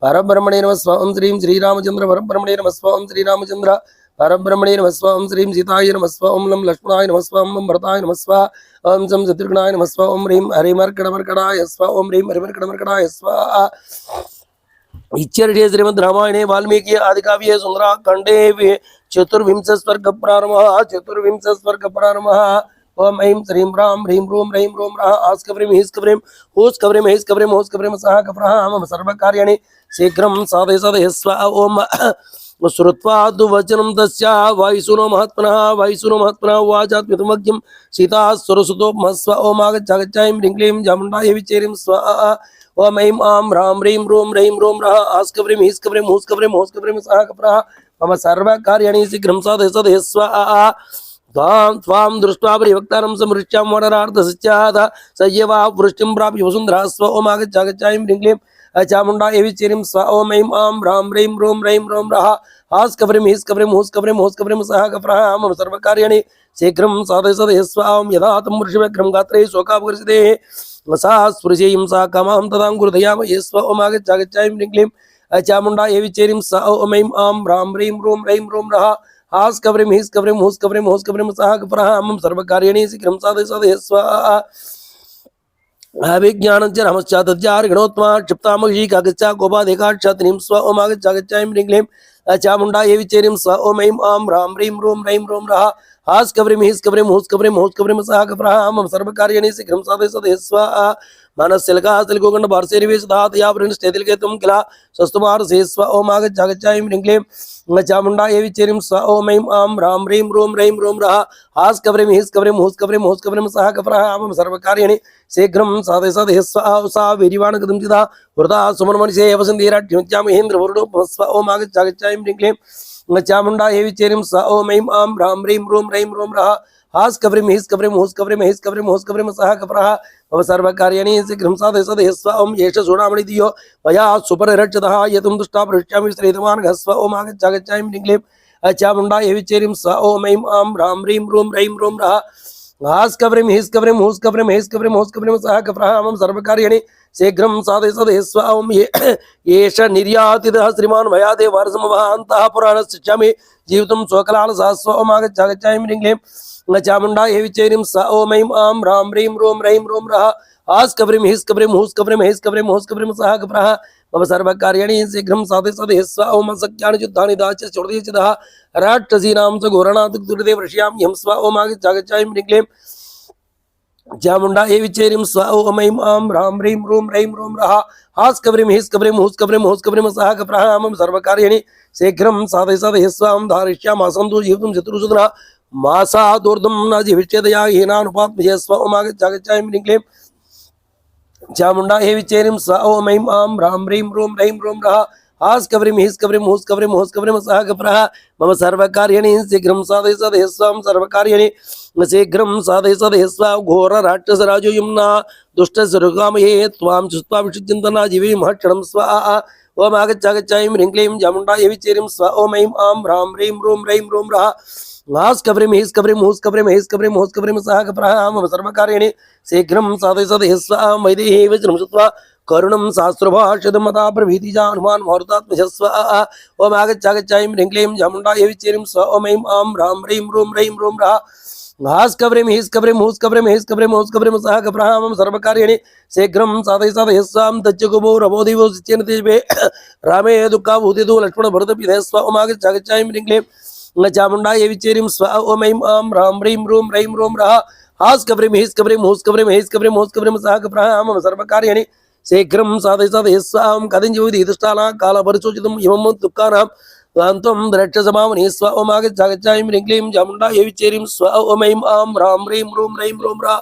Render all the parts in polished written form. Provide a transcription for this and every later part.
परब्रह्मणे नमः स्वं श्रीं श्रीरामचंद्र परब्रह्मणे नमः स्वं श्रीरामचंद्र परब्रह्मणे नमः स्वं श्रीं सीताय नमः स्वं लं लक्ष्मणाय नमः स्वं भरताय नमः स्व ओं सं शत्रुघ्नाय नमः स्वं ह्रीं हरिमर्कटमर्कटाय स्व ओं ह्रीं हरिमर्कटमर्कटाय स्वाहा। इच्छर्षे श्रीमद् रामायणे वाल्मीकि आदिकाव्ये सुंदराकाण्डे चतुर्विंश स्वर्ग प्रारंभः ओम ऐं श्रीं राम ह्रीं रूं रैं रों रः आस्कव्रीं हीस्कव्रीं हूस्कव्रीं heiस्कव्रीं हूस्कव्रीं सह कप्रः मम सर्वकार्याणि शीघ्रं साधय स्व ओम श्रुत्वा तु वचनं तस्य वायुसूनो महात्मनः उवाचात्मितुमग्यं सीता स्वरसुतो महस्व ओम आगच्छागच्छां ह्रीं क्लीं चामुण्डायै विचेरिं स्वाहा। ओम ऐं आं ह्रां ह्रीं रों रः आस्कव्रीं हीस्कव्रीं हूस्कव्रीं सह कप्रः मम सर्वकार्याणि शीघ्रं साधय स्वाहा। त्वां दृष्ट्वा परिवक्तारं समृष्ट्यां वनरार्धसस्यात् सय्यवा वृष्टिं प्राप्य वसुन्धरा स्व ओम आगच्छागच्छां ह्रीं क्लीं चामुण्डायै विचेरिं स्व ओम ऐं आं ह्रां ह्रीं रों रः आस्कव्रीं हीस्कव्रीं हूस्कव्रीं सह कप्रः मम सर्वकार्याणि शीघ्रं साधय स्व ओम यदा तं वृषव्यग्रं गात्रे शोकापकर्षिते सा स्पृशेयं सा कामां तदां गुरुदयामये स्व ओम आगच्छागच्छां ह्रीं क्लीं चामुण्डायै विचेरिं स्व ओम ऐं आं ह्रां ह्रीं रों रः आस्कव्रीं हूस्कव्रीं सह कप्रः मम सर्वकार्याणि शीघ्रं साधय स्वाहा। अभिज्ञानञ्च रामश्चातज्जार्गणोत्तमा क्षिप्तामक्षी कागच्छा गोपादेकाक्षात्रीं स्व ओम आगच्छागच्छां ह्रीं क्लीं चामुण्डायै विचेरिं स्व ओम ऐं आं ह्रां ह्रीं रों रः आस्कव्रीं हूस्कव्रीं सह कप्रः मम सर्वकार्याणि शीघ्रं साधय स्वाहा। मनस्सिलकास्तिलकोगण्ड पार्श्वेर्वेशदातया वृणष्टेतिलकेतुं किला स्वस्तुमार्से स्व ओम आगच्छागच्छां ह्रीं क्लीं चामुण्डायै विचेरिं स्व ओम ऐं आं ह्रां ह्रीं रों रः आस्कव्रीं हूस्कव्रीं सह कप्रः मम सर्वकार्याणि शीघ्रं साधय स्व सा वीर्यवान् कथं चिदा वृथा सुमनमनिषे वसन्तीराट्यमित्यामहेन्द्रवरुणोपमस्व ओम आगच्छागच्छां ह्रीं क्लीं चामुण्डायै विचेरिं स्व ओम ऐं आं ह्रां ह्रीं रों रः आस्कव्रीं हूस्कव्रीं सह कप्रः मम सर्वकार्याणि शीघ्रं साधय स्व ओम एष चूडामणि दियो मया सुपरिरक्षितः यतं दृष्ट्वा पृष्ठामि श्रीतवान् घस्व ओम आगच्छागच्छां ह्रीं क्लीं चामुण्डायै विचेरिं स्व ओम ऐं आं ह्रां ह्रीं रों रः आस्कव्रीं हूस्कव्रीं सह कप्रः मम सर्वकार्याणि शीघ्रं साधय स्व ओम एष निर्यातितः श्रीमान् मया देवारसमवहान्तः पुराणशिक्षामि जीवितं स्वकलालसः स्व ओम आगच्छागच्छां ह्रीं क्लीं चामुण्डायै विचेरिं स्व ओम ऐं आं ह्रां ह्रीं रों रः आस्कव्रीं हूस्कव्रीं सह कप्रः मम सर्वकार्याणि शीघ्रं साधय स्व ओम सख्यानि युद्धानि दास्य चोदयचितः राक्षसीनां च घोरणात् वृष्यां यं स्व ओम आगच्छागच्छां ह्रीं क्लीं चामुण्डायै विचेरिं स्व ओम ऐं आं ह्रां ह्रीं रों रः आस्कव्रीं हूस्कव्रीं सह कप्रः मम सर्वकार्याणि शीघ्रं साधय स्व ओम धारिष्यामासं तु जीवितुं चतुर्शतनः मासादूर्ध्वं न जीविष्यतया हीनानुपात्मजे स्व ओम आगच्छागच्छां ह्रीं क्लीं चामुण्डायै विचेरिं स्व ओम ऐं आं ह्रां ह्रीं रों रः आस्कव्रीं हूस्कव्रीं सह कप्रः मम सर्वकार्याणि शीघ्रं साधय स्व सर्वकार्याणि शीघ्रं साधय स्व घोर राक्षसराजो यमुना दुष्टस्वरुकामये त्वां चुत्वा विशुचिन्तना जीवीमः क्षणं स्वाहा। ओम आगच्छागच्छां ह्रीं क्लीं चामुण्डायै विचेरिं स्व ओम ऐं आं ह्रां ह्रीं रों रः आस्कव्रीं हूस्कव्रीं सह कप्रः मम सर्वकार्याणि शीघ्रं साधय स्व वैदेही वचनं श्रुत्वा करुणं शास्त्रभाषितमता प्रभीतिजा हनुमान् मारुतात्मजः स्वाहा। ओम आगच्छागच्छां ह्रीं क्लीं चामुण्डायै विचेरिं स्व ओम ऐं आं ह्रां ह्रीं रों रः आस्कव्रीं हूस्कव्रीं सह कप्रः मम सर्वकार्याणि शीघ्रं साधय स्व तच्चकुबो रवोदिवो सिच्येन तेजवे रामे दुःखाभूतितो लक्ष्मण भरतपितः स्व ओम आगच्छागच्छां ह्रीं क्लीं चामुण्डायै विचेरिं स्व ओम ऐं आं ह्रां ह्रीं रों रः आस्कव्रीं हूस्कव्रीं सह कप्रः मम सर्वकार्याणि शीघ्रं साधय स्व कथञ्चित् दुष्टानां कालपरिशोचितं इमं दुःखानां त्वं द्रक्षसमावनि स्व ओम आगच्छागच्छां ह्रीं क्लीं चामुण्डायै विचेरिं स्व ओम ऐं आं ह्रां ह्रीं रों रः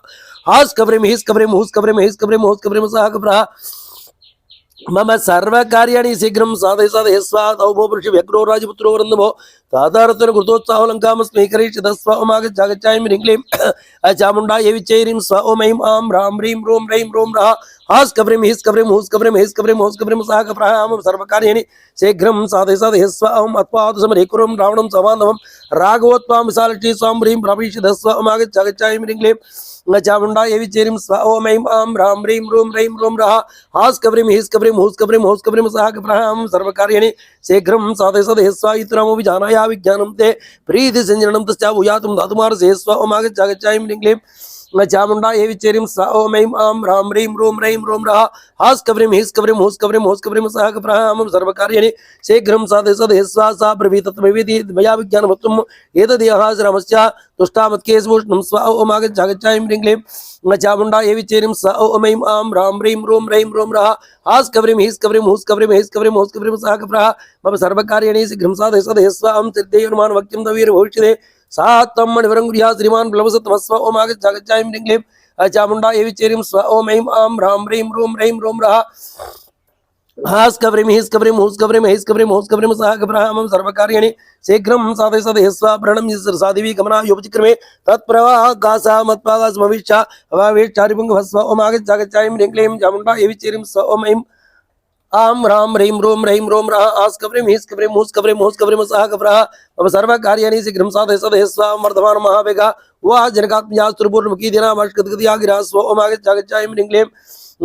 आस्कव्रीं हूस्कव्रीं सह कप्रः मम सर्वकार्याणि शीघ्रं साधय स्व तौ पुरुषव्यग्रो राजपुत्रो वृन्दभो तादारतन कृतोत्साहो लङ्कामस्मै करिष्यतः स्व ओम आगच्छागच्छां ह्रीं क्लीं चामुण्डायै विचेरिं स्व ओम ऐं आं ह्रां ह्रीं रों रः हास कब्रिम हिस कब्रिम हुस कब्रिम हिस कब्रिम हुस कब्रिम सह कब्रहाम सर्वकार्याणि शीघ्रं साधय स्वम अत्पाद समरेकुरं रावणं समानवं राघवत्वां विशालटी स्वां ह्रीं प्रविशदस्व अमागच्चागच्चाय ह्रीं चामुंडा ये चेरिम स्व ओम ऐं आं ह्रां ह्रीं ह्रूं ह्रैं ह्रूं रः हास कब्रिम हिस कब्रिम हुस कब्रिम हुस कब्रिम सह कब्रहाम सर्वकार्याणि शीघ्रं साधय स्वाइत्रमो विजानाया विज्ञानं ते प्रीति संजननं तस्या भूयातुं धातुमार से स्व ओमागच्चागच्चाय ह्रीं चामुंडा ये विचेरिम स ओम ऐं आं ह्रां ह्रीं ह्रूं ह्रैं ह्रूं रः हास कब्रिम हिस कब्रिम हुस कब्रिम हुस कब्रिम सह कब्रहाम सर्वकार्याणि शीघ्रं साधय स्वा ब्रवीत तत्त्वविधि मया विज्ञानवत्तुम् एतदेहास रामस्य तुष्टामत्केशभूषणं स्व ओमागच्चागच्चाय ह्रीं चामुंडा ये विचेरिम स ओम ऐं आं ह्रां ह्रीं ह्रूं ह्रैं ह्रूं रः हास कब्रिम हिस कब्रिम हुस कब्रिम हिस कब्रिम हुस कब्रिम सह कब्रः मम सर्वकार्याणि शीघ्रं साधय स्वां सिद्धेयुर्मान् वक्यं तवीर भविष्यते सात्तं मणिवरंगुर्या श्रीमान प्लवसतमस्व ओमागच्चागच्चाय ह्रीं चामुंडा ये विचेरिम स्व ओम ऐं आं ह्रां ह्रीं ह्रूं ह्रैं ह्रूं रः हास कब्रिम हिस कब्रिम हुस कब्रिम हिस कब्रिम हुस कब्रिम सह कब्रहाम सर्वकार्याणि शीघ्रं साधय स्व प्रणम साधिवी गमना योपचिक्रमे तत्प्रवाह गासा मत्पागास भविष्य अभावेक्षारिपुंग भस्व ओमागच्चागच्चाय ह्रीं चामुंडा ये विचेरिम स्व ओम ऐं आं ह्रां ह्रीं ह्रूं ह्रैं ह्रूं रः हास कब्रिम हिस कब्रिम हुस कब्रिम हुस कब्रिम सह कब्रः मम सर्वकार्याणि शीघ्रं साधय स्व वर्धमान महावेगा वा जनकात्मजास्तुर्पूर्णमुखी दिनामष्कगतिया गिरा स्व ओमागच्चागच्चाय ह्रीं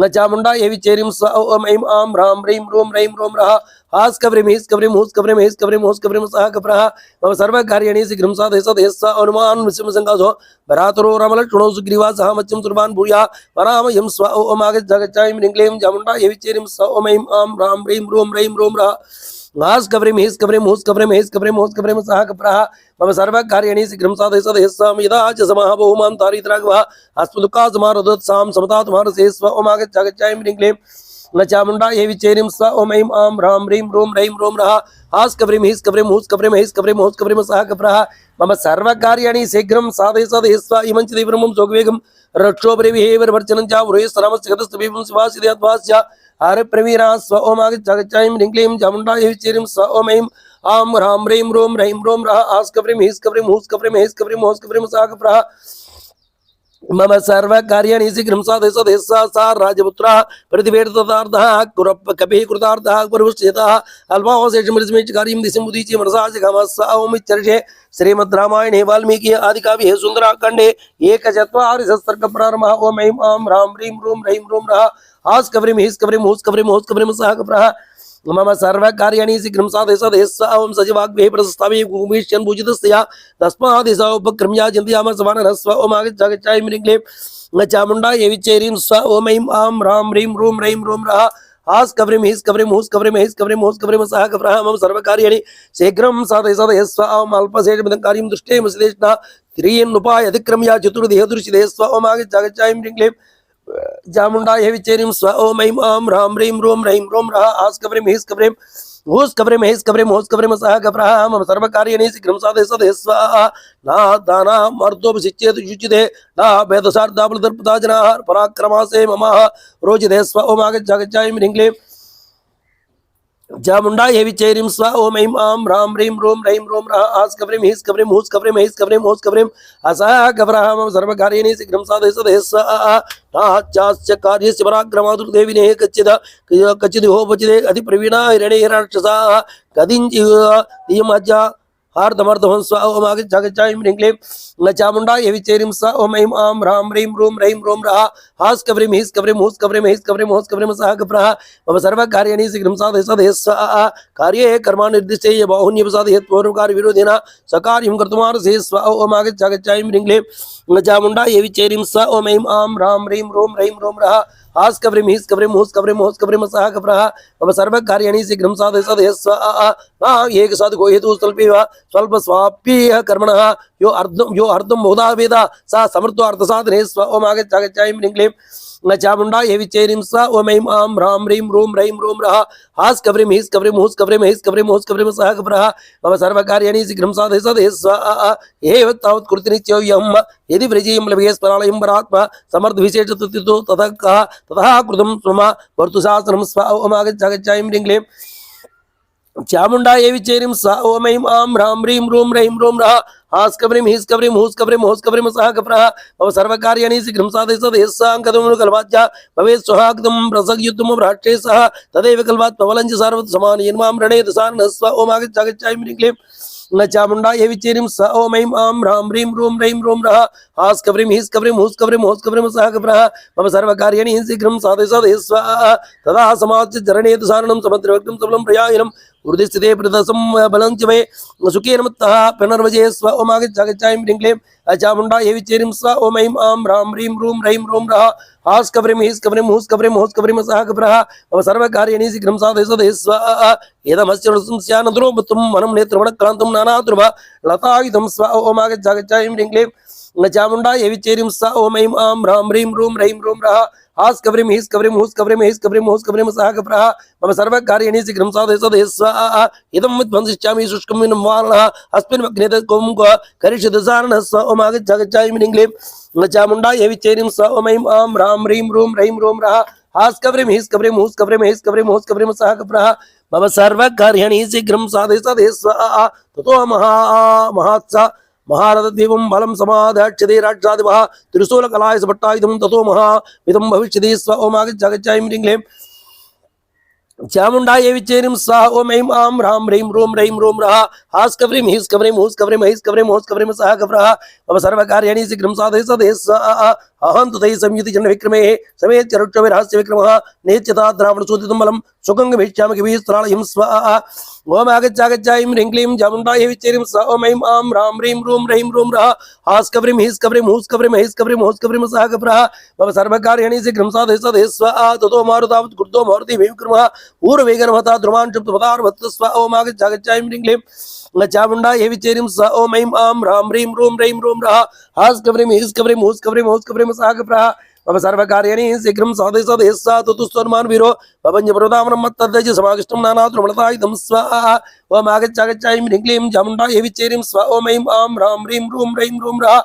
चामुंडा ये विचेरिम स्व ओम ऐं आं ह्रां ह्रीं ह्रूं ह्रैं ह्रूं रः हास कब्रिम हिस कब्रिम हुस कब्रिम हिस कब्रिम हुस कब्रिम सह कब्रः मम सर्वकार्याणि शीघ्रं साधय स्व अनुमान विषमसंगासो भरातरो रामलक्ष्मणो सुग्रीवा सह मत्स्यं सुरवान् भूया वरामयं स्व ओमागच्चागच्चाय ह्रीं चामुंडा ये विचेरिम स्व ओम ऐं आं ह्रां ह्रीं ह्रूं ह्रैं ह्रूं रः हास कब्रिम हिस कब्रिम हुस कब्रिम हिस कब्रिम हुस कब्रिम सह कब्रः मम सर्वकार्याणि शीघ्रं साधय स्व यदा च समाः बहुमान् तारित्रागवः अस्मदुःखा समारोधोत्सां समतात्मारसे स्व ओमागच्चागच्चाय ह्रीं चामुंडा ये विचेरिम स्व ओम ऐं आं ह्रां ह्रीं ह्रूं ह्रैं ह्रूं रः हास कब्रिम हिस कब्रिम हुस कब्रिम हिस कब्रिम हुस कब्रिम सह कब्रः मम सर्वकार्याणि शीघ्रं साधय स्व इमं च तीव्रं जोगवेगं रक्षोपरिविहेवर्चनं च वृहस्रामस्य गतस्तवीपं शिवासिद्याद्वास्य हर प्रवीरा स्व ओमागच्चागच्चाय ह्रीं चामुंडा ये विचेरिम स्व ओम ऐं आं ह्रां ह्रीं ह्रूं ह्रैं ह्रूं रः हास कब्रिम हिस कब्रिम हुस कब्रिम हिस कब्रिम हुस कब्रिम सह कब्रः मम सर्वकार्याणि शीघ्रं साधय सा राजपुत्रः प्रतिवेदितार्थः कुरप्प कपिः कृतार्थः पुरुषेतः अल्पावशेषमृतमेचकारीं दिशं मुदीचे मनसा जगामः ओमित्यर्षे श्रीमद् रामायणे वाल्मीकि आदिकाव्ये सुन्दराकाण्डे एकचत्वारिंशत्सर्गप्रारम्भः ओम ऐं आं ह्रां ह्रीं ह्रूं ह्रैं ह्रूं रः हास कब्रिम हिस कब्रिम हुस कब्रिम हुस कब्रिम सह कब्रः मम सर्वकार्याणि शीघ्रं साधय स्व सजीवाग्भे प्रस्थावे भूमिष्यन् भूजितस्य तस्मादिश उपक्रम्या चिन्तयामः समानः स्व ओमागच्चागच्चाय ह्रीं चामुंडा ये विचेरिं स्व ओम ऐं आं ह्रां ह्रीं ह्रूं ह्रैं ह्रूं रः हास कब्रिम हिस कब्रिम हुस कब्रिम हिस कब्रिम हुस कब्रिम सह कब्रः मम सर्वकार्याणि शीघ्रं साधय स्व अल्पशेषमिदं दृष्टे मसिदेष्टा त्रीयन्नुपाय अतिक्रम्य चतुर्देहदुर्शिदे स्व ओमागच्चागच्चाय ह्रीं चामुंडा ये विचेरिं स्व ओम ऐं आं ह्रां ह्रीं ह्रूं ह्रैं ह्रूं रः हास कब्रिम हिस कब्रिम हुस कब्रिम हिस कब्रिम हुस कब्रिम सह कब्रः मम सर्वकार्याणि शीघ्रं साधय स्व नादानामर्दोपशिच्येत युज्यते ना वेदसार्धाबलदर्पता जनाः पराक्रमासे ममाः रोचिते स्व ओमागच्चागच्चाय ह्रीं चामुंडा ये विचेरिं स्व ओम ऐं आं ह्रां ह्रीं ह्रूं ह्रैं ह्रूं रः हास कब्रिम हिस कब्रिम हुस कब्रिम हिस कब्रिम हुस कब्रिम असह कब्रः मम सर्वकार्याणि शीघ्रं साधय स्व नाच्चास्य कार्यस्य पराक्रमादुर्देविनेः कच्चिदहोपचिदे अतिप्रवीणा हिरणे राक्षसाः कदिञ्चियमज्जा हार्दमर्दभं स्व ओमागच्चागच्चाय ह्रीं चामुंडा ये विचेरिं स्व ओम ऐं आं ह्रां ह्रीं ह्रूं ह्रैं ह्रूं रः हास कब्रिम हिस कब्रिम हुस कब्रिम हिस कब्रिम हुस कब्रिम सह कब्रः मम सर्वकार्याणि शीघ्रं साधय स्व कार्ये कर्मानिर्दिष्टे बाहुन्यपसादयत्पूर्वकार्यविरोधिना सकार्यं कर्तुमार्हसे स्व ओमागच्चागच्चाय ह्रीं चामुंडा ये विचेरिं स्व ओम ऐं आं ह्रां ह्रीं ह्रूं ह्रैं ह्रूं रः हास कब्रिम हिस कब्रिम हुस कब्रिम हुस कब्रिम सह कब्रः मम सर्वकार्याणि शीघ्रं साधय स्व एकसाधको हेतु स्वल्प स्वाप्येह कर्मणः यो अर्धं बहुधा वेद सा समर्थो अर्थसाधने स्व ओमागच्चागच्चाय ह्रीं चामुंडा ये विचेरिं स्व ओम ऐं आं ह्रां ह्रीं ह्रूं ह्रैं ह्रूं रः हास कब्रिम हिस कब्रिम हुस कब्रिम हिस कब्रिम हुस कब्रिम सह कब्रः मम सर्वकार्याणि शीघ्रं साधय स्व एव तावत् कृतिनित्ययम् यदि व्रजेयं लभे स्मरालयं परात्मा समर्थविशेषतुतितो ततः कृतं स्वम वर्तुशासनं स्व ओमागच्चागच्चाय ह्रीं चामुंडायै विचेरिं स ॐ ऐं आं ह्रां ह्रीं रूं रैं रूं रः हास्कव्रीं हीस्कव्रीं हूस्कव्रीं होस्कव्रीं सः कप्रः मम सर्वकार्याणि शीघ्रं साधय सदेस्सां कल्वाच्च भवेत् स्वहाकृतं प्रसगयुद्धं भ्राष्ट्रे सः तदेव कल्वात् पवलं च सार्वत् समानयन् मां रणेत सारणः स्व ॐ आगच्छ ऐं ह्रीं क्लीं न चामुंडायै विचेरिं स ॐ ऐं आं ह्रां ह्रीं रूं रैं रूं रः हास्कव्रीं हीस्कव्रीं हूस्कव्रीं होस्कव्रीं सः कप्रः मम सर्वकार्याणि शीघ्रं साधय स्वाहा तदा समाच्य चरणेत सारणं समुद्रवक्त्रं सबलं प्रयायनं ऊर्धिस्थिते प्रदसं बलं च मे सुखेन मत्तः पुनर्वजे स्व ॐ आगच्छ ह्रीं क्लीं चामुंडायै विचेरिं स ॐ ऐं आं ह्रां ह्रीं रूं रैं रूं रः हास्कव्रीं हीस्कव्रीं हूस्कव्रीं होस्कव्रीं सः कप्रः मम सर्वकार्याणि शीघ्रं साधय स्वाहा एदमस्य स्यानद्रोपतुं वनं नेत्रवणक्रान्तं नानाद्रुव लतायुधं स्व ॐ आगच्छ ऐं ह्रीं क्लीं चामुंडायै विचेरिं स ॐ ऐं आं ह्रां ह्रीं रूं रैं रूं रः हास्कव्रीं हीस्कव्रीं हूस्कव्रीं हीस्कव्रीं होस्कव्रीं सः कप्रः मम सर्वकार्याणि शीघ्रं साधय स्वाहा इदं विध्वंसिष्यामि शुष्कं विनं वारणः अस्मिन् अग्नेत कों करिष्यति सारणः स ॐ आगच्छ ऐं ह्रीं क्लीं चामुंडायै विचेरिं स ॐ ऐं आं ह्रां ह्रीं रूं रैं रूं रः हास्कव्रीं हीस्कव्रीं हूस्कव्रीं हीस्कव्रीं होस्कव्रीं सः कप्रः मम सर्वकार्याणि शीघ्रं साधय स्वाहा ततो महात्सा महारथदेवं बलं समादाक्ष्यते राक्षसादिवः त्रिशूलकलाय सपट्टायुधं ततो महाविधं भविष्यति स्व ॐ आगच्छ ऐं ह्रीं क्लीं चामुंडायै विचेरिं स्वाहा ॐ ऐं आं ह्रां ह्रीं रूं रैं रूं रः हास्कव्रीं हीस्कव्रीं हूस्कव्रीं हीस्कव्रीं होस्कव्रीं सः कप्रः मम सर्वकार्याणि शीघ्रं साधय स्वाहा अहं तु तैः संयुति चण्डविक्रमे समेत्य रुक्षविरहस्य विक्रमः नेत्यता द्रावणसूदितं बलं सुखं गमिष्यामि किभिस्त्रालयं स्वाहा ॐ आगच्छ ऐं ह्रीं क्लीं चामुंडायै विचेरिं स ॐ ऐं आं ह्रां ह्रीं रूं रैं रूं रः हास्कव्रीं हीस्कव्रीं हूस्कव्रीं हीस्कव्रीं होस्कव्रीं सः कप्रः मम सर्वकार्याणि शीघ्रं साधय स्वाहा ततो मारुतावत् क्रुद्धो मारुति विक्रमः पूर्ववेगनमता ध्रुवान् चुप्तपदार्वत् स्व ॐ आगच्छ ऐं ह्रीं क्लीं चामुंडायै विचेरिं स ॐ ऐं आं ह्रां ह्रीं रूं रैं रूं रः हास्कव्रीं हीस्कव्रीं हूस्कव्रीं होस्कव्रीं सः कप्रः मम सर्वकार्याणि शीघ्रं साधय सा तुस्तन्मान् वीरो भवन्यप्रदामनं मत्तद्दज समाकृष्टं नानाद्रुमलतायुधं स्वाहा ॐ आगच्छ ऐं ह्रीं क्लीं चामुंडायै विचेरिं स्व ॐ ऐं आं ह्रां ह्रीं रूं रैं रूं रः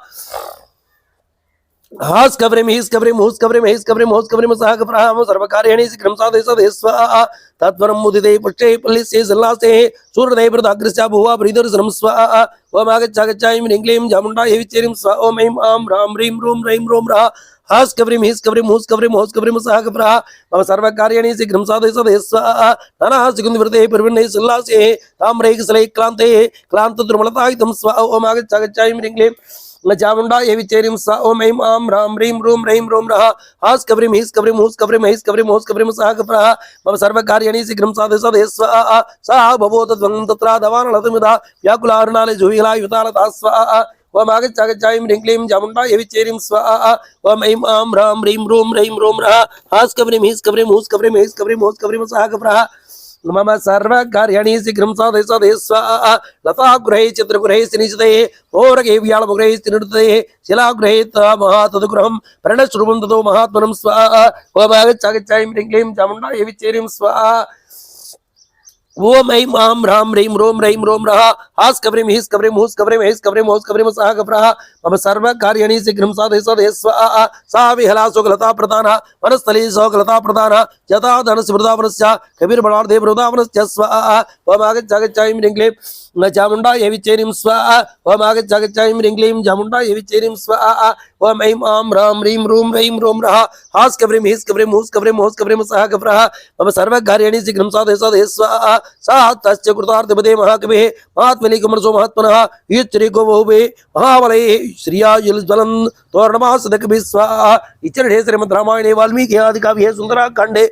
हास्कव्रीं हीस्कव्रीं हूस्कव्रीं हीस्कव्रीं होस्कव्रीं सः कप्रः मम सर्वकार्याणि शीघ्रं साधय स्वाहा तत्परं मुदिते पुष्टे पल्लिस्ये सल्लासे सूर्यदे प्रदाग्रस्य भुवा प्रीदर्शनं स्वाहा ॐ आगच्छ ऐं ह्रीं क्लीं चामुंडायै विचेरिं स्व ॐ ऐं आं ह्रां ह्रीं रूं रैं रूं रः हास्कव्रीं हीस्कव्रीं हूस्कव्रीं होस्कव्रीं सः कप्रः मम सर्वकार्याणि शीघ्रं साधय स्वाहा नानाः सुगन्धवृते परिवृण्णे सल्लासे ताम्रैकसलैः क्लान्ते क्लान्तद्रुमलतायुधं स्वाहा ॐ आगच्छ ऐं ह्रीं क्लीं चामुंडायै विचेरिं स ॐ ऐं आं ह्रां ह्रीं रूं रैं रूं रः हास्कव्रीं हीस्कव्रीं हूस्कव्रीं हीस्कव्रीं होस्कव्रीं सः कप्रः मम सर्वकार्याणि शीघ्रं साधय स्वाहा सा भवो तद्वं तत्र दवानलतमिदा व्याकुलारुणाले जुहिलायुतालता स्वाहा ॐ आगच्छ ऐं ह्रीं क्लीं चामुंडायै विचेरिं स्वाहा ॐ ऐं आं ह्रां ह्रीं रूं रैं रूं रः हास्कव्रीं हीस्कव्रीं हूस्कव्रीं हीस्कव्रीं होस्कव्रीं सः कप्रः मम सर्वकार्याणि शीघ्रं साधय स्वाहा लतागृहे चित्रगृहे स्निचिते होरगे व्याळमुगृहे स्निनुते शिलागृहे महातदगृहं प्रणश्रूपं ततो महात्मनं स्वाहा ॐ आगच्छ ऐं ह्रीं क्लीं चामुंडायै विचेरिं स्वाहा ॐ ऐं आं ह्रां ह्रीं रूं रैं रूं रः हास्कव्रीं हीस्कव्रीं हूस्कव्रीं हीस्कव्रीं होस्कव्रीं सः कप्रः मम सर्वकार्याणि शीघ्रं साधय स्वाहा सा विहला सुखलता प्रधानः वनस्थली सुखलता प्रधानः यथा धनस्य वृदावनस्य कबीरबलार्धे वृदावनस्य स्वाहा ॐ आगच्छ ऐं ह्रीं क्लीं चामुंडायै विचेरिं स्वाहा ॐ आगच्छ ऐं ह्रीं क्लीं चामुंडायै विचेरिं स्वाहा ॐ ऐं आं ह्रां ह्रीं रूं रैं रूं रः हास्कव्रीं हीस्कव्रीं हूस्कव्रीं होस्कव्रीं सः कप्रः मम सर्वकार्याणि शीघ्रं साधय स्वाहा सा तस्य कृतार्थपदे महाकविः महात्मनि कुमरसो महात्मनः ईश्वरीको बहुवे महाबलैः श्रियाज्वलं तोरणमासदकभिः स्वाहा इत्यर्थे श्रीमद् रामायणे वाल्मीकि आदिकाव्ये सुन्दराकाण्डे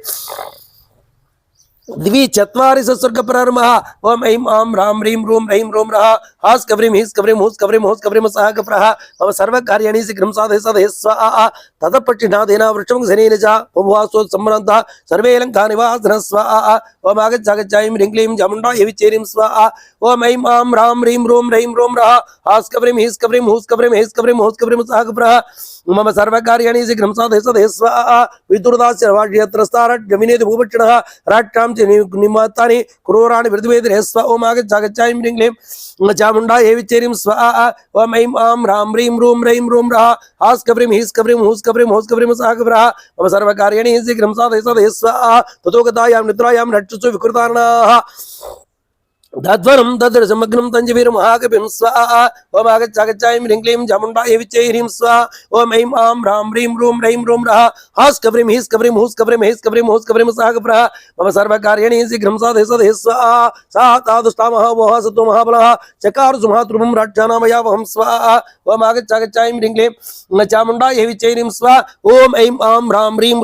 द्विचत्वारिंशत्सर्गपरारम्भः ॐ ऐं आं ह्रां ह्रीं रूं रैं रूं रः हास्कव्रीं हीस्कव्रीं हूस्कव्रीं होस्कव्रीं सः कप्रः मम सर्वकार्याणि शीघ्रं साधय स्वाहा ततः पक्षिणादेन वृक्षं शनेन च उपवासो सम्मनन्तः सर्वे लङ्कानिवासिनः स्वाहा ॐ आगच्छ ऐं ह्रीं क्लीं चामुंडायै विचेरिं स्वाहा ॐ ऐं आं ह्रां ह्रीं रूं रैं रूं रः हास्कव्रीं हीस्कव्रीं हूस्कव्रीं हीस्कव्रीं होस्कव्रीं सः कप्रः मम सर्वकार्याणि शीघ्रं साधय स्वाहा विदुरदास्य वाज्यत्रस्तारण्यविनेति भूभक्षिणः राष्ट्रां च निमित्तानि क्रूराणि वृद्धिवेदिनः स्व ॐ आगच्छ ऐं ह्रीं क्लीं चामुंडायै विचेरिं स्वाहा ॐ ऐं आं ह्रां ह्रीं रूं रैं रूं रः हास्कव्रीं हीस्कव्रीं हूस्कव्रीं होस्कव्रीं सः कप्रः मम सर्वकार्याणि शीघ्रं साधय स्वाहा ततो गतायां निद्रायां रक्षसु विकृतार्णाः तद्वरं तद्रसमग्नं तञ्जवीरमहाकविं स्वाहा ओम आगच्छागच्छायं ह्रीं क्लीं चामुण्डायै विच्चे ह्रीं स्वाहा ओम ऐं आं ह्रां ह्रीं रौं रः हास् कव्रीं हीस् कव्रीं हूस् कव्रीं हेस् कव्रीं हूस् कव्रीं सागप्रः मम सर्वकार्याणि शीघ्रं साधय सदय स्वाहा सा तादुष्टामः वोः सत्त्वो महाबलः चकार सुमहाद्रुवं राक्षानामयावहं स्वाहा ओम आगच्छागच्छायं ह्रीं क्लीं चामुण्डायै विच्चे ह्रीं स्वाहा ओम ऐं आं ह्रां ह्रीं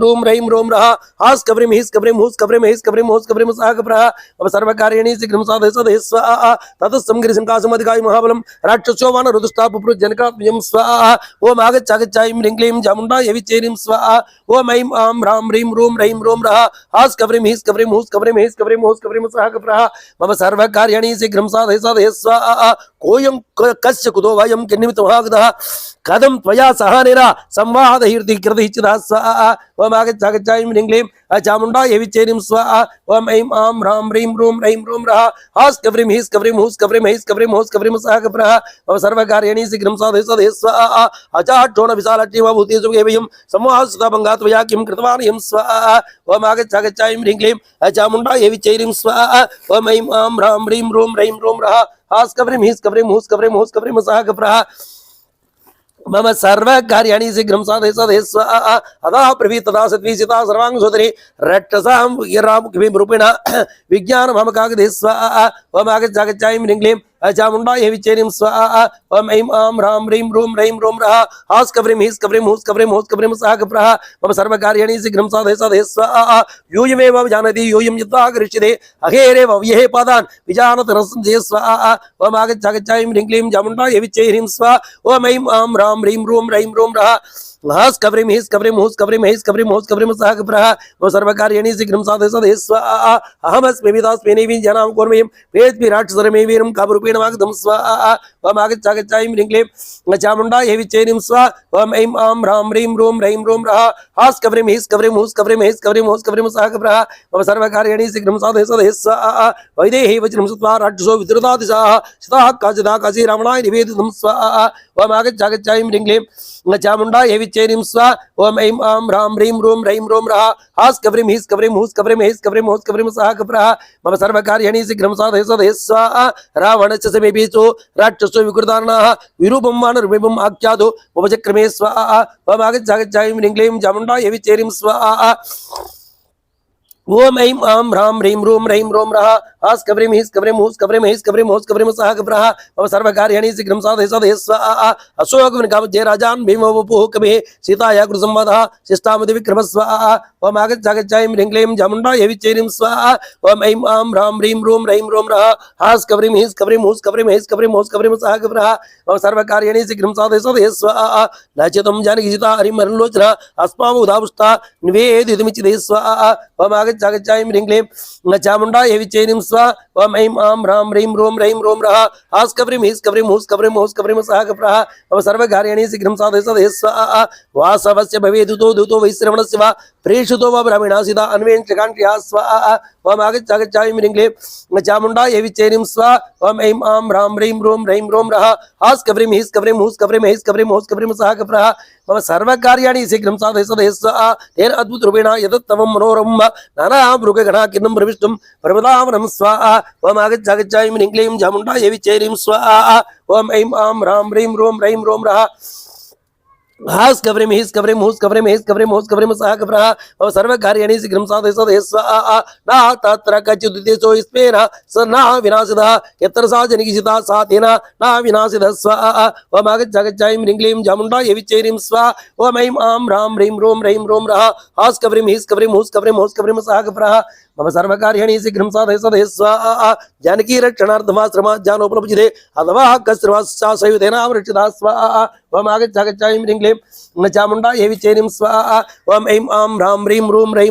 रौं रः हास् कव्रीं हीस् कव्रीं हूस् कव्रीं हेस् कव्रीं हूस् कव्रीं सागप्रः मम सर्वकार्याणि शीघ्रं साधय स्वाहा ततस्तं गिरिशंकासमधिकाय महाबलं राक्षसो वान रुदुष्टापुरुजनकात्मजं स्वाहा ओम आगच्छागच्छायं ह्रीं क्लीं चामुण्डायै विच्चे ह्रीं स्वाहा ओम ऐं आं ह्रां ह्रीं रौं रः हास् कव्रीं हीस् कव्रीं हूस् कव्रीं हेस् कव्रीं हूस् कव्रीं स्वाहा मम सर्वकार्याणि शीघ्रं साधय स्वाहा कोऽयं कस्य कुतो वयं किन्निमित्तमागतः कथं त्वया सहानेन संवादहीर्ति कृतः स्वाहा ओम आगच्छागच्छायं ह्रीं क्लीं चामुण्डायै विच्चे ह्रीं स्वाहा ओम ऐं आं ह्रां ह्रीं रौं रः हास् कव्रीं हीस् कव्रीं हूस् कव्रीं हेस् कव्रीं हूस् कव्रीं स्वाहा मम सर्वकार्याणि शीघ्रं साधय स्वाहा अचाक्षोण विशालाक्षी भूतेषु केवयं संवाहसुताभङ्गात्वया किं कृतवान् यं स्वाहा ओम आगच्छागच्छायं ह्रीं क्लीं चामुण्डायै विच्चे ह्रीं स्वाहा ओम ऐं आं ह्रां ह्रीं रौं रः हास् कव्रीं हीस् कव्रीं हूस् कव्रीं स्वाहा मम सर्वकार्याणि शीघ्रं साधय स्वाहा अतः प्रवीतदा सत्वीसिता सर्वाङ्गसोदरी रक्षसां वीरामुखिरूपेण विज्ञानममकागदे स्वाहा ओम आगच्छागच्छायं ह्रीं क्लीं चामुण्डायै विच्चे ह्रीं स्वाहा ओम ऐं आं ह्रां ह्रीं रौं रः हास् कव्रीं हीस् कव्रीं हूस् कव्रीं स्वाहा मम सर्वकार्याणि शीघ्रं साधय स्वाहा यूयमेव जानति यूयं यथा करिष्यते अहेरेव व्यहे पादान् विजानत रसं स्वाहा ओम आगच्छागच्छायं ह्रीं क्लीं चामुण्डायै विच्चे ह्रीं स्वाहा ओम ऐं आं ह्रां ह्रीं रौं रः हास् कव्रीं हीस् कव्रीं हूस् कव्रीं हेस् कव्रीं हूस् कव्रीं स्वाहा मम सर्वकार्याणि शीघ्रं साधय स्वाहा अहमस्मि विदास्मि नैवं जनां कौर्मयं वेद्मि राक्षसरमे वीरं कामरूपेण वागतं स्वाहा ओम आगच्छागच्छायं ह्रीं क्लीं चामुण्डायै विच्चे ह्रीं स्वाहा ओम ऐं आं ह्रां ह्रीं रौं रः हास् कव्रीं हीस् कव्रीं हूस् कव्रीं हेस् कव्रीं हूस् कव्रीं स्वाहा मम सर्वकार्याणि शीघ्रं साधय स्वाहा वैदेही वचनं श्रुत्वा राक्षसो विद्रुतातिशाः सिताः काचिदाकाशी रावणाय निवेदितं स्वाहा ओम आगच्छागच्छायं ह्रीं क्लीं चामुण्डायै विच्चे ह्रीं स्वाहा ओम ऐं आं ह्रां ह्रीं रौं रः हास् कव्रीं हीस् कव्रीं हूस् कव्रीं हेस् कव्रीं हूस् कव्रीं स्वाहा मम सर्वकार्याणि शीघ्रं साधय स्वाहा रावणस्य समीपेषु राक्षसो विकृतार्णाः विरूपं वानररूपम् आख्यातो उपचक्रमे स्वाहा ओम आगच्छागच्छायं ह्रीं क्लीं चामुण्डायै विच्चे ह्रीं स्वाहा ओम ऐं आं ह्रां ह्रीं रौं रः हास् कव्रीं हीस् कव्रीं हूस् कव्रीं हेस् कव्रीं हूस् कव्रीं स्वाहा मम सर्वकार्याणि शीघ्रं साधय स्वाहा अशोकवनकामधे राजान् भीमवपुः कविः सीताया कृतसंवादः शिष्टामति विक्रमः स्वाहा ओम आगच्छागच्छायं ह्रीं क्लीं चामुण्डायै विच्चे ह्रीं स्वाहा ओम ऐं आं ह्रां ह्रीं रौं रः हास् कव्रीं हीस् कव्रीं हूस् कव्रीं हेस् कव्रीं हूस् कव्रीं स्वाहा मम सर्वकार्याणि शीघ्रं साधय स्वाहा न च त्वं जानकी सीता हरिमरलोचना अस्मामुदापुष्टा निवेदितुमिच्छति स्वाहा ओम आगच्छागच्छायं ह्रीं क्लीं चामुण्डायै विच्चे ह्रीं स्वाहा ओम ऐं आं ह्रां ह्रीं रौं रः हास् कव्रीं हीस् कव्रीं हूस् कव्रीं स्वाहा मम सर्वकार्याणि शीघ्रं साधय स्वाहा वासवस्य भवेदुतो दूतो वैश्रवणस्य वा प्रेषितो वा ब्राह्मणासिता अन्वेषकान्त्या स्वाहा ओम आगच्छागच्छायं ह्रीं क्लीं चामुण्डायै विच्चे ह्रीं स्वाहा ओम ऐं आं ह्रां ह्रीं रौं रः हास् कव्रीं हीस् कव्रीं हूस् कव्रीं हेस् कव्रीं हूस् कव्रीं स्वाहा मम सर्वकार्याणि शीघ्रं साधय स्वाहा तेन अद्भुतरूपेण यदत्तमं मनोरमं नाना मृगगणा किन्नं प्रविष्टुं प्रमदावनं स्वाहा ओम आगच्छागच्छायं ह्रीं क्लीं चामुण्डायै विच्चे ह्रीं स्वाहा ओम ऐं आं ह्रां ह्रीं रौं रः हास् कव्रीं हीस् कव्रीं हूस् कव्रीं हेस् कव्रीं हूस् कव्रीं स्वाहा मम सर्वकार्याणि शीघ्रं साधय स्वाहा न तत्र कचिदुद्देशो स्मेन स न विनाशितः यत्र सा जनकीसिता सा तेन न विनाशितः स्वाहा ओम आगच्छागच्छायं ह्रीं क्लीं चामुण्डायै विच्चे ह्रीं स्वाहा ओम ऐं आं ह्रां ह्रीं रौं रः हास् कव्रीं हीस् कव्रीं हूस् कव्रीं स्वाहा मम सर्वकार्याणि शीघ्रं साधय स्वाहा जानकी रक्षणार्थमाश्रमा जानोपलभ्यते अथवा कस्रवासयुतेनावृक्षिता स्वाहा ओम आगच्छागच्छायं ह्रीं क्लीं चामुण्डायै विच्चे ह्रीं स्वाहा ओम ऐं आं ह्रां ह्रीं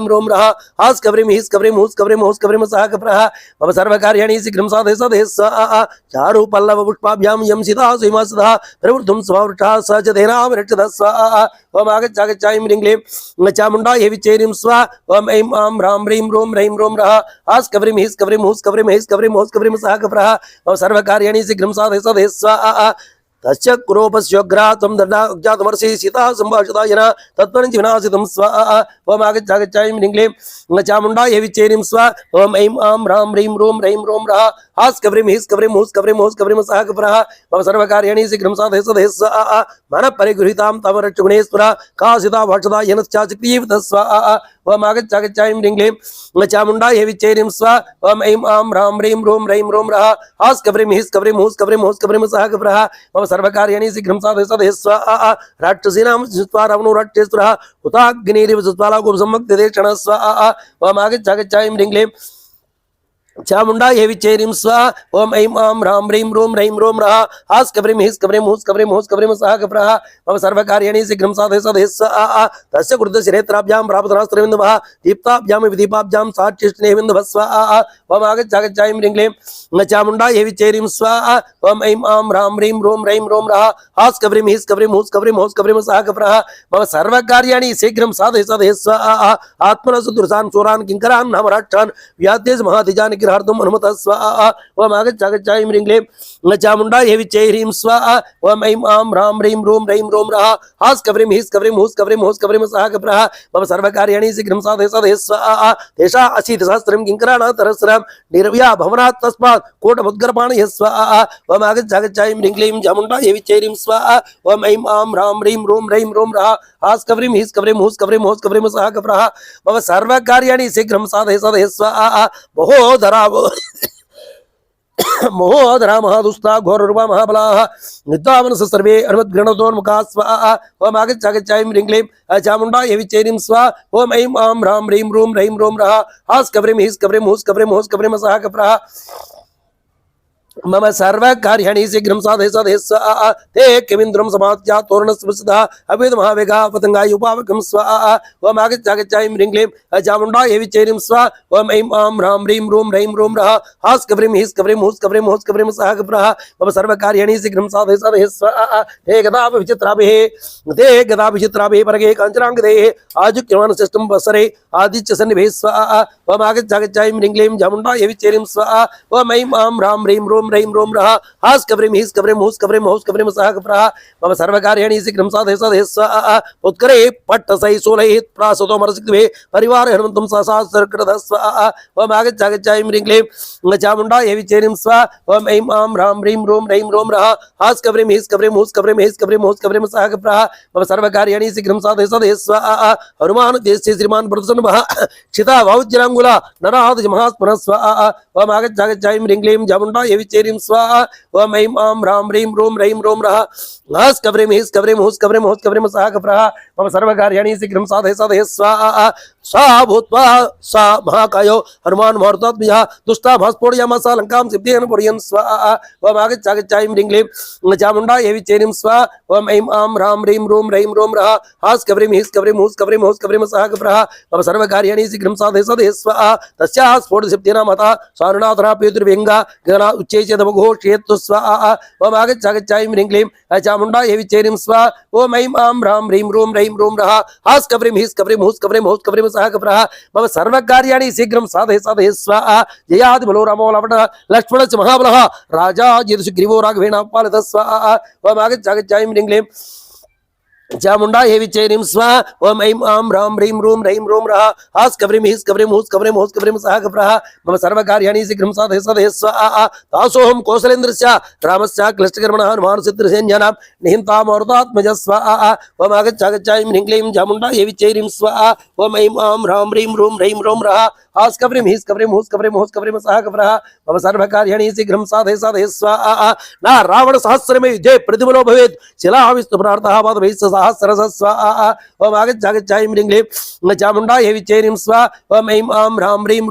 रौं रः हास् कव्रीं हीस् कव्रीं हूस् कव्रीं स्वाहा मम सर्वकार्याणि शीघ्रं साधय स्वाहा चारु पल्लव पुष्पाभ्यां यं सीता सीमासुतः प्रवृद्धं स्ववृक्षः स च तेनावृक्षितः स्वाहा ओम आगच्छागच्छायं ह्रीं क्लीं चामुण्डायै विच्चे ह्रीं स्वाहा ओम ऐं आं ह्रां ह्रीं रौं रः हास् कव्रीं हीस् कव्रीं हूस् कव्रीं हेस् कव्रीं हूस् कव्रीं स्वाहा मम सर्वकार्याणि शीघ्रं साधय स्वाहा तस्य कुरोपस्योग्रा त्वं दण्डाज्ञातमर्षि सीता सम्भाषिता जना तत्त्वं विनाशितं स्वाहा ओम आगच्छागच्छाय ह्रीं क्लीं चामुण्डायै विच्चेरीं स्वाहा ओम ऐं आं ह्रां ह्रीं रूं रः हास्कव्रीं हीस्कव्रीं हूस्कव्रीं हूस्कव्रीं सहकप्रः मम सर्वकार्याणि शीघ्रं साधय सदय स्वाहा मनः परिगृहीतां तव रक्षगुणेश्वरा कासिता भाषदा यनश्चाचितीव तस्वाहा ओम आगच्छागच्छाय ह्रीं क्लीं चामुण्डायै विच्चेरीं स्वाहा ओम ऐं आं ह्रां ह्रीं रूं रः हास्कव्रीं हीस्कव्रीं हूस्कव्रीं हूस्कव्रीं सहकप्रः मम सर्वकार्याणि शीघ्रं साधय सदय स्वाहा राक्षसीनां जित्वा रावणो राक्षसेश्वरः हुताग्निरिव ज्वाला गोपसम्मग्धदेक्षणः स्वाहा ओम आगच्छागच्छाय ह्रीं क्लीं चामुण्डायै विच्चेरीं स्वाहा ओम ऐं आं ह्रां ह्रीं रूं रः हास्कव्रीं हीस्कव्रीं हूस्कव्रीं हूस्कव्रीं सहकप्रः मम सर्वकार्याणि शीघ्रं साधय सदय स्वाहा तस्य कृतशिरेत्राभ्यां प्रापदनास्त्रविन्दवः दीप्ताभ्यां विदीपाभ्यां साक्षिष्णेविन्दवः स्वाहा ओम आगच्छागच्छाय ह्रीं क्लीं चामुण्डायै विच्चेरीं स्वाहा ओम ऐं आं ह्रां ह्रीं रूं रः हास्कव्रीं हीस्कव्रीं हूस्कव्रीं हूस्कव्रीं सहकप्रः मम सर्वकार्याणि शीघ्रं साधय सदय स्वाहा आत्मनः सुदुर्सान् चोरान् किङ्करान् नामराक्षान् व्यातेज महातिजान् ग्रहार्थम अनुमतः स्वाहा ओम आगच्छागच्छाय ह्रीं क्लीं चामुण्डायै विच्चेरीं स्वाहा ओम ऐं आं ह्रां ह्रीं रूं रः हास्कव्रीं हीस्कव्रीं हूस्कव्रीं हूस्कव्रीं सहकप्रः मम सर्वकार्याणि शीघ्रं साधय सदय स्वाहा तेषा 80,000 किङ्कराणां तरस्रं निर्व्या भवनात् तस्मात् कोटमुद्गर्पाणयः स्वाहा ओम आगच्छागच्छाय ह्रीं क्लीं चामुण्डायै विच्चेरीं स्वाहा ओम ऐं आं ह्रां ह्रीं रूं रः हास्कव्रीं हीस्कव्रीं हूस्कव्रीं हूस्कव्रीं सहकप्रः मम सर्वकार्याणि शीघ्रं साधय सदय स्वाहा महोदरा महोदरा महादुष्टा घोररूपा महाबलाः निद्रावनस सर्वे अनुमद्गणतोन्मुखाः स्वाहा ओम आगच्छागच्छाय ह्रीं क्लीं चामुण्डायै विच्चेरीं स्वाहा ओम ऐं आं ह्रां ह्रीं रूं रः हास्कव्रीं हीस्कव्रीं हूस्कव्रीं हूस्कव्रीं सहकप्रः मम सर्वकार्याणि शीघ्रं साधय सदय स्वाहा ते किमिन्द्रं समात्या तोरणस्पृशतः अवेद महावेगा पतंगाय उपावकं स्वाहा ओम आगच्छागच्छाय ह्रीं क्लीं चामुण्डायै विच्चेरीं स्वाहा ओम ऐं आं ह्रां ह्रीं रूं रः हास्कव्रीं हीस्कव्रीं हूस्कव्रीं हूस्कव्रीं सहकप्रः मम सर्वकार्याणि शीघ्रं साधय सदय स्वाहा हे गदा विचित्राभिः परगे काञ्चनाङ्गदेः आजुक्यमानशिष्टं वसरे आदित्य सन्निभे स्वाहा ओम आगच्छागच्छाय ह्रीं क्लीं चामुण्डायै विच्चेरीं स्वाहा ओम ऐं आं ह्रां ह्रीं रूं रः हास्कव्रीं हीस्कव्रीं हूस्कव्रीं हूस्कव्रीं सहकप्रः मम सर्वकार्याणि शीघ्रं साधय सदय स्वाहा उत्करे पट्टसै शूलैः प्रासतो मरसिक्वे परिवार हनुमन्तं सहस्रकृतः स्वाहा ओम आगच्छागच्छाय ह्रीं क्लीं चामुण्डायै विच्चेरीं स्वाहा ओम ऐं आं ह्रां ह्रीं रूं रः हास्कव्रीं हीस्कव्रीं हूस्कव्रीं हूस्कव्रीं हूस्कव्रीं सहकप्रः मम सर्वकार्याणि शीघ्रं साधय सदय स्वाहा हनुमान देशे श्रीमान् प्रदर्शनः क्षिता वाउज्जलाङ्गुला नराधज महास्मरः स्वाहा ओम आगच्छागच्छाय ह्रीं क्लीं चामुण्डायै विच्चेरीं स्वाहा ओम ऐं आं ह्रां ह्रीं रूं रः हास्कव्रीं हीस्कव्रीं हूस्कव्रीं हूस्कव्रीं सहकप्रः मम सर्वकार्याणि शीघ्रं साधय सदय स्वाहा सा भूत्वा सा महाकायो हनुमान् मारुतात्मजः दुष्टा भास्फोटयामास लङ्कां सिद्धेन पुरयन् स्वाहा ओम आगच्छागच्छाय ह्रीं क्लीं चामुण्डायै विच्चेरीं स्वाहा ओम ऐं आं ह्रां ह्रीं रूं रः हास्कव्रीं हीस्कव्रीं हूस्कव्रीं हूस्कव्रीं सहकप्रः मम सर्वकार्याणि शीघ्रं साधय सदय स्वाहा तस्याः स्फोटसिद्धिना माता स्वारुणाधरा पीतृव्यङ्गा गणा उच्चैश्चेदमघोषयेत्तु स्वाहा ओम आगच्छागच्छाय ह्रीं क्लीं चामुण्डायै विच्चेरीं स्वाहा ओम ऐं आं ह्रां ह्रीं रूं रः हास्कव्रीं हीस्कव्रीं हूस्कव्रीं हूस्कव्रीं सहकप्रः मम सर्वकार्याणि शीघ्रं साधय सदय स्वाहा जयादिबलो रामो लवणः लक्ष्मणस्य महाबलः राजा सुग्रीवो राघवेण पालितः स्वाहा ओम आगच्छागच्छाय ह्रीं क्लीं चामुण्डायै विच्चेरीं स्वाहा ओम ऐं आं ह्रां ह्रीं रूं रः हास्कव्रीं हीस्कव्रीं हूस्कव्रीं हूस्कव्रीं सहकप्रः मम सर्वकार्याणि शीघ्रं साधय सदय स्वाहा दासोऽहं कौसलेन्द्रस्य रामस्य क्लिष्टकर्मणः हनुमानसिद्धसैन्यानां निहन्ता मारुतात्मजः स्वाहा ओम आगच्छागच्छाय ह्रीं क्लीं चामुण्डायै विच्चेरीं स्वाहा ओम ऐं आं ह्रां ह्रीं रूं रः हास्कव्रीं हीस्कव्रीं हूस्कव्रीं हूस्कव्रीं सहकप्रः मम सर्वकार्याणि शीघ्रं साधय सदय स्वाहा न रावण सहस्रमे युद्धे प्रतिबलो भवेत् शिलाविस्तुपनार्थः पादभैः सहस्रशः स्वाहा ओम आगच्छागच्छाय ह्रीं क्लीं चामुण्डायै विच्चेरीं स्वाहा ओम ऐं आं ह्रां ह्रीं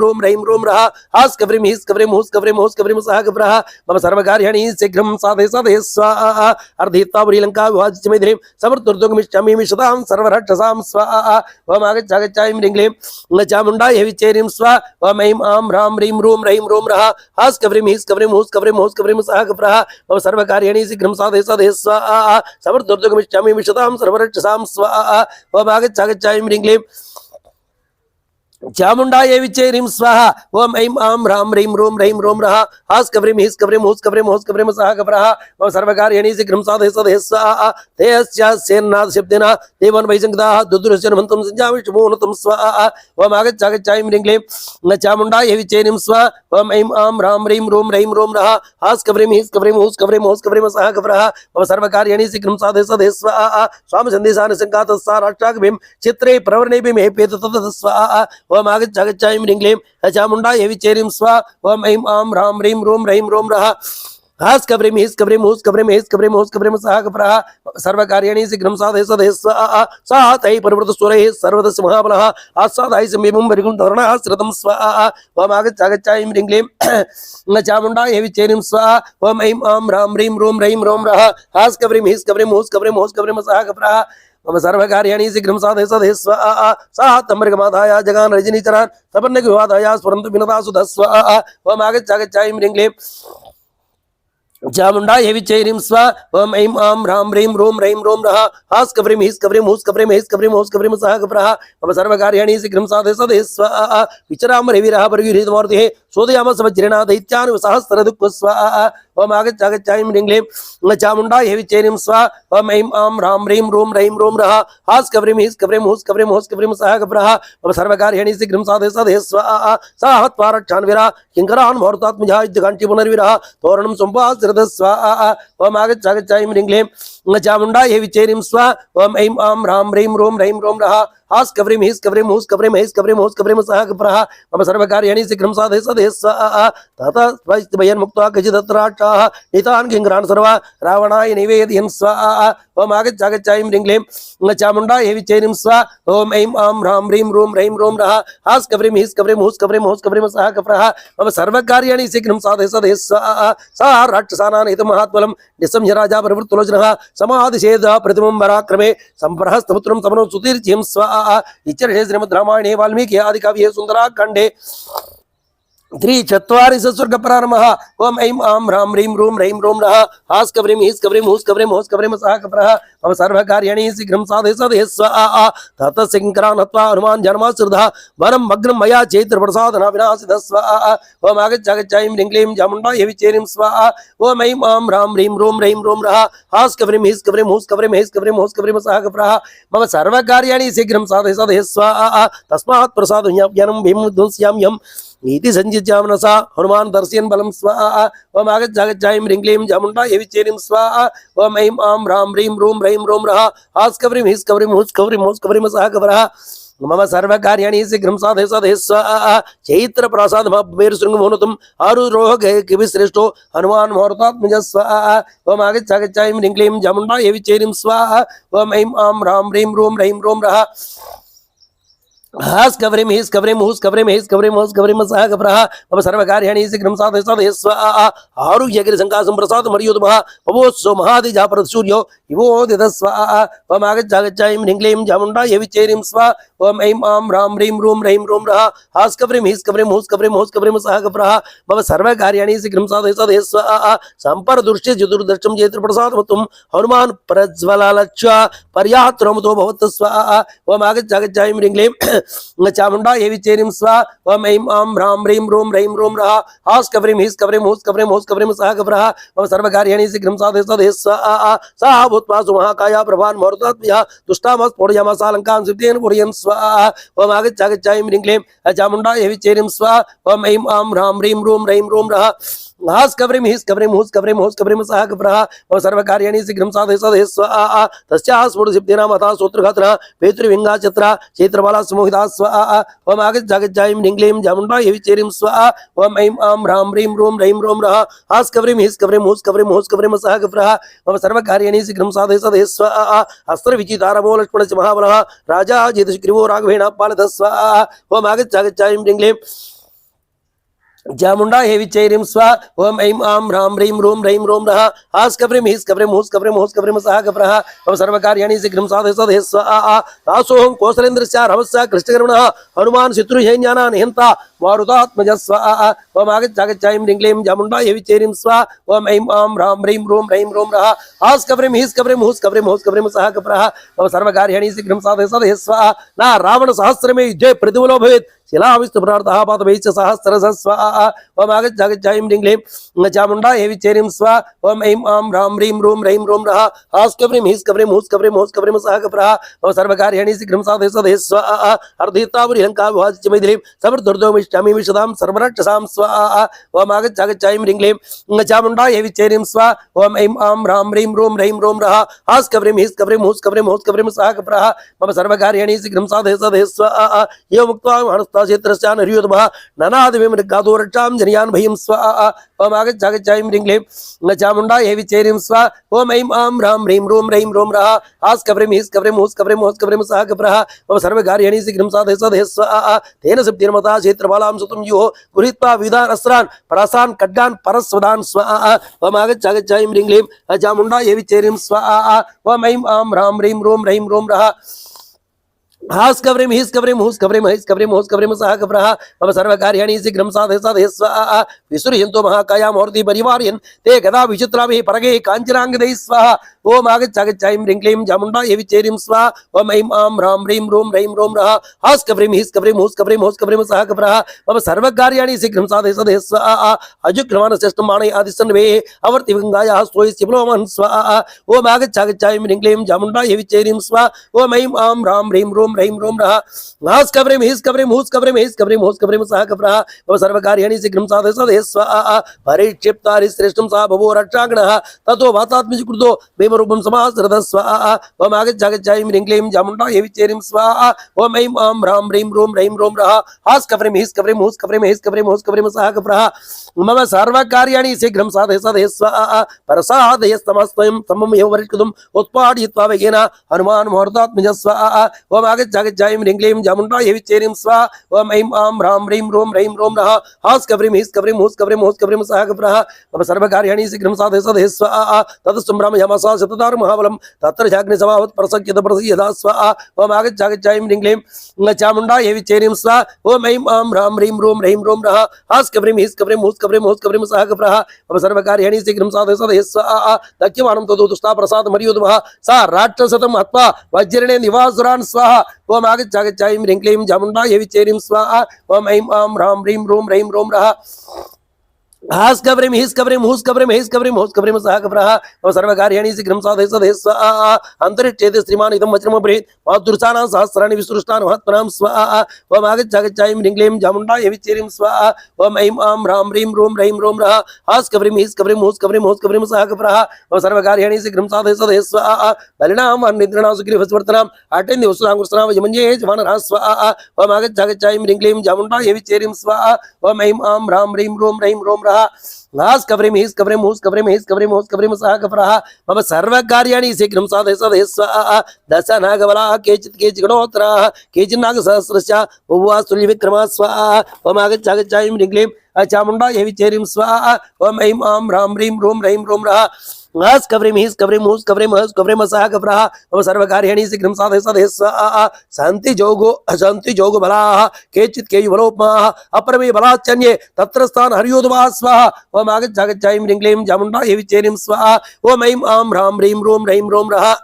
रूं रः हास्कव्रीं हीस्कव्रीं हूस्कव्रीं हूस्कव्रीं सहकप्रः मम सर्वकार्याणि शीघ्रं साधय सदय स्वाहा अर्धयित्वा लङ्का विभाज्य मैथिलीं समर्तुर्दुर्गमिष्यामि मिषतां सर्वरक्षसां स्वाहा ओम आगच्छागच्छाय ह्रीं क्लीं चामुण्डायै विच्चेरीं स्वाहा ओम ऐं आं ह्रां ह्रीं रूं रः हास्कव्रीं हीस्कव्रीं हूस्कव्रीं हूस्कव्रीं सहकप्रः मम सर्वकार्याणि शीघ्रं साधय सदय स्वाहा समर्तुर्दुर्गमिष्यामि मिषतां सर्वरक्षसां स्वाहा ओम आगच्छागच्छाय ह्रीं क्लीं चामुंडायै विच्चे ह्रीं स्वाहा ओम ऐं आं ह्रां ह्रीं रों रः हास् कव्रीं हीस् कव्रीं हूस् कव्रीं सः कव्रः मम सर्वकार्याणि शीघ्रं साधय सदय स्वाहा ते अस्यास्येन्नाद शब्देन देवान् वैशङ्कदाः दुर्दुरश्चनमन्तं संजामिष्टमूनतं स्वाहा ओम आगच्छ ह्रीं क्लीं न चामुंडायै विच्चे ह्रीं स्वाहा ओम ऐं आं ह्रां ह्रीं रों रः हास् कव्रीं हीस् कव्रीं हूस् कव्रीं सः कव्रः मम सर्वकार्याणि शीघ्रं साधय सदय स्वाहा स्वाम सन्देशान् सङ्कातस्सा राष्ट्राग्भिं चित्रे प्रवर्णेभिः मे पेत ततः स्वाहा ओम आगच्छ ह्रीं क्लीं चामुंडायै विच्चे ह्रीं स्वाहा ओम ऐं आं ह्रां ह्रीं रों रः हास् कव्रीं हीस् कव्रीं हूस् कव्रीं सः कव्रः सर्वकार्याणि शीघ्रं साधय सदय स्वाहा सा तैः परिवृतसुरैः सर्वतस्य महाबलः आस्वादाय समीपं वरिगुं तरुणः श्रुतं स्वाहा ओम आगच्छ ह्रीं क्लीं न चामुंडायै विच्चे ह्रीं स्वाहा ओम ऐं आं ह्रां ह्रीं रों रः हास् कव्रीं हीस् कव्रीं हूस् कव्रीं सः कव्रः मम सर्वकार्याणि शीघ्रं साधय सदय स्वाहा सा तमृगमादाय जगान रजनीचरान् सपन्नविवादाय स्फुरन्तु विनदासु स्वाहा ओम आगच्छ ह्रीं क्लीं चामुंडायै विच्चे ह्रीं स्वाहा ओम ऐं आं ह्रां ह्रीं रों रः हास् कव्रीं हीस् कव्रीं हूस् कव्रीं सः कव्रः मम सर्वकार्याणि शीघ्रं साधय सदय स्वाहा विचराम रविरः परगुरुहितमूर्तिः सोदयामस वज्रेण दैत्यान् सहस्रदुःख स्वाहा ओम आगच्छ ह्रीं क्लीं चामुंडायै विच्चे ह्रीं स्वाहा ओम ऐं आं ह्रां ह्रीं रों रः हास् कव्रीं हीस् कव्रीं हूस् कव्रीं सः कव्रः मम सर्वकार्याणि शीघ्रं साधय सदय स्वाहा सा हत्वा रक्षान्विरः किङ्करान् मुहूर्तात्मजः युद्धकाञ्ची पुनर्विरः तोरणं सम्पाश्रितः स्वाहा ओम आगच्छ ह्रीं क्लीं चामुंडायै विच्चे ह्रीं स्वाहा ओम ऐं आं ह्रां ह्रीं रों रः हास् कव्रीं हीस् कव्रीं हूस् कव्रीं सः कव्रः मम सर्वकार्याणि शीघ्रं साधय सदय स्वाहा ततः भयन्मुक्त्वा कचिदत्राक्षाः नितान् किङ्करान् सर्वा रावणाय निवेदयन् स्वाहा ओम आगच्छ ह्रीं क्लीं चामुंडायै विच्चे ह्रीं स्वाहा ओम ऐं आं ह्रां ह्रीं रों रः हास् कव्रीं हीस् कव्रीं हूस् कव्रीं सः कव्रः मम सर्वकार्याणि शीघ्रं साधय सदय स्वाहा सा राक्षसानां हितमहात्बलं निसंह्य राजा प्रवृत्तलोचनः समाधिषेधः प्रतिमं पराक्रमे सम्प्रहस्तपुत्रं तमनो सुतीर्चिं स्वाहा इत्यर्थे श्रीमद् रामायणे वाल्मीकि आदिकाव्ये सुन्दराकाण्डे 3 सर्ग प्रारंभ ओम ऐं आं ह्रां ह्रीं रों रः हास् कव्रीं हीस् कव्रीं हूस् कव्रीं सः कव्रः मम सर्वकार्याणि शीघ्रं साधय सदय स्वाहा ततः किङ्करान् हत्वा हनुमान् जन्माश्रितः वनं मग्नं मया चैत्रप्रसादना विनाशितः स्वाहा ओम आगच्छ ह्रीं क्लीं चामुंडायै विच्चे ह्रीं स्वाहा ओम ऐं आं ह्रां ह्रीं रों रः हास् कव्रीं हीस् कव्रीं हूस् कव्रीं सः कव्रः मम सर्वकार्याणि शीघ्रं साधय सदय स्वाहा तस्मात् प्रसादं भीमध्वंस्याम्यं नीति संजित्यामनसा हनुमान दर्शयन् बलं स्वाहा ओम आगच्छ ह्रीं क्लीं चामुंडायै विच्चे ह्रीं स्वाहा ओम ऐं आं ह्रां ह्रीं रों रः हास् कव्रीं हीस् कव्रीं हूस् कव्रीं सः कव्रः मम सर्वकार्याणि शीघ्रं साधय सदय स्वाहा चैत्र प्रसादमभेरुशृङ्गमोनुतम् आरुरोह कविश्रेष्ठो हनुमान् मुहूर्तात्मजः स्वाहा ओम आगच्छ ह्रीं क्लीं चामुंडायै विच्चे ह्रीं स्वाहा ओम ऐं आं ह्रां ह्रीं रों रः हास् कव्रीं हीस् कव्रीं हूस् कव्रीं सः कव्रः मम सर्वकार्याणि शीघ्रं साधय सदय स्वाहा आरुह्य गिरिशङ्कासं प्रसादमर्योतमः पवोत्सो महादिजापरसूर्यो इवोदितः स्वाहा ओम आगच्छ ह्रीं क्लीं चामुंडायै विच्चे ह्रीं स्वाहा ओम ऐं आं ह्रां ह्रीं रों रः हास् कव्रीं हीस् कव्रीं हूस् कव्रीं सः कव्रः मम सर्वकार्याणि शीघ्रं साधय सदय स्वाहा सम्परदृष्ट्य चतुर्दशं चैत्रप्रसादमत्वं हनुमान् प्रज्वललक्ष्य पर्यात्रमतो भवतः स्वाहा ओम आगच्छ ह्रीं क्लीं चामुंडायै विच्चे ह्रीं स्वाहा ओम ऐं आं ह्रां ह्रीं रों रः हास् कव्रीं हीस् कव्रीं हूस् कव्रीं सः कव्रः मम सर्वकार्याणि शीघ्रं साधय सदय स्वाहा सा भूत्वा सुमहाकाया प्रभान् मुहूर्तात्मजः तुष्टामः स्फोटयामासा लङ्कां सिद्धेन पूरयन् स्वाहा ओम आगच्छ ह्रीं क्लीं चामुंडायै विच्चे ह्रीं स्वाहा ओम ऐं आं ह्रां ह्रीं रों रः हास् कव्रीं हीस् कव्रीं हूस् कव्रीं सः कव्रः मम सर्वकार्याणि शीघ्रं साधय सदय स्वाहा तस्याः स्फुटसिद्धिनां अथा सूत्रघातनः पेतृविङ्गाचत्रा चैत्रबाला समोहिता स्वाहा ओम आगच्छ ह्रीं क्लीं चामुंडायै विच्चे ह्रीं स्वाहा ओम ऐं आं ह्रां ह्रीं रों रः हास् कव्रीं हीस् कव्रीं हूस् कव्रीं सः कव्रः मम सर्वकार्याणि शीघ्रं साधय सदय स्वाहा अस्त्रविचितारमो लक्ष्मणस्य महाबलः राजा जितशुग्रीवो राघवेण पालितः स्वाहा ओम आगच्छ ह्रीं क्लीं चामुंडायै विच्चे ह्रीं स्वाहा ओम ऐं आं ह्रां ह्रीं रों रः हास् कव्रीं हीस् कव्रीं हूस् कव्रीं सः कव्रः मम सर्वकार्याणि शीघ्रं साधय सदय स्वाहा दासोऽहं कौसलेन्द्रस्य रामस्य कृष्णकर्मणः हनुमान् शत्रुसैन्यानां निहन्ता मारुतात्मज स्वाहा ओम आगच्छ ह्रीं क्लीं चामुण्डायै विच्चेरीं स्वाहा ओम ऐं आं ह्रां ह्रीं ह्रूं रः हास्कव्रीं हीस्कव्रीं हूस्कव्रीं हूस्कव्रीं सह कप्रः मम सर्वकार्याणि शीघ्रं साधय स्वाहा न रावण सहस्रमे युद्धे प्रतिफलो भवेत् शिलाविस्तु प्रार्थः पादवैश्च सहस्रशः स्वाहा ओम आगच्छ ह्रीं क्लीं चामुण्डायै विच्चेरीं स्वाहा ओम ऐं आं ह्रां ह्रीं ह्रूं रः हास्कव्रीं हीस्कव्रीं हूस्कव्रीं हूस्कव्रीं सह कप्रः मम सर्वकार्याणि शीघ्रं साधय स्वाहा अर्धयितावरि लङ्का विभाज्य मैथिलीं समृद्धोर्दोमिष्यामि विशदां सर्वरक्षसां स्वाहा ओम आगच्छ ह्रीं क्लीं चामुण्डायै विच्चेरीं स्वाहा ओम ऐं आं ह्रां ह्रीं ह्रूं रः हास्कव्रीं हीस्कव्रीं हूस्कव्रीं हूस्कव्रीं सह कप्रः मम सर्वकार्याणि शीघ्रं साधय स्वाहा यो मुक्त्वा क्षेत्रस्यान् हरियोतमः ननादिविमृगादो रक्षां जनयान् भयं स्वाहा ओम आगच्छ ह्रीं क्लीं चामुण्डायै विच्चेरीं स्वाहा ओम ऐं आं ह्रां ह्रीं ह्रूं रः हास्कव्रीं हीस्कव्रीं हूस्कव्रीं हूस्कव्रीं सह कप्रः मम सर्वकार्याणि शीघ्रं साधय स्वाहा तेन सिद्धिर्मता क्षेत्रबालां सुतं यो गृहीत्वा विदान् अस्त्रान् परासान् खड्गान् परस्वदान् स्वाहा ओम आगच्छ ह्रीं क्लीं चामुण्डायै विच्चेरीं स्वाहा ओम ऐं आं ह्रां ह्रीं ह्रूं रः हास्कव्रीं हीस्कव्रीं हूस्कव्रीं हयस्कव्रीं हूस्कव्रीं सह कप्रः मम सर्वकार्याणि शीघ्रं साधय स्वाहा विसृजन्तु महाकायां मूर्ति परिवारयन् ते गदा विचित्राभिः परगे काञ्चनाङ्गदैः स्वाहा ओम आगच्छ ह्रीं क्लीं चामुण्डायै विच्चेरीं स्वाहा ओम ऐं आं ह्रां ह्रीं ह्रूं रः हास्कव्रीं हीस्कव्रीं हूस्कव्रीं हूस्कव्रीं सह कप्रः मम सर्वकार्याणि शीघ्रं साधय स्वाहा अजुक्रमाणश्रेष्ठं माणय आदिशन्वे अवर्ति गङ्गायाः स्तोयस्य प्लोमन् स्वाहा ओम आगच्छ ह्रीं क्लीं चामुण्डायै विच्चेरीं स्वाहा ओम ऐं आं ह्रां ह्रीं ह्रूं रः हास्कव्रीं हीस्कव्रीं हूस्कव्रीं हयस्कव्रीं हूस्कव्रीं सह कप्रः मम सर्वकार्याणि शीघ्रं साधय स्वाहा परिक्षिप्तारिश्रेष्ठं सा बभो रक्षागणः ततो वातात्मज कृतो भीमरूपं समासृतः स्वाहा ओम आगच्छ ह्रीं क्लीं चामुण्डायै विच्चेरीं स्वाहा ओम ऐं आं ह्रां ह्रीं ह्रूं रः हास्कव्रीं हीस्कव्रीं हूस्कव्रीं हयस्कव्रीं हूस्कव्रीं सह कप्रः मम सर्वकार्याणि शीघ्रं साधय स्वाहा प्रसादयस्तमस्त्वं तमं एव वरिष्ठुम् उत्पादयित्वा वेगेन हनुमान् मुहूर्तात्मज स्वाहा ओम आगच्छ ह्रीं क्लीं चामुण्डायै विच्चेरीं स्वाहा ओम ऐं आं ह्रां ह्रीं ह्रूं रः हास्कव्रीं हीस्कव्रीं हूस्कव्रीं हूस्कव्रीं सह कप्रः मम सर्वकार्याणि शीघ्रं साधय स्वाहा ततस्तु ब्रह्मयामासा शतदार महाबलं तत्र चाग्निसमावत् प्रसक्यत प्रसीयदा स्वाहा ओम आगच्छ ह्रीं क्लीं चामुण्डायै विच्चेरीं स्वाहा ओम ऐं आं ह्रां ह्रीं ह्रूं रः हास्कव्रीं हीस्कव्रीं हूस्कव्रीं हूस्कव्रीं सह कप्रः मम सर्वकार्याणि शीघ्रं साधय स्वाहा दक्ष्यमानं ततो दुष्टा प्रसाद मर्योदमः सा राक्षसतं हत्वा वज्रेण निवासुरान् स्वाहा ओम आगच्छ ह्रीं क्लीं चामुण्डायै विच्चेरीं स्वाहा ओम ऐं आं ह्रां ह्रीं ह्रूं रः हास्कव्रीं हीस्कव्रीं हूस्कव्रीं हयस्कव्रीं हूस्कव्रीं सह कप्रः मम सर्वकार्याणि शीघ्रं साधय स्वाहा अन्तरिक्षेते श्रीमान् इदं वज्रमब्रवीत् मातुर्सानां सहस्राणि विसृष्टान् महात्मनां स्वाहा ओम आगच्छ ह्रीं क्लीं चामुण्डायै विच्चेरीं स्वाहा ओम ऐं आं ह्रां ह्रीं ह्रूं रः हास्कव्रीं हीस्कव्रीं हूस्कव्रीं हूस्कव्रीं सह कप्रः मम सर्वकार्याणि शीघ्रं साधय स्वाहा बलिनां निद्रणां सुग्रीवस्वर्तनाम् अटेन्द्य वसुधाङ्कुशनां यमन्ये जवानरः स्वाहा ओम आगच्छ ह्रीं क्लीं चामुण्डायै विच्चेरीं स्वाहा ओम ऐं आं ह्रां ह्रीं ह्रूं रः हास्कव्रीं हीस्कव्रीं हूस्कव्रीं हयस्कव्रीं हूस्कव्रीं सह कप्रः मम सर्वकार्याणि शीघ्रं साधय स्वाहा दश नागबलाः केचित् गणोत्तराः केचित् नागसहस्रस्य बहुवास्तुल्यविक्रमः स्वाहा ओम आगच्छ ह्रीं क्लीं चामुण्डायै विच्चेरीं स्वाहा ओम ऐं आं ह्रां ह्रीं ह्रूं रः हास्कव्रीं हीस्कव्रीं हूस्कव्रीं हयस्कव्रीं सह कप्रः मम सर्वकार्याणि शीघ्रं साधय स्वाहा सन्ति जोगो बलाः केचित् केयुबलोपमाः अपरमे बलाच्चन्ये तत्र स्थान् हरियोधमाः स्वाहा ओम आगच्छ ह्रीं क्लीं चामुण्डायै विच्चेरीं स्वाहा ओम ऐं आं ह्रां ह्रीं ह्रूं रः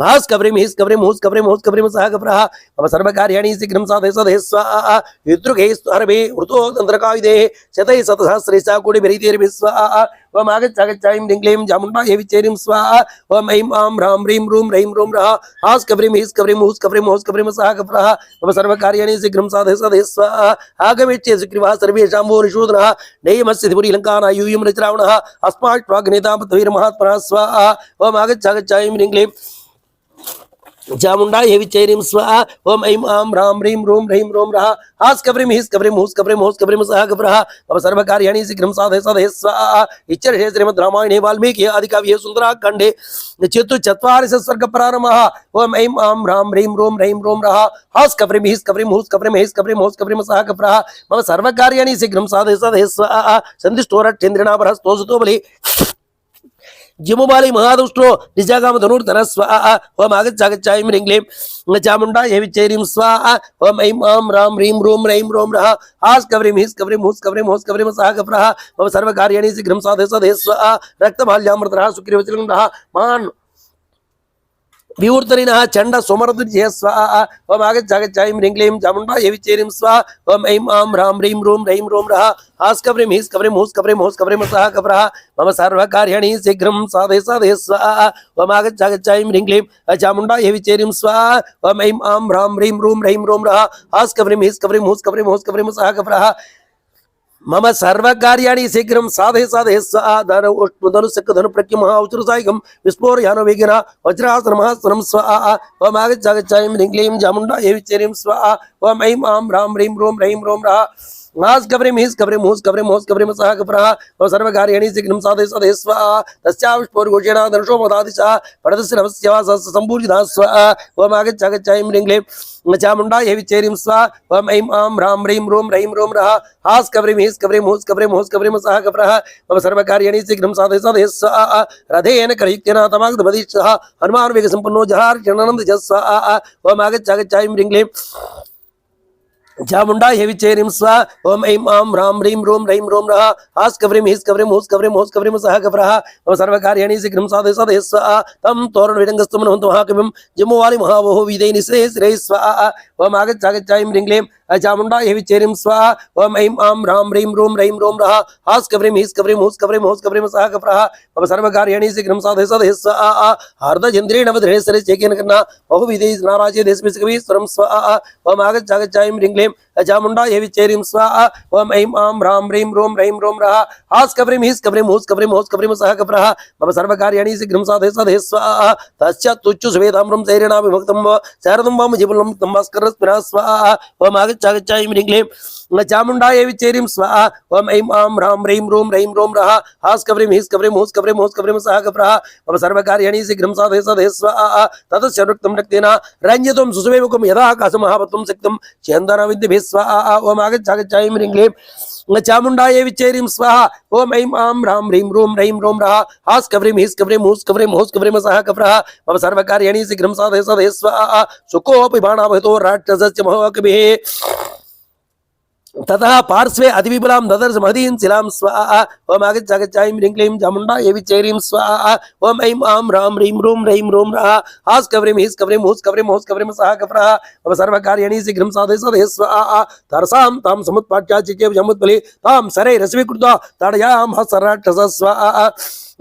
हास्कव्रीं हीस्कव्रीं हूस्कव्रीं हयस्कव्रीं सह कप्रः मम सर्वकार्याणि शीघ्रं साधय स्वाहा विद्रुगे स्तुहरभे वृतो तन्त्रकायुधे शतैः शतसहस्रैश्च कोटिभिरीतिर्भिः स्वाहा ओम आगच्छ ह्रीं क्लीं चामुण्डायै विच्चेरीं स्वाहा ओम ऐं आं ह्रां ह्रीं ह्रूं रः हास्कव्रीं हीस्कव्रीं हूस्कव्रीं हयस्कव्रीं सह कप्रः मम सर्वकार्याणि शीघ्रं साधय स्वाहा आगमिष्ये सुग्रीवः सर्वेषां वो निषूदनः नैमस्य त्रिपुरी लङ्काना यूयं रचरावणः अस्मात् प्राग्नेता पृथ्वीर्महात्मनः स्वाहा ओम आगच्छ ह्रीं क्लीं चामुण्डायै विच्चेरीं स्वाहा ओम ऐं आं ह्रां ह्रीं ह्रूं रः हास्कव्रीं हीस्कव्रीं हूस्कव्रीं हयस्कव्रीं सह कप्रः मम सर्वकार्याणि शीघ्रं साधय स्वाहा इत्यर्थे श्रीमद् रामायणे वाल्मीकि आदिकाव्ये सुन्दराकाण्डे चतुश्चत्वारिंशः सर्गः प्रारम्भः ओम ऐं आं ह्रां ह्रीं ह्रूं रः हास्कव्रीं हीस्कव्रीं हूस्कव्रीं हयस्कव्रीं हयस्कव्रीं सह कप्रः मम सर्वकार्याणि शीघ्रं साधय स्वाहा सन्दिष्टो रक्षेन्द्रिणा बृहस्तो सुतो बली जिमुबाली महादुष्टो निजागाम धनुर्धर स्वाहा ओम आगच्छ ऐं ह्रीं क्लीं चामुंडा विचेरीं स्वाहा ओम ऐं आं रां ह्रीं रों रः हास कवरीं हीस कवरीं हूस कवरीं सह कप्रः मम सर्वकार्याणि शीघ्रं साधय साधय स्वाहा रक्तमाल्यामृतः सुग्रीवचरणः महान् विवूर्तरिणः चंड सोमरद्विजय स्वाहा ओम आगच्छ ऐं ह्रीं क्लीं चामुंडा विचेरीं स्वाहा ओम ऐं आं रां ह्रीं रों रः हास कवरीं हीस कवरीं हूस कवरीं सह कप्रः मम सर्वकार्याणि शीघ्रं साधय साधय स्वाहा ओम आगच्छ ऐं ह्रीं क्लीं चामुंडा विचेरीं स्वाहा ओम ऐं आं रां ह्रीं रों रः हास कवरीं हीस कवरीं हूस कवरीं सह कप्रः मम सर्वकार्याणि शीघ्रं साधय साधय स्वाहा धनु प्रज्ञ महाउचुरसायकं विस्फोरयानो वेगिना वज्रासनमहासनं स्वाहा ओम आगच्छ ऐं ह्रीं क्लीं चामुंडा विचेरीं स्वाहा ओम ऐं आं रां ह्रीं रों रः हास कवरीं हीस कवरीं हूस कवरीं सह कप्रः मम सर्वकार्याणि शीघ्रं साधय साधय स्वाहा तस्याविष्पोर्घोषेण धनुषो मदादिशः परदस्य नमस्यवा संपूर्जिता स्वाहा ओम आगच्छ ऐं ह्रीं क्लीं चामुंडा विचेरीं स्वाहा ओम ऐं आं रां ह्रीं रों रः हास कवरीं हीस कवरीं हूस कवरीं सह कप्रः मम सर्वकार्याणि शीघ्रं साधय साधय स्वाहा रथेन करयुक्तेन तमागतपदीशः हनुमान् वेगसम्पन्नो जहार चरणानन्दज स्वाहा ओम आगच्छ ऐं ह्रीं क्लीं चामुंडा विचेरीं स्वाहा ओम ऐं आं रां ह्रीं रों रः हास कवरीं हीस कवरीं हूस कवरीं सह कप्रः मम सर्वकार्याणि शीघ्रं साधय साधय स्वाहा तं तोरणविडङ्गस्तु मनोहन्त महाकविं जम्मुवाली महाबोहो विदे निश्रये श्रेय स्वाहा ओम आगच्छ ऐं ह्रीं क्लीं चामुंडा विचेरीं स्वाहा ओम ऐं आं रां ह्रीं रों रः हास कवरीं हीस कवरीं हूस कवरीं सह कप्रः मम सर्वकार्याणि शीघ्रं साधय साधय स्वाहा हार्दचन्द्रेण वज्रेण चेकेन कर्णा बहुविधे नाराजे देशविश्वकवीश्वरं स्वाहा ओम आगच्छ ऐं ह्रीं क्लीं चामुंडा विचेरीं स्वाहा ओम ऐं आं रां ह्रीं रों रः हास कवरीं हीस कवरीं हूस कवरीं सह कप्रः मम सर्वकार्याणि शीघ्रं साधय साधय स्वाहा तस्य तुच्छु सुवेदाम्रं शैरेणा विभक्तं शारदं वाम जीवनं तम्भास्करस्मिनः स्वाहा ओम आगच्छ ऐं ह्रीं क्लीं चामुंडा विचेरीं स्वाहा ओम ऐं आं रां ह्रीं रों रः हास कवरीं हीस कवरीं हूस कवरीं सह कप्रः मम सर्वकार्याणि शीघ्रं साधय साधय स्वाहा ततस्य रक्तं रक्तेन रञ्जितं सुसुवेवकं यदा आकाशमहापत्वं शक्तं चन्दन विद्यभिः स्वाहा ओम आगच्छ ऐं ह्रीं क्लीं चामुंडा विचेरीं स्वाहा ओम ऐं आं रां ह्रीं रों रः हास कवरीं हीस कवरीं हूस कवरीं सह कप्रः मम सर्वकार्याणि शीघ्रं साधय साधय स्वाहा सुकोऽपि बाणावहितो राक्षसस्य महाकविः ततः पार्श्वे अतिविपुलां ददर्श महदीं शिलां स्वाहा ओम आगच्छ ऐं ह्रीं क्लीं चामुंडा विचेरीं स्वाहा ओम ऐं आं रां ह्रीं रों रः हास कवरीं हीस कवरीं हूस कवरीं सह कप्रः मम सर्वकार्याणि शीघ्रं साधय साधय स्वाहा तरसां तां समुत्पाट्या चिचे जमुत्बली तां सरै रसविकृता ताडयां हसराक्षस स्वाहा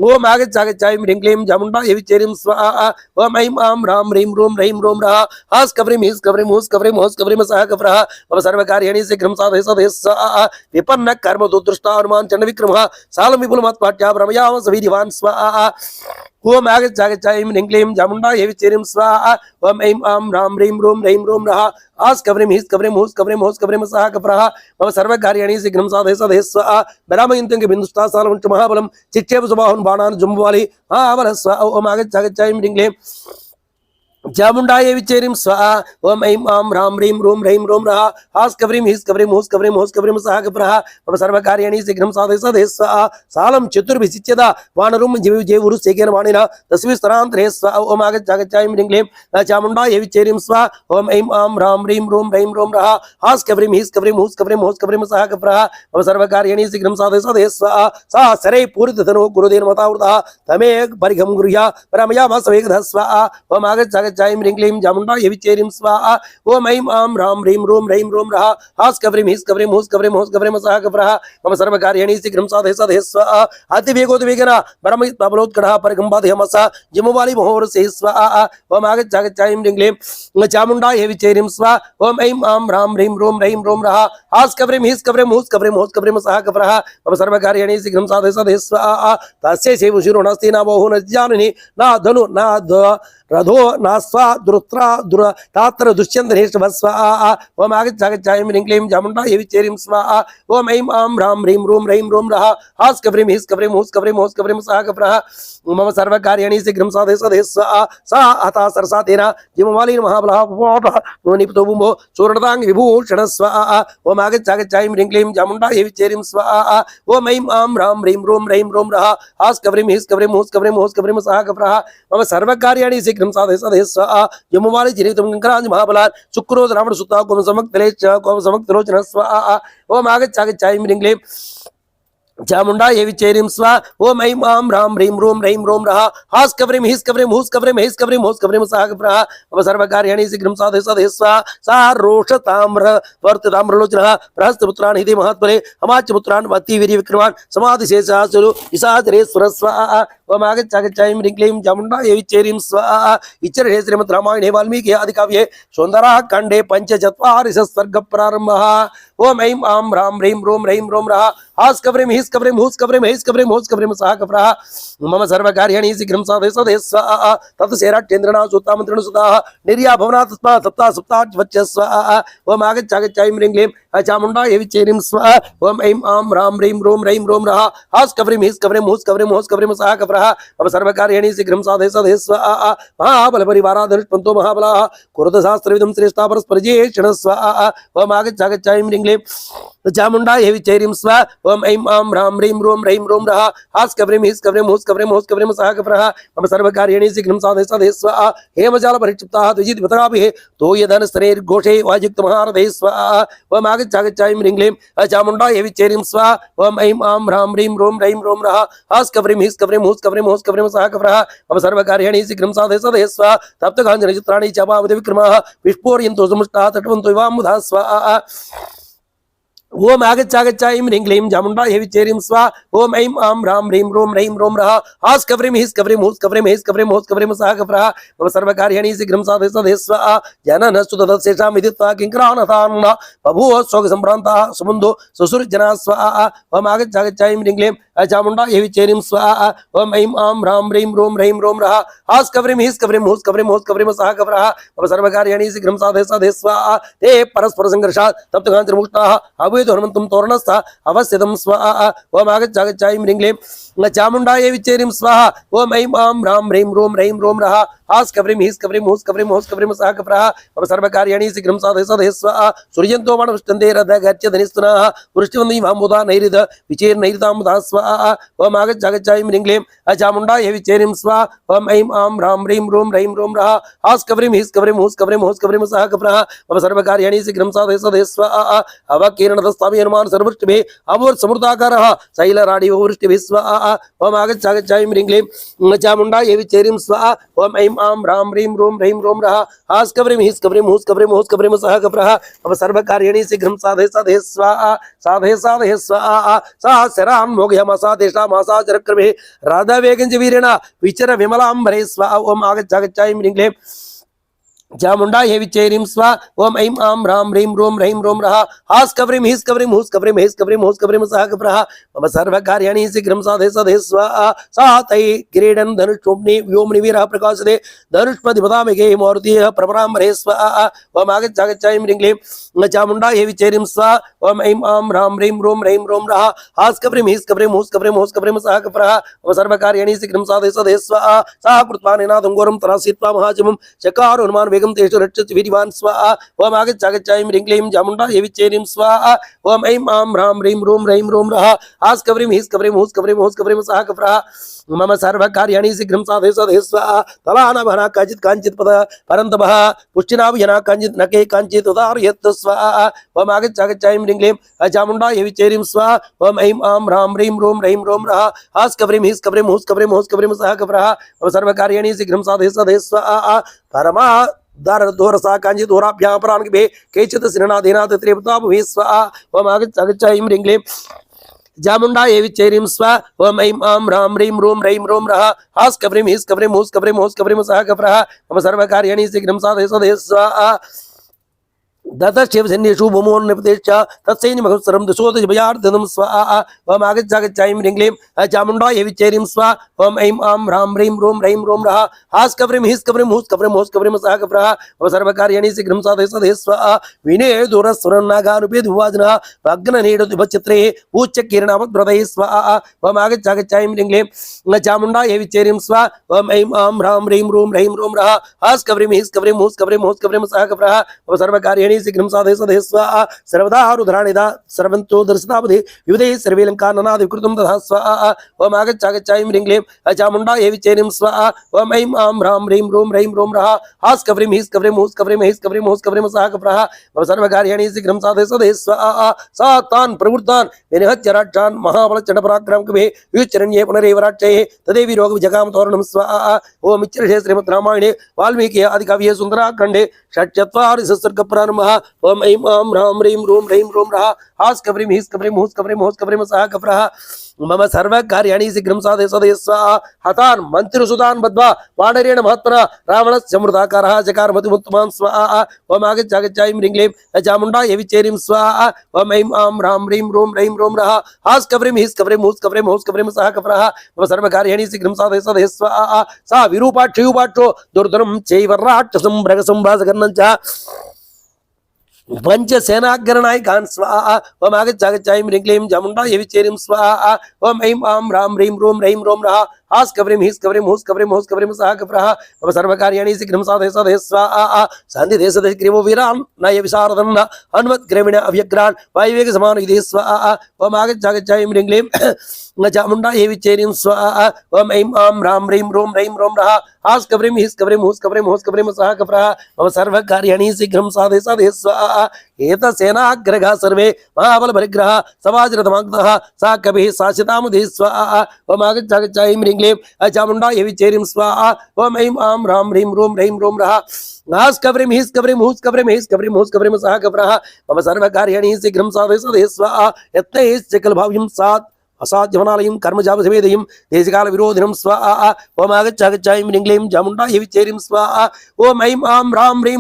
ओम आगच्छ ऐं ह्रीं क्लीं चामुंडा विचेरीं स्वाहा ओम ऐं आं रां ह्रीं रों रः हास कवरीं हीस कवरीं हूस कवरीं सह कप्रः मम सर्वकार्याणि शीघ्रं साधय साधय स्वाहा विपन्न कर्म दुर्दृष्टा हनुमान् चंड विक्रमः सालं विपुलमत्पाट्या भ्रमयाम सवीर्यवान् स्वाहा ओम आगच्छ ऐं ह्रीं क्लीं चामुंडा विचेरीं स्वाहा ओम ऐं आं रां ह्रीं रों रः हास कवरीं हीस कवरीं हूस कवरीं सह कप्रः मम सर्वकार्याणि शीघ्रं साधय साधय स्वाहा बरामयन्तं बिन्दुस्ता सालं महाबलं चिच्चेव सुबाहुन् बाणान् जुम्बवाली महाबल स्वाहा ओम आगच्छ ऐं ह्रीं क्लीं चामुंडा विचेरीं स्वाहा ओम ऐं आं रां ह्रीं रों रः हास कवरीं हीस कवरीं हूस कवरीं सह कप्रः मम सर्वकार्याणि शीघ्रं साधय साधय स्वाहा सालं चतुर्भिषिच्यदा वानरुं जेवुरु सेकेन वाणिना तस्मिन् स्तरान्तरे स्वाहा ओम आगच्छ ऐं ह्रीं क्लीं चामुंडा विचेरीं स्वाहा ओम ऐं आं रां ह्रीं रों रः हास कवरीं हीस कवरीं हूस कवरीं सह कप्रः मम सर्वकार्याणि शीघ्रं साधय साधय स्वाहा सा सरै पूरितधनुः गुरुदेन मतावृतः तमेक परिघं गृह्य रमयामास वेगधः स्वाहा ओम आगच्छ ऐं ह्रीं क्लीं चामुंडा विचेरीं स्वाहा ओम ऐं आं रां ह्रीं रों रः हास कवरीं हीस कवरीं हूस कवरीं सह कप्रः मम सर्वकार्याणि शीघ्रं साधय साधय स्वाहा अतिवेगोद्वेगेन परमबलोत्कटः परिगम्बाधयमस जिमुवाली महोरसे स्वाहा ओम आगच्छ ऐं ह्रीं क्लीं चामुंडा विचेरीं स्वाहा ओम ऐं आं रां ह्रीं रों रः हास कवरीं हीस कवरीं हूस कवरीं सह कप्रः मम सर्वकार्याणि शीघ्रं साधय साधय स्वाहा तस्य शैव शिरो नास्ति न बहु न जाननि न धनु न रथो नास्वा दुरुत्रा दुर तात्र दुष्यंत स्वाहा ओम आगच्छ ह्रीं क्लीं चामुंडा देवी चेरीं स्वाहा ओम ऐं आं ह्रां ह्रीं रूं रः हास् कव्रीं हीस् कव्रीं हूस् कव्रीं हूस् कव्रीं सः कव्रः मम सर्वकार्याणि शीघ्रं साधय साधय स्वाहा सा हता सरसा तेन जिमवाली महाबलः निपतो बुम्भो चूर्णतांग विभूषण स्वाहा ओम आगच्छ ह्रीं क्लीं चामुंडा देवी चेरीं स्वाहा ओम ऐं आं ह्रां ह्रीं रूं रः हास् कव्रीं हीस् कव्रीं हूस् कव्रीं हूस् कव्रीं सः कव्रः मम सर्वकार्याणि शीघ्रं साधय साधय स्वाहा जिमवाली जिनेतुं कंकराज महाबलात् शुक्रो रावण सुता कोम समक्तले च कोम समक्तलोचन स्वाहा ओम आगच्छ ह्रीं क्लीं चामुंडा देवी चेरीं स्वाहा ओम ऐं आं ह्रां ह्रीं रूं रः हास् कव्रीं हीस् कव्रीं हूस् कव्रीं हीस् कव्रीं हूस् कव्रीं सः कव्रः मम सर्वकार्याणि शीघ्रं साधय साधय स्वाहा सा रोषताम्र वर्तताम्रलोचनः बृहस्पतिपुत्रान् हिते महात्मने हमाच्यपुत्रान् वत्तिवीर्य विक्रमान् समाधिशेषासुरु ईशाचरेश्वर स्वाहा ओम आगच्छ ह्रीं क्लीं चामुंडा देवी चेरीं स्वाहा इच्चरे श्रीमद् रामायणे वाल्मीकि आदिकाव्ये सौन्दराकाण्डे पञ्चचत्वारिंशः सर्ग प्रारम्भः ओम ऐं आं ह्रां ह्रीं रूं रः हास् कव्रीं हीस् कव्रीं हूस् कव्रीं हीस् कव्रीं हूस् कव्रीं सः कव्रः मम सर्वकार्याणि शीघ्रं साधय साधय स्वाहा तत्सेराट्येन्द्रणा सुतामन्त्रिण सुताः निर्या भवनात् तस्मात् सप्ता सप्ताच्वच्च स्वाहा ओम आगच्छ ह्रीं क्लीं चामुंडा देवी चेरीं स्वाहा ओम ऐं आं ह्रां ह्रीं रूं रः हास् कव्रीं हीस् कव्रीं हूस् कव्रीं हूस् कव्रीं सः कव्रः मम सर्वकार्याणि शीघ्रं साधय साधय स्वाहा महाबलपरिवाराधनुष्पन्तो महाबलाः कुरुतशास्त्रविदं श्रेष्ठा परस्परजेषण स्वाहा ओम आगच्छ ह्रीं क्लीं चामुंडा देवी चेरीं स्वाहा ओम ऐं आं ह्रां ह्रीं रूं रः हास् कव्रीं हीस् कव्रीं हूस् कव्रीं हूस् कव्रीं सः कव्रः मम सर्वकार्याणि शीघ्रं साधय साधय स्वाहा हेमजाल परिक्षिप्ताः द्विजितपत्राभिः तोयधनस्तनैर्घोषे वायुक्तमहारथैः स्वाहा ओम आगच्छ ह्रीं क्लीं चामुंडा देवी चेरीं स्वाहा ओम ऐं आं ह्रां ह्रीं रूं रः हास् कव्रीं हीस् कव्रीं हूस् कव्रीं हूस् कव्रीं सः कव्रः मम सर्वकार्याणि शीघ्रं साधय साधय स्वाहा तप्तकाञ्चनचित्राणि च पावति विक्रमाः विस्फोरयन्तो समुष्टाः तटवन्तो इवाम्बुधाः स्वाहा ओम आगच्छ ह्रीं क्लीं चामुंडा देवी चेरीं स्वाहा ओम ऐं आं ह्रां ह्रीं रूं रः हास् कव्रीं हीस् कव्रीं हूस् कव्रीं हीस् कव्रीं हूस् कव्रीं सः कव्रः मम सर्वकार्याणि शीघ्रं साधय साधय स्वाहा जननस्तु तदशेषां विदित्वा किङ्करानतान् बभूव शोकसम्भ्रान्ताः सुबन्धो सुसुरजनाः स्वाहा ओम आगच्छ ह्रीं क्लीं चामुंडा देवी चेरीं स्वाहा ओम ऐं आं ह्रां ह्रीं रूं रः हास् कव्रीं हीस् कव्रीं हूस् कव्रीं हूस् कव्रीं सः कव्रः मम सर्वकार्याणि शीघ्रं साधय साधय स्वाहा ते परस्पर संघर्षात् तप्तकाञ्चनमुष्टाः हनुमन्तं तोरणस्थः अवस्थितं स्वाहा ओम आगच्छ ह्रीं क्लीं चामुंडा देवी चेरीं स्वाहा ओम ऐं आं ह्रां ह्रीं रूं रः हास् कव्रीं हीस् कव्रीं हूस् कव्रीं हूस् कव्रीं सः कव्रः मम सर्वकार्याणि शीघ्रं साधय साधय स्वाहा सूर्यन्तो वनवृष्टन्ते रथगच्छधनिस्तुनः वृष्टिवन्ति वामुदा नैरिद विचेर्नैरितामुदा स्वाहा ओम आगच्छ ह्रीं क्लीं चामुंडा देवी चेरीं स्वाहा ओम ऐं आं ह्रां ह्रीं रूं रः हास् कव्रीं हीस् कव्रीं हूस् कव्रीं हूस् कव्रीं सः कव्रः मम सर्वकार्याणि शीघ्रं साधय साधय स्वाहा अवकीर्णतस्तामि हनुमान् सर्ववृष्टिभिः अवोर्समृताकारः शैलराडिवो वृष्टिभिः स्वाहा ओम आगच्छ ह्रीं क्लीं चामुंडा देवी चेरीं स्वाहा ओम ऐं आं ह्रां ह्रीं रूं रः हास् कव्रीं हीस् कव्रीं हूस् कव्रीं हूस् कव्रीं सः कव्रः मम सर्वकार्याणि शीघ्रं साधय साधय स्वाहा साधय साधय स्वाहा सहस्रान् मोघयमासा तेषामासा चरक्रमे राधावेगञ्च वीरेण विचर विमलाम्बरे स्वाहा ओम आगच्छ ह्रीं क्लीं चामुंडा देवी चेरीं स्वाहा ओम ऐं आं ह्रां ह्रीं रूं रः हास् कव्रीं हीस् कव्रीं हूस् कव्रीं हीस् कव्रीं हूस् कव्रीं सः कव्रः मम सर्वकार्याणि शीघ्रं साधय साधय स्वाहा सा तैः क्रीडन् धनुष्योम्नि व्योम्नि वीरः प्रकाशते धनुष्पतिपदामिके मूर्तिः प्रपराम्बरे स्वाहा ओम आगच्छ ह्रीं क्लीं चामुंडा देवी चेरीं स्वाहा ओम ऐं आं ह्रां ह्रीं रूं रः हास् कव्रीं हीस् कव्रीं हूस् कव्रीं हूस् कव्रीं सः कव्रः मम सर्वकार्याणि शीघ्रं साधय साधय स्वाहा सा कृत्वा निनादं घोरं तरासित्वा महाजमं चकारो हनुमान् वेगं तेषु रक्षति वीर्यवान् स्वाहा ओम आगच्छ ह्रीं क्लीं चामुंडा देवी चेरीं स्वाहा ओम ऐं आं ह्रां ह्रीं रूं रः हास् कव्रीं हीस् कव्रीं हूस् कव्रीं हूस् कव्रीं सः कव्रः मम सर्वकार्याणि शीघ्रं साधय साधय स्वाहा तलानभना काचित् काञ्चित् पद परन्तपः पुष्टिनाभजना काञ्चित् नके काञ्चित् उदारयत् स्वाहा ओम आगच्छ ह्रीं क्लीं चामुंडा देवी चेरीं स्वाहा ओम ऐं आं ह्रां ह्रीं रूं रः हास् कव्रीं हीस् कव्रीं हूस् कव्रीं हूस् कव्रीं सः कव्रः मम सर्वकार्याणि शीघ्रं साधय साधय स्वाहा परमा दोरसा कांची दोराभ्यां परान्गे केचित् सिरनादेनात् त्रिपुताभुः स्वाहा ओम आगच्छ ह्रीं क्लीं चामुंडा देवी चेरीं स्वाहा ओम ऐं आं ह्रां ह्रीं रूं रः हास् कव्रीं हीस् कव्रीं हूस् कव्रीं हूस् कव्रीं सः कव्रः मम सर्वकार्याणि शीघ्रं साधय साधय स्वाहा दतशिवसैन्येषु भूमोन्नपतेश्च तत्सैन्यमहत्सरं दशोदशभयार्दनं स्वाहा ओम आगच्छागच्छायं ह्रीं चामुण्डायै विच्चैरीं स्वाहा ओम ऐं आं ह्रां ह्रीं रों रः हास् कव्रीं हीस् कव्रीं हूस् कव्रीं होस् कव्रीं सः कव्रः ओम सर्वकार्याणि शीघ्रं साधय सदे स्वाहा विने दूरस्वरन्नागानुपेदुवाजनः भग्ननीडुभचित्रे उच्चकिरणावद्व्रतैः स्वाहा ओम आगच्छागच्छायं ह्रीं चामुण्डायै विच्चैरीं स्वाहा ओम ऐं आं ह्रां ह्रीं रों रः हास् कव्रीं हीस् कव्रीं हूस् कव्रीं होस् कव्रीं सः कव्रः ओम सर्वकार्याणि शीघ्रं साधय सदे स्वाहा सर्वदा रुद्राणिदा सर्वन्तो दर्शतावधि विविधे सर्वेलङ्कारनादिकृतं तथा स्वाहा ओम आगच्छागच्छायं ह्रीं क्लीं चामुण्डायै विच्चैरीं स्वाहा ओम ऐं आं ह्रां ह्रीं रों रः हास् कव्रीं हीस् कव्रीं हूस् कव्रीं हीस् कव्रीं होस् कव्रीं सः कव्रः ओम सर्वकार्याणि शीघ्रं साधय सदे स्वाहा सा तान् प्रवृत्तान् विनिहत्य राष्ट्रान् महाबलचण्डपराक्रमकवे युच्चरण्ये पुनरेवराट्चये तदेवि रोगविजगाम तोरणं स्वाहा ओम इच्छर्षे श्रीमद् रामायणे वाल्मीकि आदिकाव्ये सुन्दराखण्डे षट्चत्वारिंशत्सर्गप्रारम्भः ओम ऐं आं ह्रां ह्रीं रों रः हास् कव्रीं हीस् कव्रीं हूस् कव्रीं होस् कव्रीं सः कव्रः मम सर्वकार्याणि शीघ्रं साधय सदे स्वाहा हतान् मन्त्रिसुतान् बद्ध्वा वानरेण महात्मना रावणस्य मृताकारः चकारमतिमुत्तमान् स्वाहा ओम आगच्छागच्छायं ह्रीं क्लीं चामुण्डायै विच्चैरीं स्वाहा ओम ऐं आं ह्रां ह्रीं रों रः हास् कव्रीं हीस् कव्रीं हूस् कव्रीं होस् कव्रीं सः कव्रः मम सर्वकार्याणि शीघ्रं साधय सदे स्वाहा सा विरूपाक्षयुपाक्षो दुर्धनं चैव राक्षसं मृगसंभासकर्णं च पंचसेनाग्रनायकान् स्वाहा ओम आगच्छागच्छायं ह्रीं क्लीं चामुण्डायै विच्चैरीं स्वाहा ओम ऐं आं ह्रां ह्रीं रों रः हास् कव्रीं हीस् कव्रीं हूस् कव्रीं होस् कव्रीं सः कव्रः मम सर्वकार्याणि शीघ्रं साधय सदे स्वाहा सन्धिदेशदेशग्रीवो वीरान् नय विशारदन् हनुमद्ग्रविण अव्यग्रान् वायुवेगसमानयुधे स्वाहा ओम आगच्छागच्छायं ह्रीं क्लीं चामुण्डायै विच्चैरीं स्वाहा ओम ऐं आं ह्रां ह्रीं रों रः हास् कव्रीं हीस् कव्रीं हूस् कव्रीं होस् कव्रीं सः कव्रः मम सर्वकार्याणि शीघ्रं साधय सदे स्वाहा एतसेनाग्रगाः सर्वे महाबलपरिग्रहः समाजरथमागतः सा कविः साशितामुदे स्वाहा ओम आगच्छागच्छायं ह्रीं क्लीं चामुण्डायै विच्चैरीं स्वाहा ओम ऐं आं ह्रां ह्रीं रों रः हास् कव्रीं हीस् कव्रीं हूस् कव्रीं हीस् कव्रीं होस् कव्रीं सः कव्रः मम सर्वकार्याणि शीघ्रं साधय सदे स्वाहा यत्नैश्चकलभाव्यं सात् असाध्यवनालयं कर्मजापसमेदयं देशकाल विरोधिनं स्वाहा ओम आगच्छागच्छायं ह्रीं क्लीं चामुण्डायै विच्चैरीं स्वाहा ओम ऐं आं ह्रां ह्रीं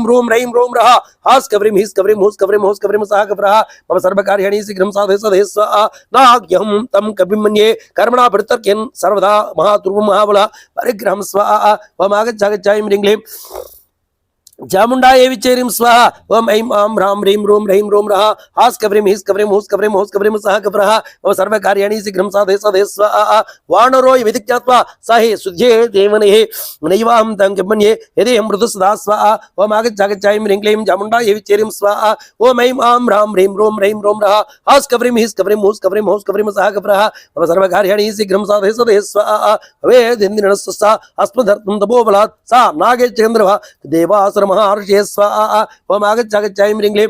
रों रः हास् कव्रीं हीस् कव्रीं हूस् कव्रीं होस् कव्रीं सः कव्रः मम सर्वकार्याणि शीघ्रं साधय सदे स्वाहा नाह्यहं तं कविं मन्ये कर्मणा प्रत्यर्क्यन् सर्वदा महातुर्वं महाबलः परिग्रहं स्वाहा ओम आगच्छागच्छायं ह्रीं क्लीं चामुण्डायै विच्चैरीं स्वाहा ओम ऐं आं ह्रां ह्रीं रों रः हास् कव्रीं हीस् कव्रीं हूस् कव्रीं होस् कव्रीं सः कव्रः मम सर्वकार्याणि शीघ्रं साधय सदे स्वाहा वानरो विधिज्ञात्वा सहे शुद्धे देवनेः नैवाहं तं मन्ये यदेहं मृदुसदा स्वाहा ओम आगच्छागच्छायं ह्रीं क्लीं चामुण्डायै विच्चैरीं स्वाहा ओम ऐं आं ह्रां ह्रीं रों रः हास् कव्रीं हीस् कव्रीं हूस् कव्रीं होस् कव्रीं सः कव्रः मम सर्वकार्याणि शीघ्रं साधय सदे स्वाहा वेदिन्द्रिणस्सा अस्मदर्थं तपोबलात् सा नागेन्द्रः देवासुर महर्षे स्वाहा ओम आगच्छागच्छायं ह्रीं क्लीं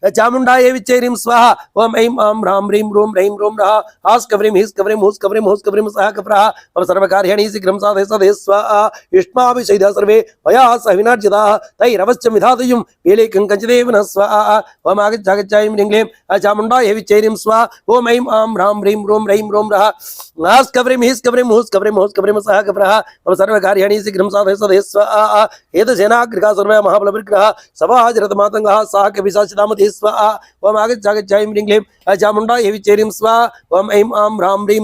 चामुण्डायै विच्चैरीं स्वाहा ओम ऐं आं ह्रां ह्रीं रों रः हास् कव्रीं हीस् कव्रीं हूस् कव्रीं होस् कव्रीं सः कव्रः मम सर्वकार्याणि शीघ्रं साधय सदे स्वाहा युष्माभिषेदा सर्वे मया सह विनर्जिताः तैरवश्यं विधातव्यं पीलेकं कञ्चिदेव न स्वाहा ओम आगच्छागच्छायं ह्रीं क्लीं चामुण्डायै विच्चैरीं स्वाहा ओम ऐं आं ह्रां ह्रीं रों रः हास् कव्रीं हीस् कव्रीं हूस् कव्रीं होस् कव्रीं सः कव्रः मम सर्वकार्याणि शीघ्रं साधय सदे स्वाहा एतसेनाग्रगाः सर्वे महाबलपरिग्रहः समाजरथमातङ्गः सा कविः साशितामुदे स्वाहा ओम आगच्छागच्छायं ह्रीं क्लीं चामुण्डायै विच्चैरीं स्वाहा ओम ऐं आं ह्रां ह्रीं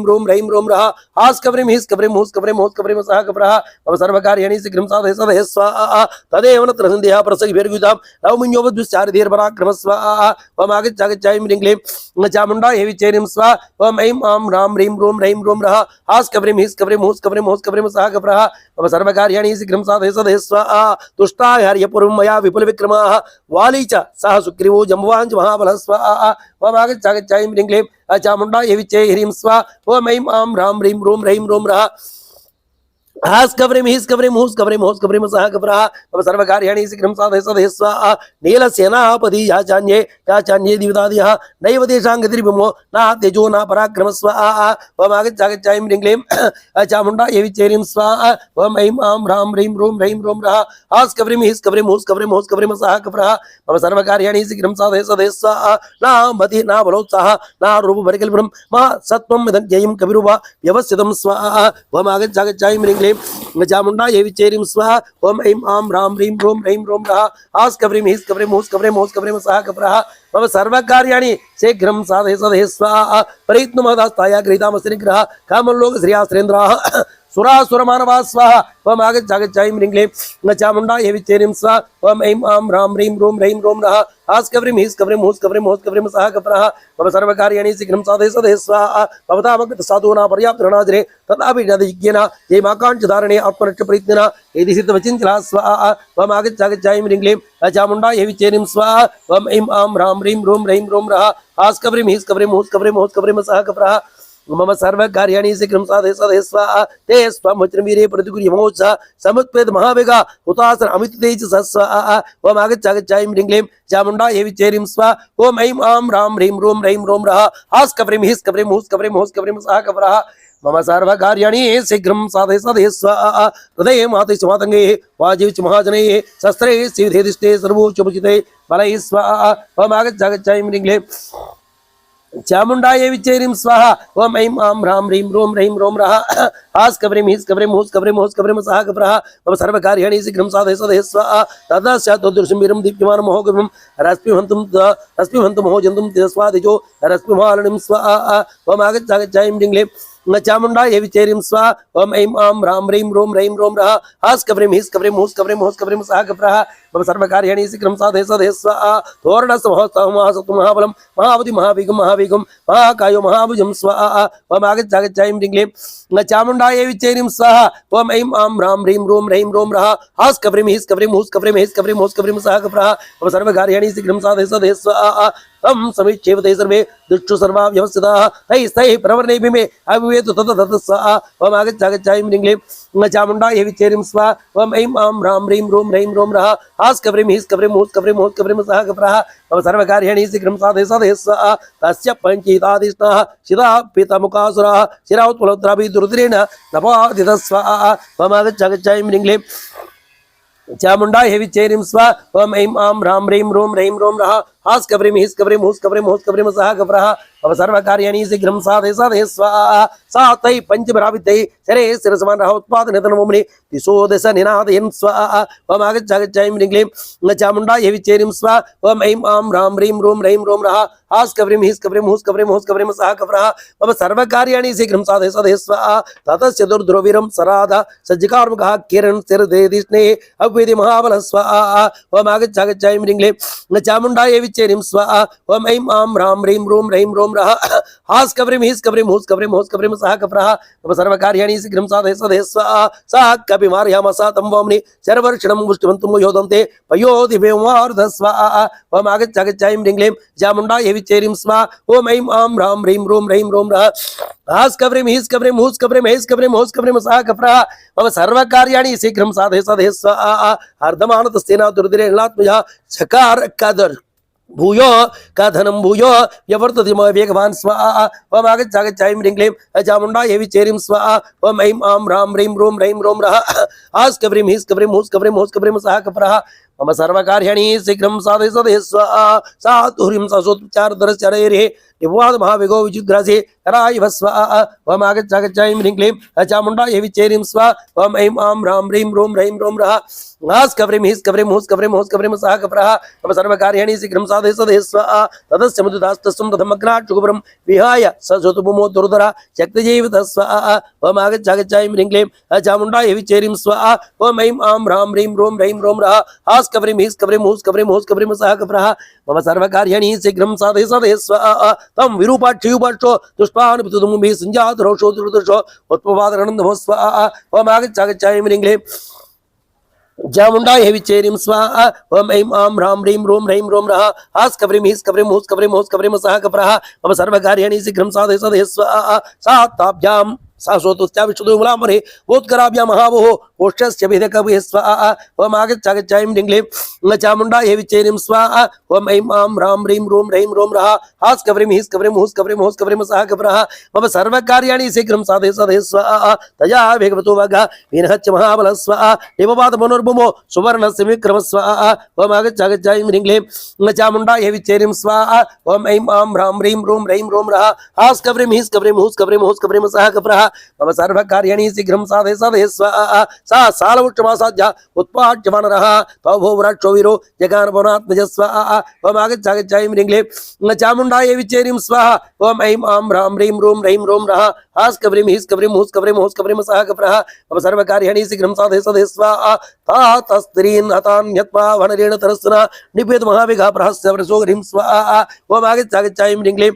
रों रः हास् कव्रीं हीस् कव्रीं हूस् कव्रीं होस् कव्रीं सः कव्रः मम सर्वकार्याणि शीघ्रं साधय सदे स्वाहा तदेव न त्रसन्देहः प्रसगिभिर्युतां नवमिन्योपद्विश्चारिधीर्पराक्रमः स्वाहा ओम आगच्छागच्छायं ह्रीं क्लीं चामुण्डायै विच्चैरीं स्वाहा ओम ऐं आं ह्रां ह्रीं रों रः हास् कव्रीं हीस् कव्रीं हूस् कव्रीं होस् कव्रीं सः कव्रः मम सर्वकार्याणि शीघ्रं साधय सदे स्वाहा तुष्टाय हर्यपूर्वं मया विपुलविक्रमाः वाली च सह सुग्रीवो जम्बवाञ्च महाबलः स्वाहा ओम आगच्छागच्छायं ह्रीं क्लीं चामुण्डायै विच्चैरीं स्वाहा ओम ऐं आं ह्रां ह्रीं रों रः हास् कव्रीं हीस् कव्रीं हूस् कव्रीं होस् कव्रीं सः कव्रः मम सर्वकार्याणि शीघ्रं साधय सदे स्वाहा नीलसेनापदी याचान्ये दिवदादयः नैव तेषां गतिर्विमो न तेजो न पराक्रमः स्वाहा ओम आगच्छागच्छायं ह्रीं क्लीं चामुण्डायै विच्चैरीं स्वाहा ओम ऐं आं ह्रां ह्रीं रों रः हास् कव्रीं हीस् कव्रीं हूस् कव्रीं होस् कव्रीं सः कव्रः मम सर्वकार्याणि शीघ्रं साधय सदे स्वाहा न मति न बलोत्साहः न रूपपरिकल्पनं मा सत्त्वं इदं जयं कविरूप व्यवस्थितं स्वाहा ओम आगच्छागच्छायं ह्रीं क्लीं क्लीं चामुंडा ये विचेरिं स्वाहा ओम ऐं आं ह्रां ह्रीं ह्रों रः हास् कव्रीं हीस् कव्रीं हूस् कव्रीं सः कप्रः मम सर्वकार्याणि शीघ्रं साधय स्वाहा प्रयत्नमदास्ताया गृहीतामस्ति निग्रह कामलोक श्रियास्त्रेन्द्राः सुरासुरमानवा स्वाहा ओम आगच्छ ह्रीं क्लीं चामुंडा ये विचेरिं स्वाहा ओम ऐं आं ह्रां ह्रीं ह्रों रः हास् कव्रीं हीस् कव्रीं हूस् कव्रीं सः कप्रः मम सर्वकार्याणि शीघ्रं साधय स्वाहा भवतामकृत साधूना पर्याप्तरणाजरे तथापि नदिज्ञेन ये माकांक्षधारणे आत्मरक्षप्रयत्नेन यदि सिद्धवचिन्तिला स्वाहा ओम आगच्छ ह्रीं क्लीं चामुंडा ये विचेरिं स्वाहा ओम ऐं आं ह्रां ह्रीं ह्रों रः हास् कव्रीं हीस् कव्रीं हूस् कव्रीं सः कप्रः मम सर्वकार्याणि शीघ्रं साधय स्वाहा ते स्वमुच्रवीर्ये प्रतिकुर्यमोच समुत्पेद महावेगा हुतासन अमित तेज स्वाहा ओम आगच्छ ह्रीं क्लीं चामुंडा ये विचेरिं स्वाहा ओम ऐं आं ह्रां ह्रीं ह्रों रः हास् कव्रीं हीस् कव्रीं हूस् कव्रीं सः कप्रः मम सर्वकार्याणि शीघ्रं साधय स्वाहा हृदये माते च मातंगे वाजिव च महाजने शस्त्रे सिद्धे सर्वोच्चमुचिते बलैः स्वाहा ओम आगच्छ ह्रीं क्लीं चामुंडा ये विचेरिं स्वाहा ओम ऐं आं ह्रां ह्रीं ह्रों रः हास् कव्रीं हीस् कव्रीं हूस् कव्रीं सः कप्रः मम सर्वकार्याणि शीघ्रं साधय स्वाहा तदा स्यादृशं दीप्यमानं महोगमं रश्मिहन्तुं महोजन्तुं तेजस्वादिजो रश्मिमालिनीं स्वाहा ओम आगच्छ ह्रीं क्लीं चामुंडा ये विचेरिं स्वाहा ओम ऐं आं ह्रां ह्रीं ह्रों रः हास् कव्रीं हीस् कव्रीं हूस् कव्रीं सः कप्रः मम सर्वकार्याणि शीघ्रं साधय स्वाहा तोरणस्य महोत्सवं महाबलं महावति महावेगं महाकायो महाभुजं स्वाहा ओम आगच्छ ह्रीं क्लीं चामुंडा ये विचेरिं स्वाहा ओम ऐं आं ह्रां ह्रीं ह्रों रः हास् कव्रीं हीस् कव्रीं हूस् कव्रीं सः कप्रः मम सर्वकार्याणि शीघ्रं साधय स्वाहा तम समीक्षेव ते सर्वे दुष्टु सर्वा व्यवस्थिताः तैस्तैः प्रवर्णैः मे अविवेतु तत स्वाहा ओम आगच्छ ह्रीं क्लीं चामुंडा ये विचेरिं स्वाहा ओम ऐं आं ह्रां ह्रीं ह्रों रः हास् कव्रीं हीस् कव्रीं हूस् कव्रीं सः कप्रः मम सर्वकार्याणि शीघ्रं साधय स्वाहा तस्य पञ्चीताधिष्ठाः शिरा पीतमुखासुराः शिराउत्पलोत्राभिः दुर्द्रेण नपादितः स्वाहा ओम आगच्छ ह्रीं क्लीं चामुंडा ये विचेरिं स्वाहा ओम ऐं आं ह्रां ह्रीं ह्रों रः हास् कव्रीं हीस् कव्रीं हूस् कव्रीं सः कप्रः मम सर्वकार्याणि शीघ्रं साधय स्वाहा सा तैः पञ्चभिरावितैः शरे शिरसमानः उत्पादनतनमुनि दिशो दश निनादयन् स्वाहा ओम आगच्छ ह्रीं क्लीं चामुंडा ये विचेरिं स्वाहा ओम ऐं आं ह्रां ह्रीं ह्रों रः हास् कव्रीं हीस् कव्रीं हूस् कव्रीं सः कप्रः मम सर्वकार्याणि शीघ्रं साधय स्वाहा ततस्य दुर्ध्रुवीरं सराध सज्जिकार्मुकः किरणं स्थिरदेधिष्णे अव्वेदि महाबलः स्वाहा ओम आगच्छ ह्रीं क्लीं चामुंडा ये विचेरिं स्वाहा ओम ऐं आं ह्रां ह्रीं ह्रों रः हास् कव्रीं हीस् कव्रीं हूस् कव्रीं सः कप्रः मम सर्वकार्याणि शीघ्रं साधय स्वाहा सा कपिमार्यामसा तं वाम्नि शर्वर्षणं मुष्टिवन्तं योधं ते पयोधिवेमार्ध स्वाहा ओम आगच्छ ह्रीं क्लीं चामुंडा ये विचेरिं स्वाहा ओम ऐं आं ह्रां ह्रीं ह्रों रः हास् कव्रीं हीस् कव्रीं हूस् कव्रीं सः कप्रः मम सर्वकार्याणि शीघ्रं साधय स्वाहा अर्धमानतस्तेन दुर्दिरेणात्मजा चकार कदर भूयो का धनम भूयो यवर्तति वेगवान् स्वाहा ओम आगच्छ ह्रीं क्लीं चामुंडा ये विचेरिं स्वाहा ओम ऐं आं ह्रां ह्रीं ह्रों रः हास् कव्रीं हीस् कव्रीं हूस् कव्रीं सः कप्रः मम सर्वकार्याणि शीघ्रं साधय स्वाहा सा तुह्रीं ससोत्चारधरश्चरैर्हे निवाद महावेगो विचिद्रासे करायव स्वाहा ओम आगच्छ ह्रीं क्लीं चामुंडा ये विचेरिं स्वाहा ओम ऐं आं ह्रां ह्रीं ह्रों रः हास् कव्रीं हीस् कव्रीं हूस् कव्रीं सः कप्रः मम सर्वकार्याणि शीघ्रं साधय स्वाहा ततस्य मुदुदास्तस्तं तथमग्नाट् विहाय ससोतुमुमो दुर्धरा शक्तिजैव स्वाहा ओम आगच्छ ह्रीं क्लीं चामुंडा ये विचेरिं स्वाहा ओम ऐं आं ह्रां ह्रीं ह्रों रः हास् कव्रीं हीस् कव्रीं हूस् कव्रीं सः कप्रः मम सर्वकार्याणि शीघ्रं साधय स्वाहा तम विरूपाक्षयुपाक्षो दुष्पान् पितुमुभिः संजात रोषो दुर्दर्शो उत्पवादनं नमो स्वाहा ओम आगच्छ ह्रीं क्लीं चामुंडा ये विचेरिं स्वाहा ओम ऐं आं ह्रां ह्रीं ह्रों रः हास् कव्रीं हीस् कव्रीं हूस् कव्रीं सः कप्रः मम सर्वकार्याणि शीघ्रं साधय स्वाहा सा ताभ्यां सा सोतुस्या विष्णुमलामरे वोत्कराभ्यां महावोः ओष्ठस्य भेदकविः स्वाहा ओम आगच्छ ह्रीं क्लीं चामुंडा ये विचेरिं स्वाहा ओम ऐं आं ह्रां ह्रीं ह्रों रः हास् कव्रीं हीस् कव्रीं हूस् कव्रीं सः कप्रः मम सर्वकार्याणि शीघ्रं साधय स्वाहा तया वेगवतो वगः विनहच्च महाबलः स्वाहा निपपात मनोर्भुमो सुवर्णस्य विक्रम स्वाहा ओम आगच्छ ह्रीं क्लीं चामुंडा ये विचेरिं स्वाहा ओम ऐं आं ह्रां ह्रीं ह्रों रः हास् कव्रीं हीस् कव्रीं हूस् कव्रीं सः कप्रः मम सर्वकार्याणि शीघ्रं साधय साधय स्वाहा सा सालवृक्षमासाद्य उत्पाट्य वानरः तौ वृक्षो वीरो जगानवनात्मज स्वाहा ओम आगच्छागच्छाय ह्रीं क्लीं चामुण्डायै विचेरिं स्वाहा ओम ऐं आं ह्रां ह्रीं ह्रैं ह्रौं रः हास्कव्रीं हीस्कव्रीं हूस्कव्रीं हूस्कव्रीं सः कप्रः मम सर्वकार्याणि शीघ्रं साधय साधय स्वाहा तातस्त्रीन् हतान्यत्वा वनरेण तरस्सुना निपेत महाविघा प्रहस्य वृषो ह्रीं स्वाहा ओम आगच्छागच्छाय ह्रीं क्लीं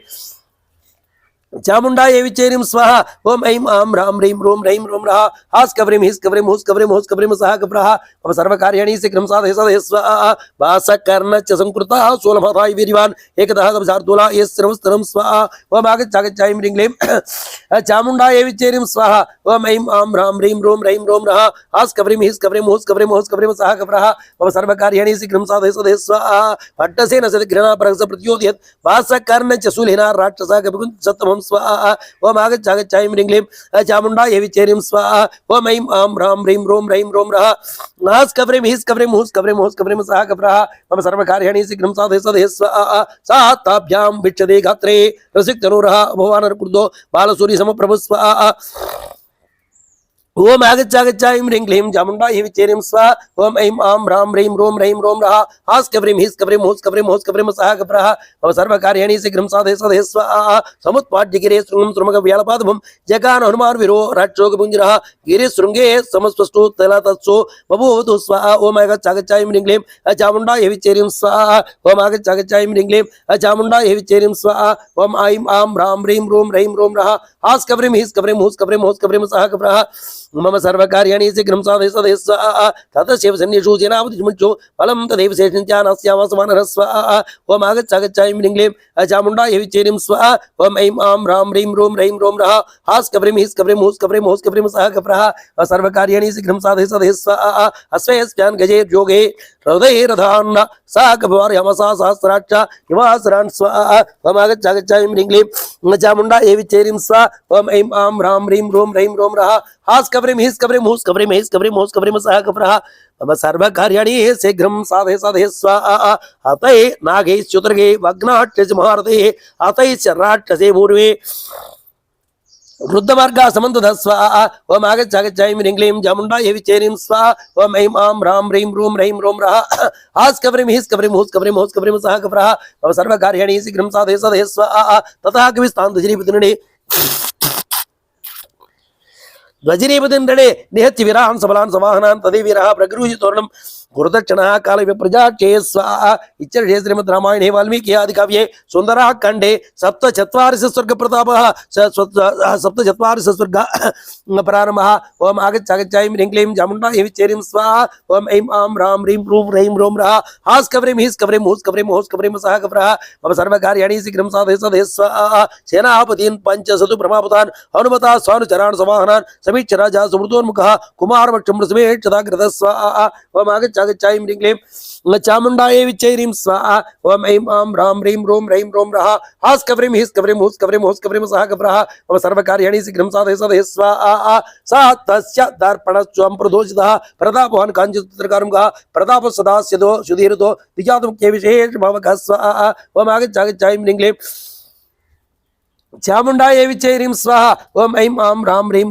चामुण्डायै विचेरिं स्वाहा ओम ऐं आं ह्रां ह्रीं ह्रैं ह्रौं रः हास्कव्रीं हीस्कव्रीं हूस्कव्रीं हूस्कव्रीं सः कप्रः मम सर्वकार्याणि शीघ्रं साधय साधय स्वाहा वासकर्णश्च संकृतः सोलमथाय वीर्यवान् एकतः शार्दूला यस्रवस्त्रं स्वाहा ओम आगच्छागच्छाय ह्रीं क्लीं चामुण्डायै विचेरिं स्वाहा ओम ऐं आं ह्रां ह्रीं ह्रैं रः हास्कव्रीं हीस्कव्रीं हूस्कव्रीं हूस्कव्रीं सः कप्रः मम सर्वकार्याणि शीघ्रं साधय साधय स्वाहा भट्टसेन सद्घृणा परस प्रत्योदयत् वासकर्णश्च शूलिना राक्षसः कपिकुञ्जसत्तमं स्वाहा ओम आगच्छागच्छाय ह्रीं क्लीं चामुण्डायै विचेरिं स्वाहा ओम ऐं आं ह्रां ह्रीं ह्रैं रः हास्कव्रीं हीस्कव्रीं हूस्कव्रीं हूस्कव्रीं सः कप्रः मम सर्वकार्याणि शीघ्रं साधय साधय स्वाहा सा ताभ्यां भिक्षते गात्रे रसिक्तनुरः भवानरकृतो बालसूर्यसमप्रभुः स्वाहा ओम आगच्छागच्छाय ह्रीं क्लीं चामुण्डायै विचेरिं स्वाहा ओम ऐं आं ह्रां ह्रीं रौं रः हास्कव्रीं हीस्कव्रीं हूस्कव्रीं हूस्कव्रीं सः कप्रः मम सर्वकार्याणि शीघ्रं साधय साधय स्वाहा समुत्पाट्यगिरे शृङ्गं श्रुमकव्यालपादभं जगान हनुमान् वीरो राक्षोगपुञ्जरः गिरिशृङ्गे समस्पष्टो तलतत्सो बभूवतु स्वाहा ओम आगच्छागच्छाय ह्रीं क्लीं चामुण्डायै विचेरिं स्वाहा ओम आगच्छागच्छाय ह्रीं क्लीं चामुण्डायै विचेरिं स्वाहा ओम ऐं आं ह्रां ह्रीं रौं रः हास्कव्रीं हीस्कव्रीं हूस्कव्रीं हूस्कव्रीं सः कप्रः मम सर्वकार्याणि शीघ्रं साधय साधय स्वाहा ततश्चैव सन्निषु सेनापतिमुच्चो फलं तदेव शेषञ्चानास्यावासमानः स्वाहा ओम आगच्छागच्छाय ह्रीं क्लीं चामुण्डायै विचेरिं स्वाहा ओम ऐं आं ह्रां ह्रीं रौं रः हास्कव्रीं हीस्कव्रीं हूस्कव्रीं हूस्कव्रीं सः कप्रः सर्वकार्याणि शीघ्रं साधय साधय स्वाहा अश्वेस्यान् गजैर्योगे हृदयैरधान्न सा कपिवार्यमसा सहस्राक्ष हिमासरान् स्वाहा ओम आगच्छागच्छाय ह्रीं क्लीं चामुण्डायै विचेरिं स्वाहा ओम ऐं आं ह्रां ह्रीं रौं रः हास्कव्रीं हीस्कव्रीं हूस्कव्रीं हूस्कव्रीं सः कप्रः मम सर्वकार्याणि शीघ्रं साधय साधय स्वाहा हतये नागैश्चतुर्गे वग्नाट्यच महारथे हतैश्च राक्षसे पूर्वे वृद्धमार्गा समन्ततः स्वाहा ओम आगच्छागच्छाय ह्रीं क्लीं चामुण्डायै विचेरिं स्वाहा ओम ऐं आं ह्रां ह्रीं रौं रः हास्कव्रीं हीस्कव्रीं हूस्कव्रीं हूस्कव्रीं सः कप्रः मम सर्वकार्याणि शीघ्रं साधय साधय स्वाहा ततः कविस्तान्तश्रीपतिनडे ध्वजिनीपतिन्दणे निहत्य वीरान् सबलान् सवाहनान् तदेवीरः प्रगृह्य तोरणं गुरुदक्षिणः कालवे प्रजाचे स्वाहा इत्यर्थे श्रीमद् रामायणे वाल्मीकि आदिकाव्ये सुन्दराखण्डे सप्तचत्वारिंश स्वर्गप्रतापः सप्तचत्वारिंश स्वर्ग प्रारम्भः ओम आगच्छागच्छाय ह्रीं क्लीं चामुण्डायै विचेरिं स्वाहा ओम ऐं आं ह्रां ह्रीं रौं रः हास्कव्रीं हीस्कव्रीं हूस्कव्रीं हूस्कव्रीं सः कप्रः मम सर्वकार्याणि शीघ्रं साधय साधय स्वाहा सेनापतीन् पञ्चशतु प्रमापुतान् हनुमता स्वानुचरान् सवाहनान् समीक्ष राजा सुमृतोन्मुखः कुमारवक्षं रसमेक्षदाग्रतः स्वाहा ओम आगच्छागच्छाय ह्रीं क्लीं चामुण्डायै विचेरिं स्वाहा ओम ऐं आं ह्रां ह्रीं रौं रः हास्कव्रीं हीस्कव्रीं हूस्कव्रीं हूस्कव्रीं सः कप्रः मम सर्वकार्याणि शीघ्रं साधय साधय स्वाहा सा तस्य दर्पणस्वं प्रदोषितः प्रतापवान् काञ्चित्पुत्रकारुङ्गः प्रतापः सदा स्यदो सुधीरतो द्विजातमुख्ये विशेषभावकः स्वाहा ओम आगच्छागच्छाय ह्रीं क्लीं चामुण्डायै विचेरिं स्वाहा ओम ऐं आं ह्रां ह्रीं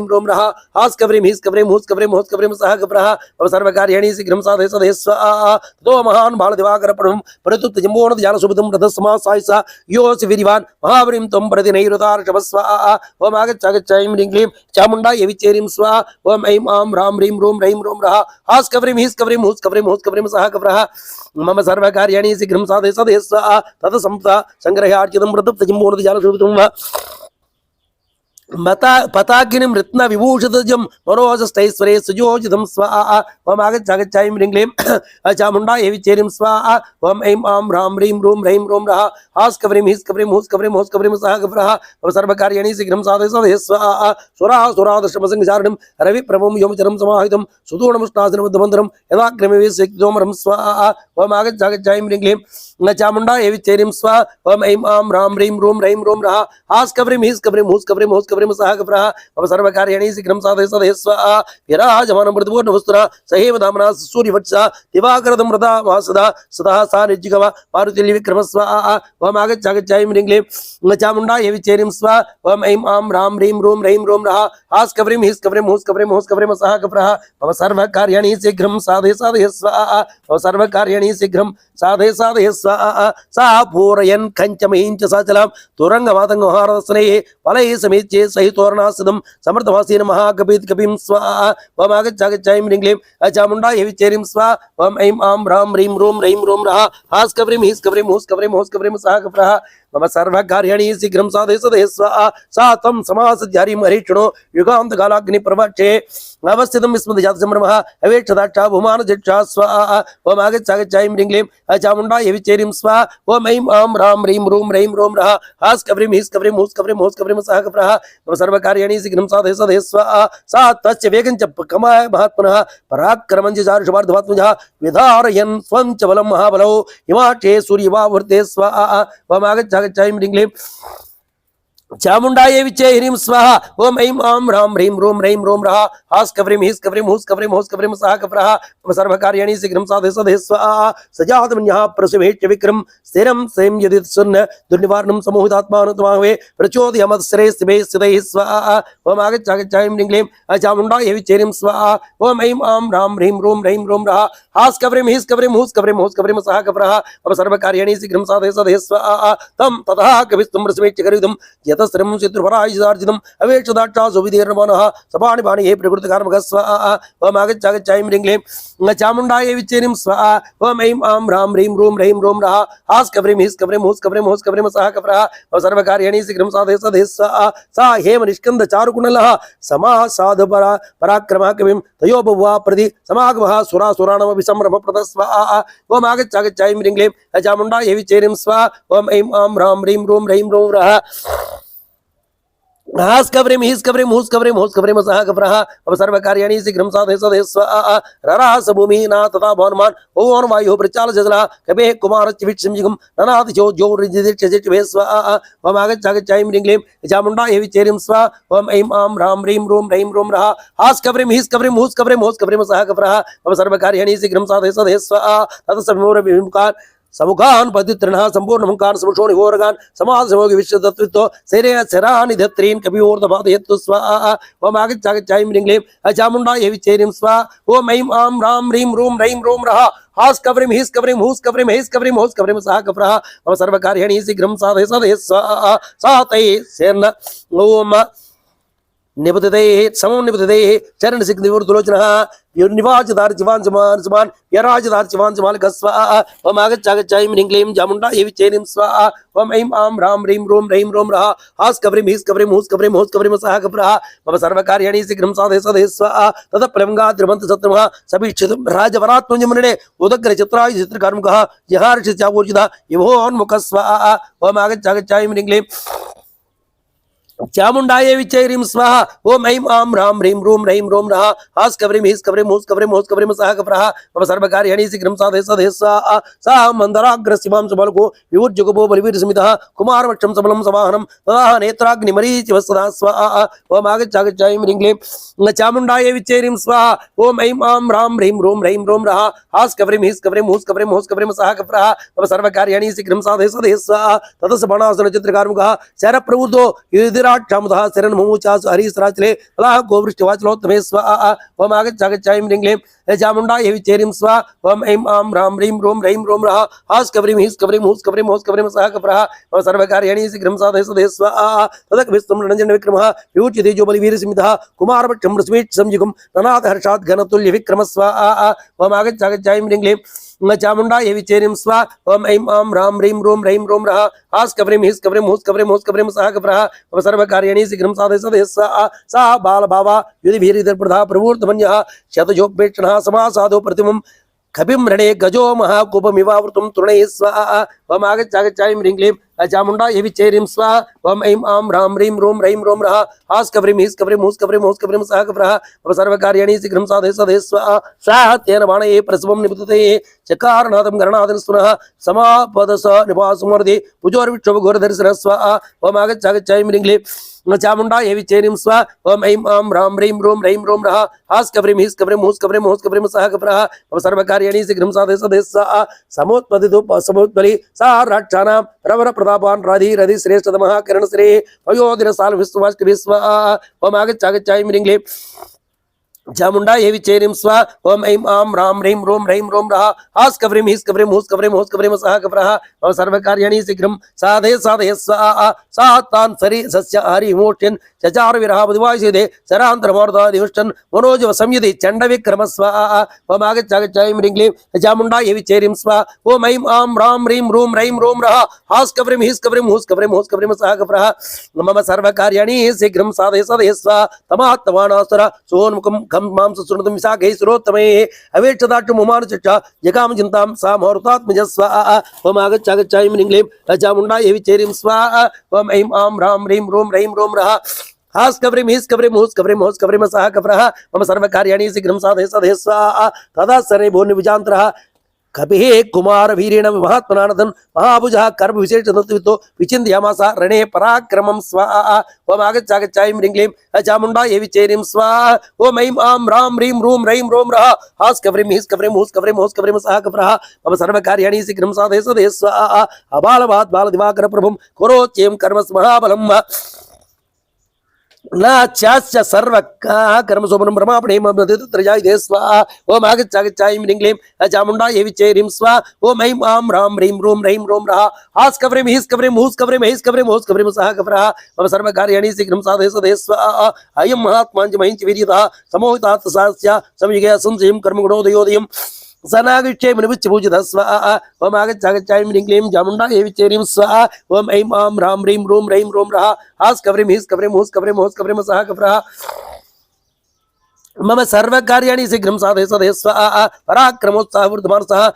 रौं रः हास्कव्रीं हीस्कव्रीं हूस्कव्रीं हूस्कव्रीं सः कप्रः मम सर्वकार्याणि शीघ्रं साधय साधय स्वाहा ततो महान् बालदिवाकरपणं प्रतुप्त जम्बोनद जालसुभृतं रथस्मासायसा योऽसि वीर्यवान् महाबलिं त्वं प्रति नैरुतार्षभ स्वाहा ओम आगच्छागच्छाय ह्रीं क्लीं चामुण्डायै विचेरिं स्वाहा ओम ऐं आं ह्रां ह्रीं रौं रः हास्कव्रीं हीस्कव्रीं हूस्कव्रीं हूस्कव्रीं सः कप्रः मम सर्वकार्याणि शीघ्रं साधय साधय स्वाहा तत संपदा संग्रहार्चितं प्रतुप्त जम्बोनद जालसुभृतं पताग्निं रत्न विभूषितजं मनोजस्तैश्वरे सुयोजितं स्वाहा ओम आगच्छागच्छाय ह्रीं क्लीं चामुण्डायै विचेरिं स्वाहा ओम ऐं आं ह्रां ह्रीं रौं रः हास्कव्रीं हीस्कव्रीं हूस्कव्रीं हूस्कव्रीं सः कप्रः मम सर्वकार्याणि शीघ्रं साधय साधय स्वाहा सुरासुरादशमसंसारणं रविप्रभं योमचरं समाहितं सुदूर्णमुष्टासनबद्धमन्त्रं यदाग्रमे वेशक्तोमरं स्वाहा ओम आगच्छागच्छाय ह्रीं क्लीं चामुण्डायै विचेरिं स्वाहा ओम ऐं आं ह्रां ह्रीं रौं रः हास्कव्रीं हीस्कव्रीं हूस्कव्रीं कब्रिम सह कप्रः मम सर्वकार्याणि शीघ्रं साधय साधय स्वाहा विराजमानं मृदुपूर्ण वस्तुना सहेव दामना सूर्यवत्सा दिवाकरदं मृदा वासदा सदा सा निर्जिगव मारुतिल्य विक्रम स्वाहा ओम आगच्छ ह्रीं क्लीं चामुण्डायै विचेरिं स्वाहा ओम ऐं आं ह्रां ह्रीं रूं रैं रों रः हास् कब्रिं हीस् कब्रिं हूस् कब्रिं हूस् कब्रिं सह कप्रः मम सर्वकार्याणि शीघ्रं साधय साधय स्वाहा मम सर्वकार्याणि शीघ्रं साधय साधय स्वाहा सा पूरयन् कञ्चमहीं च सचलं तुरङ्गमातङ्गहारदस्नेः फलैः समेत्ये सहितोरणासिदं समर्थवासीन महाकपीत कपिं स्वाहा ओम आगच्छ ह्रीं क्लीं चामुण्डायै विचेरिं स्वाहा ओम ऐं आं ह्रां ह्रीं रूं रैं रों रः हास् कब्रिं हीस् कब्रिं हूस् कब्रिं हूस् कब्रिं सह कप्रः मम सर्वकार्याणि शीघ्रं साधय साधय स्वाहा सा तं समासध्यारीं हरिक्षणो युगान्तकालाग्नि प्रवक्षे अवस्थितं विस्मृत जातसम्भ्रमः अवेक्षदाक्षा भूमानजक्षा स्वाहा ओम आगच्छ ह्रीं क्लीं चामुण्डायै विचेरिं स्वाहा ओम ऐं आं ह्रां ह्रीं रूं रैं रों रः हास् कब्रिं हीस् कब्रिं हूस् कब्रिं हूस् कब्रिं सह कप्रः मम सर्वकार्याणि शीघ्रं साधय साधय स्वाहा सा तस्य वेगं च कमाय महात्मनः पराक्रमं च चारुषवार्धवात्मजः विधारयन् स्वं च बलं महाबलौ हिमाचे सूर्यवावृते स्वाहा ओम आगच्छ ह्रीं क्लीं चामुण्डायै विचे ह्रीं स्वाहा ओम ऐं आं ह्रां ह्रीं रूं रैं रों रः हास् कब्रिं हीस् कब्रिं हूस् कब्रिं हूस् कब्रिं सह कप्रः मम सर्वकार्याणि शीघ्रं साधय साधय स्वाहा सजातमन्यः प्रसवेच्च विक्रम स्थिरं सें यदि सुन्न दुर्निवारणं समूहितात्मानुतमावे प्रचोदयमत्सरे स्थितैः स्वाहा ओम आगच्छ ह्रीं क्लीं चामुण्डायै विचे ह्रीं स्वाहा ओम ऐं आं ह्रां ह्रीं रूं रैं रों रः हास् कब्रिं हीस् कब्रिं हूस् कब्रिं हूस् कब्रिं सह कप्रः मम सर्वकार्याणि शीघ्रं साधय साधय स्वाहा तं ततः कविस्तुं प्रसवेच्च करितुं यतस्रं चित्रपराजितार्जितम् अवेक्षदाक्षा सुविदीर्णमानः सपाणिपाणि हे प्रकृतिकार्मकः स्वाहा ओम आगच्छ ह्रीं क्लीं चामुण्डायै विचे ह्रीं स्वाहा ओम ऐं आं ह्रां ह्रीं रूं रैं रों रः हास् कब्रिं हीस् कब्रिं हूस् कब्रिं हूस् कब्रिं सह कप्रः मम सर्वकार्याणि शीघ्रं साधय साधय स्वाहा सा हेम निष्कन्द चारुकुण्डलः समासाद पराक्रमः कविं तयो बहुवा प्रति समागमः सुरासुराणामपि संभ्रमप्रदः स्वाहा ओम आगच्छ ह्रीं क्लीं चामुण्डायै विचे ह्रीं स्वाहा ओम ऐं आं ह्रां ह्रीं रूं रैं रों रः हास् कब्रिं हीस् कब्रिं हूस् कब्रिं हूस् कब्रिं सह कप्रः मम सर्वकार्याणि शीघ्रं साधय साधय स्वाहा ररास भूमिः न तथा भवन्मान् ओम वायुः प्रचाल जला कपेः कुमारश्च विक्षिं ननाथ जो जोर्जिदिक्षजिष्वे स्वाहा ओम आगच्छ ह्रीं क्लीं चामुण्डायै विचे ह्रीं स्वाहा ओम ऐं आं ह्रां ह्रीं रूं रैं रों रः हास् कब्रिं हीस् कब्रिं हूस् कब्रिं हूस् कब्रिं सह कप्रः मम सर्वकार्याणि शीघ्रं साधय साधय स्वाहा ततः समुखान पतित्रिणः संपूर्णमुखान समुषोणिहोरगान समाज समोगि विश्वतत्त्वो शरीरे शरानि धत्रीन् कपिओर्धपादयत्तु स्वाहा ओम आगच्छ ह्रीं क्लीं चामुण्डायै विचे ह्रीं स्वाहा ओम ऐं आं ह्रां ह्रीं रूं रैं रों रः हास् कब्रिं हीस् कब्रिं हूस् कब्रिं हीस् कब्रिं हूस् कब्रिं सह कप्रः मम सर्वकार्याणि शीघ्रं साधय साधय स्वाहा सा तैः सेन ओम निबद्धते समं निबद्धते चरण सिख निवृत्तलोचनः निवाचदार जीवान समान समान यराजदार जीवान समान स्वाहा ओम आगच्छ ह्रीं क्लीं चामुण्डायै विचे ह्रीं स्वाहा ओम ऐं आं ह्रां ह्रीं रूं रैं रों रः हास् कब्रिं हीस् कब्रिं हूस् कब्रिं हूस् कब्रिं सह कप्रः मम सर्वकार्याणि शीघ्रं साधय साधय स्वाहा ततः प्लवङ्गात् द्रवन्त शत्रुमः समीक्षितं राजवरात्मजमृणे उदग्र चित्राय चित्रकर्मकः जहार्षि चावोर्जितः युवोन्मुखः स्वाहा ओम आगच्छ ह्रीं क्लीं चामुण्डायै विचे ह्रीं स्वाहा ओम ऐं आं ह्रां ह्रीं रूं रैं रों रः हास् कब्रिं हीस् कब्रिं हूस् कब्रिं हूस् कब्रिं सह कप्रः मम सर्वकार्याणि शीघ्रं साधय साधय स्वाहा सा मन्दराग्रस्यमां सबलको विवुर्जुगुपो बलिवीरसमितः कुमारवक्षं सबलं समाहनं तदा नेत्राग्निमरीचिवः सदा स्वाहा ओम आगच्छ ह्रीं क्लीं चामुण्डायै विचे ह्रीं स्वाहा ओम ऐं आं ह्रां ह्रीं रूं रैं रों रः हास् कब्रिं हीस् कब्रिं हूस् कब्रिं हूस् कब्रिं सह कप्रः मम सर्वकार्याणि शीघ्रं साधय साधय स्वाहा ततः बाणासुर चित्रकार्मुकः शरप्रवृद्धो क्षामुदः शरण मुमुचासु हरिसराचले फलाः गोवृष्टिवाचलोत्तमे स्वाहा ओम आगच्छ ह्रीं क्लीं चामुण्डायै विचे ह्रीं स्वाहा ओम ऐं आं ह्रां ह्रीं रूं रैं रों रः हास् कब्रिं हीस् कब्रिं हूस् कब्रिं हूस् कब्रिं सह कप्रः मम सर्वकार्याणि शीघ्रं साधय साधय स्वाहा ततः विष्णुं रणजन विक्रमः विभूति तेजो बलिवीरसमितः कुमारवक्षं रश्मीच्च संयुगं ननाथ हर्षात् घनतुल्य विक्रम स्वाहा ओम आगच्छ ह्रीं क्लीं चामुण्डायै विचे ह्रीं स्वाहा ओम ऐं आं ह्रां ह्रीं रूं रैं रों रः हास् कब्रिं हीस् कब्रिं हूस् कब्रिं हूस् कब्रिं सह कप्रः मम सर्वकार्याणि शीघ्रं साधय साधय स्वाहा सा बालभावा युधिभीरिदर्प्रधा प्रवूर्तमन्यः शतजोपेक्षणः समासादो प्रतिमं कपिं रणे गजो महाकूपमिवावृतं तृणैः स्वाहा ओम आगच्छ ह्रीं क्लीं चामुंडा ये विचेरिं स्वाहा ओम ऐं आं ह्रां ह्रीं ह्रूं रैं ह्रूं रः हास्कव्रीं हीस्कव्रीं हूस्कव्रीं हूस्कव्रीं सः कप्रः मम सर्वकार्याणि शीघ्रं साधय सदय स्वाहा स्वाहा तेन बाणये प्रसवं निपतते चकारनादं गणनादं सुनः समापदस निवासमर्दे पुजोर्विक्षोभघोरधरिसरः स्वाहा ओम आगच्छ ऐं ह्रीं चामुंडा ये विचेरिं स्वाहा ओम ऐं आं ह्रां ह्रीं ह्रूं रैं ह्रूं रः हास्कव्रीं हीस्कव्रीं हूस्कव्रीं हूस्कव्रीं सः कप्रः मम सर्वकार्याणि शीघ्रं साधय सदय स्वाहा समुत्पदितो समुत्पलि सा रक्षाणां रवर प्रतापान् राधि रधि श्रेष्ठतमः किरण श्री वयोधिन साल विश्ववाष्ट विश्व ओम आगच्छ ऐं ह्रीं चामुंडा ये विचेरिं स्वाहा ओम ऐं आं ह्रां ह्रीं ह्रूं रैं ह्रूं रः हास्कव्रीं हीस्कव्रीं हूस्कव्रीं हूस्कव्रीं सः कप्रः मम सर्वकार्याणि शीघ्रं साधय साधय स्वाहा सा तान् सरि सस्य हरि मोक्ष्यन् चचार विरह बुद्धिवासिदे सरान्तरमोर्धादिष्टन् मनोजव संयुधि चण्डविक्रम स्वाहा ओम आगच्छ ऐं ह्रीं चामुंडा ये विचेरिं स्वाहा ओम ऐं आं ह्रां ह्रीं ह्रूं रैं ह्रूं रः हास्कव्रीं हीस्कव्रीं हूस्कव्रीं हूस्कव्रीं सः कप्रः मम सर्वकार्याणि शीघ्रं साधय साधय स्वाहा तमात्तवानासुर सोन्मुखं खं मांस सुनतं विशाखे सुरोत्तमे अवेक्षदाट्टु मुमानुचक्ष जगाम चिन्तां सा मुहूर्तात्मज स्वाहा ओम आगच्छ ऐं ह्रीं चामुंडा ये विचेरिं स्वाहा ओम ऐं आं ह्रां ह्रीं ह्रूं रैं ह्रूं रः हास्कव्रीं हीस्कव्रीं हूस्कव्रीं हूस्कव्रीं सः कप्रः मम सर्वकार्याणि शीघ्रं साधय साधय स्वाहा तदा सर्वे भूर्निविजान्तरः कपिः कुमार वीरेण महात्मनानदन् महाभुजः कर्म विशेषतत्त्वतो विचिन्त्यामास रणे पराक्रमं स्वाहा ओम आगच्छ ऐं ह्रीं चामुंडा ये विचेरिं स्वाहा ओम ऐं आं ह्रां ह्रीं ह्रूं रैं ह्रूं रः हास्कव्रीं हीस्कव्रीं हूस्कव्रीं हूस्कव्रीं सः कप्रः मम सर्वकार्याणि शीघ्रं साधय साधय स्वाहा अबालवात् बालदिवाकर प्रभुं करोत्यें कर्मस् महाबलम् नाच्चास्य सर्व कर्म सोमनं ब्रह्मापणे ममत्रयाय दे स्वाहा ओम आगच्छ ऐं ह्रीं चामुंडा ये विचेरिं स्वाहा ओम ऐं आं ह्रां ह्रीं ह्रूं रैं ह्रूं रः हास्कव्रीं हीस्कव्रीं हूस्कव्रीं हूस्कव्रीं हूस्कव्रीं सः कप्रः मम सर्वकार्याणि शीघ्रं साधय साधय स्वाहा अयं महात्माञ्च महीञ्च वीर्यतः समोहितात् सास्य संयुगे संशयं कर्मगुणोदयोदयम् सनागिक्षे मुनिविच्च पूजितः स्वाहा ओम आगच्छ ऐं ह्रीं चामुंडा ये विचेरिं स्वाहा ओम ऐं आं ह्रां ह्रीं ह्रूं रैं ह्रूं रः हास्कव्रीं हीस्कव्रीं हूस्कव्रीं हूस्कव्रीं सः कप्रः मम सर्वकार्याणि शीघ्रं साधय साधय स्वाहा पराक्रमोत्साहवर्धमानसः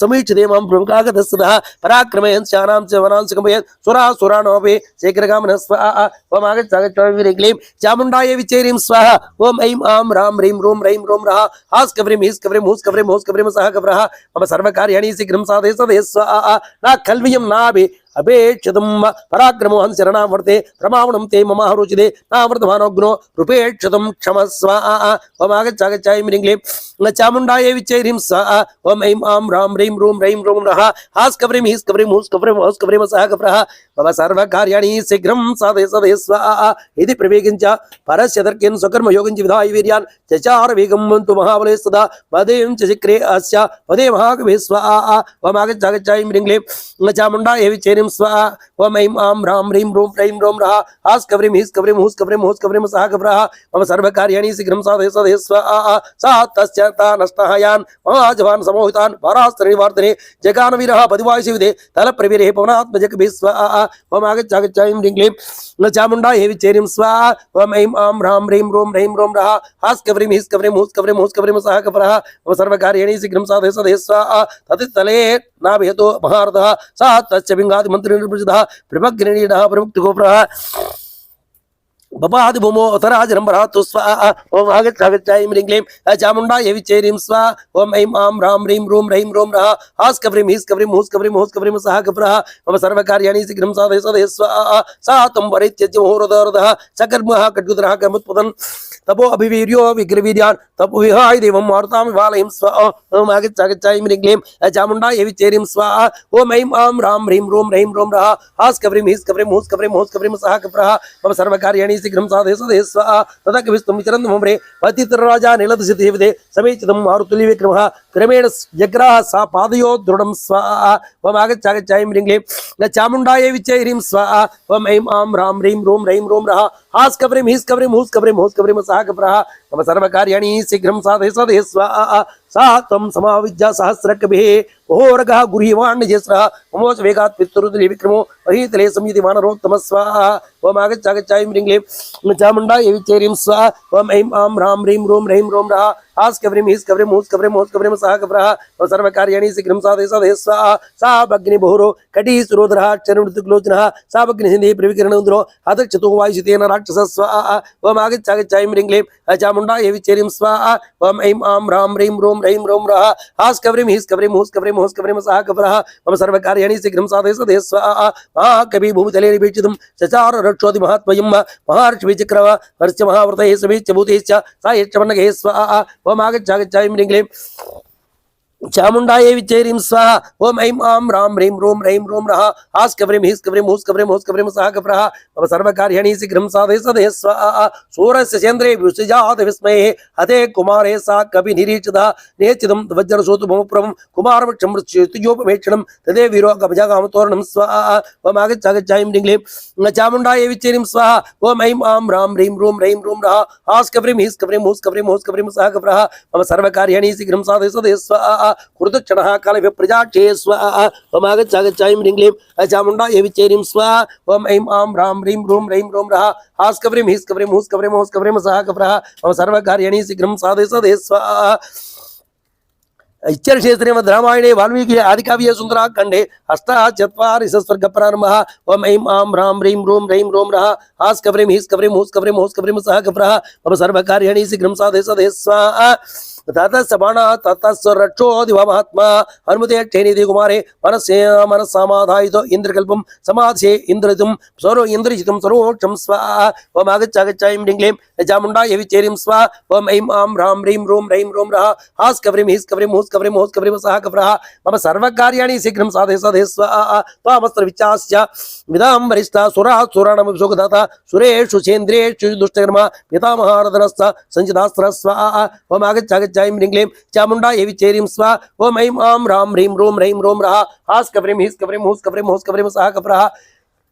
समीक्षते मां प्रमुखागतस्ततः पराक्रमयन् शानां च वनांसि कम्पयन् सुरासुराणोऽपि शीघ्रकामनः स्वाहा ओम आगच्छ ऐं ह्रीं चामुंडा ये विचेरिं स्वाहा ओम ऐं आं ह्रां ह्रीं ह्रूं रैं ह्रूं रः हास्कव्रीं हीस्कव्रीं हूस्कव्रीं हूस्कव्रीं सः कप्रः मम सर्वकार्याणि शीघ्रं साधय साधय स्वाहा न कल्वियं नाभि अपेक्षितं पराक्रमो हं शरणा वर्ते प्रमाणं ते मम रुचिते नावर्तमानोग्नो रूपेक्षितं क्षमस्व ओम आगच्छ ऐं ह्रीं चामुंडा ये विचेरिं स्वाहा ओम ऐं आं ह्रां ह्रीं ह्रूं रैं ह्रूं रः हास्कव्रीं हीस्कव्रीं हूस्कव्रीं हूस्कव्रीं सः कप्रः मम सर्वकार्याणि शीघ्रं साधय साधय स्वाहा इति प्रवेगिञ्च परस्य तर्केन स्वकर्मयोगञ्च विधाय वीर्यान् चचार वेगं तु महाबले सदा पदें च चिक्रे अस्य पदे महाकवे स्वाहा ओम आगच्छ ऐं ह्रीं चामुंडा ये विचेरिं स्वाहा ओम ऐं आं ह्रां ह्रीं ह्रूं रैं ह्रूं रः हास्कव्रीं हीस्कव्रीं हूस्कव्रीं हूस्कव्रीं सः कप्रः मम सर्वकार्याणि शीघ्रं साधय साधय स्वाहा सा तस्य ता नष्टः यान् महाजवान् समोहितान् परास्त्रनिवार्तने जगानवीरः पदिवायुषविदे तलप्रवीरे पवनात्मजकभिः स्वाहा ओम आगच्छ ऐं ह्रीं चामुंडा ये विचेरिं स्वाहा ओम ऐं आं ह्रां ह्रीं ह्रूं रैं ह्रूं रः हास्कव्रीं हीस्कव्रीं हूस्कव्रीं हूस्कव्रीं सः कप्रः मम सर्वकार्याणि शीघ्रं साधय साधय स्वाहा ततितले नाभयतो महारथः सा तस्य पिङ्गादिमन्त्रिणः प्रभग्निडः प्रमुक्तिगोप्रः बपादि भूमो अतराजरंबरातु स्वाहा ओम आगच्छ ऐं ह्रीं चामुंडा ये विचेरिं स्वाहा ओम ऐं आं ह्रां ह्रीं ह्रूं रैं ह्रूं रः हास्कव्रीं हीस्कव्रीं हूस्कव्रीं हूस्कव्रीं सः कप्रः मम सर्वकार्याणि शीघ्रं साधय साधय स्वाहा सा तं परित्यज्य मुहूर्तोरधः सकर्मः खड्गुदरः कर्मुत्पतन् तपो अभिवीर्यो विग्रवीर्यान् तपो विहाय देवं मारुतां विवालयं स्वाहा ओम आगच्छ ऐं ह्रीं चामुंडा ये विचेरिं स्वाहा ओम ऐं आं ह्रां ह्रीं ह्रूं रैं ह्रूं रः हास्कव्रीं हीस्कव्रीं हूस्कव्रीं हूस्कव्रीं सः कप्रः मम सर्वकार्याणि शीघ्रं साधय साधय स्वाहा तदा कविस्तं विचरन्तं मम्रे पतितराजा नीलदशिदेवते समीचितं मारुतुल्यविक्रमः क्रमेण जग्राह सा पादयो दृढं स्वाहा ओम आगच्छ ऐं ह्रीं चामुंडा ये विचेरिं स्वाहा ओम ऐं आं ह्रां ह्रीं ह्रूं रैं ह्रूं रः हास कवरिं हीस कवरिं हूस कवरिं हूस कवरिं सह कप्रः मम सर्वकार्याणि शीघ्रं साधय साधय स्वाहा सा त्वं समाविद्या सहस्रकभिः ओरगः गुरीवाण्यजस्रः ममोच वेगात् पितृदले विक्रमो महीतले संयुति वानरोत्तम स्वाहा ओम आगच्छ आगच्छ ऐं ह्रीं क्लीं चामुण्डायै विच्चैरीं स्वाहा ओम ऐं आं ह्रां ह्रीं ह्रूं ह्रैं ह्रौं रः हास कवरिं हीस कवरिं हूस कवरिं हूस कवरिं सह कप्रः मम सर्वकार्याणि शीघ्रं साधय साधय स्वाहा सा भग्निबहुरो कटिसुरोधरः चरणमृतुक्लोचनः सा भग्निसिन्धि प्रविकिरणोदरो हतक्षतो वायुशितेन राक्षसः स्वाहा ओम आगच्छ आगच्छ ऐं ह्रीं क्लीं चामुण्डायै विच्चैरीं स्वाहा ओम ऐं आं ह्रां ह्रीं ह्रूं ह्रैं ह्रौं रः हास कवरिं हीस कवरिं हूस कवरिं हूस कवरिं सह कप्रः मम सर्वकार्याणि शीघ्रं साधय साधय स्वाहा महाकवि भूमितले निवेक्षितुं चचार रक्षोति महात्मयं महर्षिविचक्रव हर्ष महाव्रतये समीच्य भूतेश्च सा यच्चमन्नगे स्वाहा ओम आगच्छ आगच्छ ऐं ह्रीं क्लीं चामुण्डायै विच्चैरीं स्वाहा ओम ऐं आं ह्रां ह्रीं ह्रूं ह्रैं ह्रौं रः हास कवरिं हीस कवरिं हूस कवरिं हूस कवरिं सह कप्रः मम सर्वकार्याणि शीघ्रं साधय साधय स्वाहा सूरस्य चन्द्रे विसृजात विस्मये हते कुमारे सा कवि निरीक्षितः नेचिदं वज्रसोतु मम प्रभं कुमारवृक्षं मृत्युजोपमेक्षणं तदे वीरो कवचाकामतोरणं स्वाहा ओम आगच्छ आगच्छ ऐं ह्रीं क्लीं चामुण्डायै विच्चैरीं स्वाहा ओम ऐं आं ह्रां ह्रीं ह्रूं ह्रैं ह्रौं रः हास कवरिं हीस कवरिं हूस कवरिं हूस कवरिं सह कप्रः मम सर्वकार्याणि शीघ्रं साधय साधय स्वाहा कृतक्षणः काले प्रजाक्षे स्वाहा ओम आगच्छ आगच्छ ऐं ह्रीं क्लीं चामुण्डायै विच्चैरीं स्वाहा ओम ऐं आं ह्रां ह्रीं ह्रूं ह्रैं ह्रौं रः हास कवरिं हीस कवरिं हूस कवरिं हूस कवरिं सह कप्रः मम सर्वकार्याणि शीघ्रं साधय साधय स्वाहा इच्छर्षेत्रे रामायणे वाल्मीकि आदिकाव्ये सुन्दराखण्डे अष्टाचत्वारिंशत्सर्गप्रारम्भः ओम ऐं आं ह्रां ह्रीं ह्रूं ह्रैं ह्रौं रः हास कवरिं हीस कवरिं हूस कवरिं हूस कवरिं सह कप्रः मम सर्वकार्याणि शीघ्रं साधय साधय स्वाहा ततः सबाणा ततः रक्षोदिव महात्मा हनुमते क्षेनिधि कुमारे मनस्सामाधायितो इन्द्रकल्पं समाधे इन्द्रजितं सरो इन्द्रजितं सरोक्षं स्वाहा ओम आगच्छ आगच्छ ऐं ह्रीं क्लीं चामुण्डायै विच्चैरीं स्वाहा ओम ऐं आं ह्रां ह्रीं ह्रूं ह्रैं ह्रौं रः हास कवरिं हीस कवरिं हूस कवरिं हूस कवरिं सह कप्रः मम सर्वकार्याणि शीघ्रं साधय साधय स्वाहा त्वामस्त्र विचास्य विदां वरिष्ठा सुराः सुराणां विशोकदाता सुरेषु चेन्द्रेषु दुष्टकर्मा पितामहारधनश्च सञ्चितास्त्रः स्वाहा ओम आगच्छ आगच्छ ऐं ह्रीं क्लीं चामुण्डायै विच्चैरीं स्वाहा ओम ऐं आं ह्रां ह्रीं ह्रूं ह्रैं ह्रौं रः हास कवरिं हीस कवरिं हूस कवरिं हूस कवरिं सह कप्रः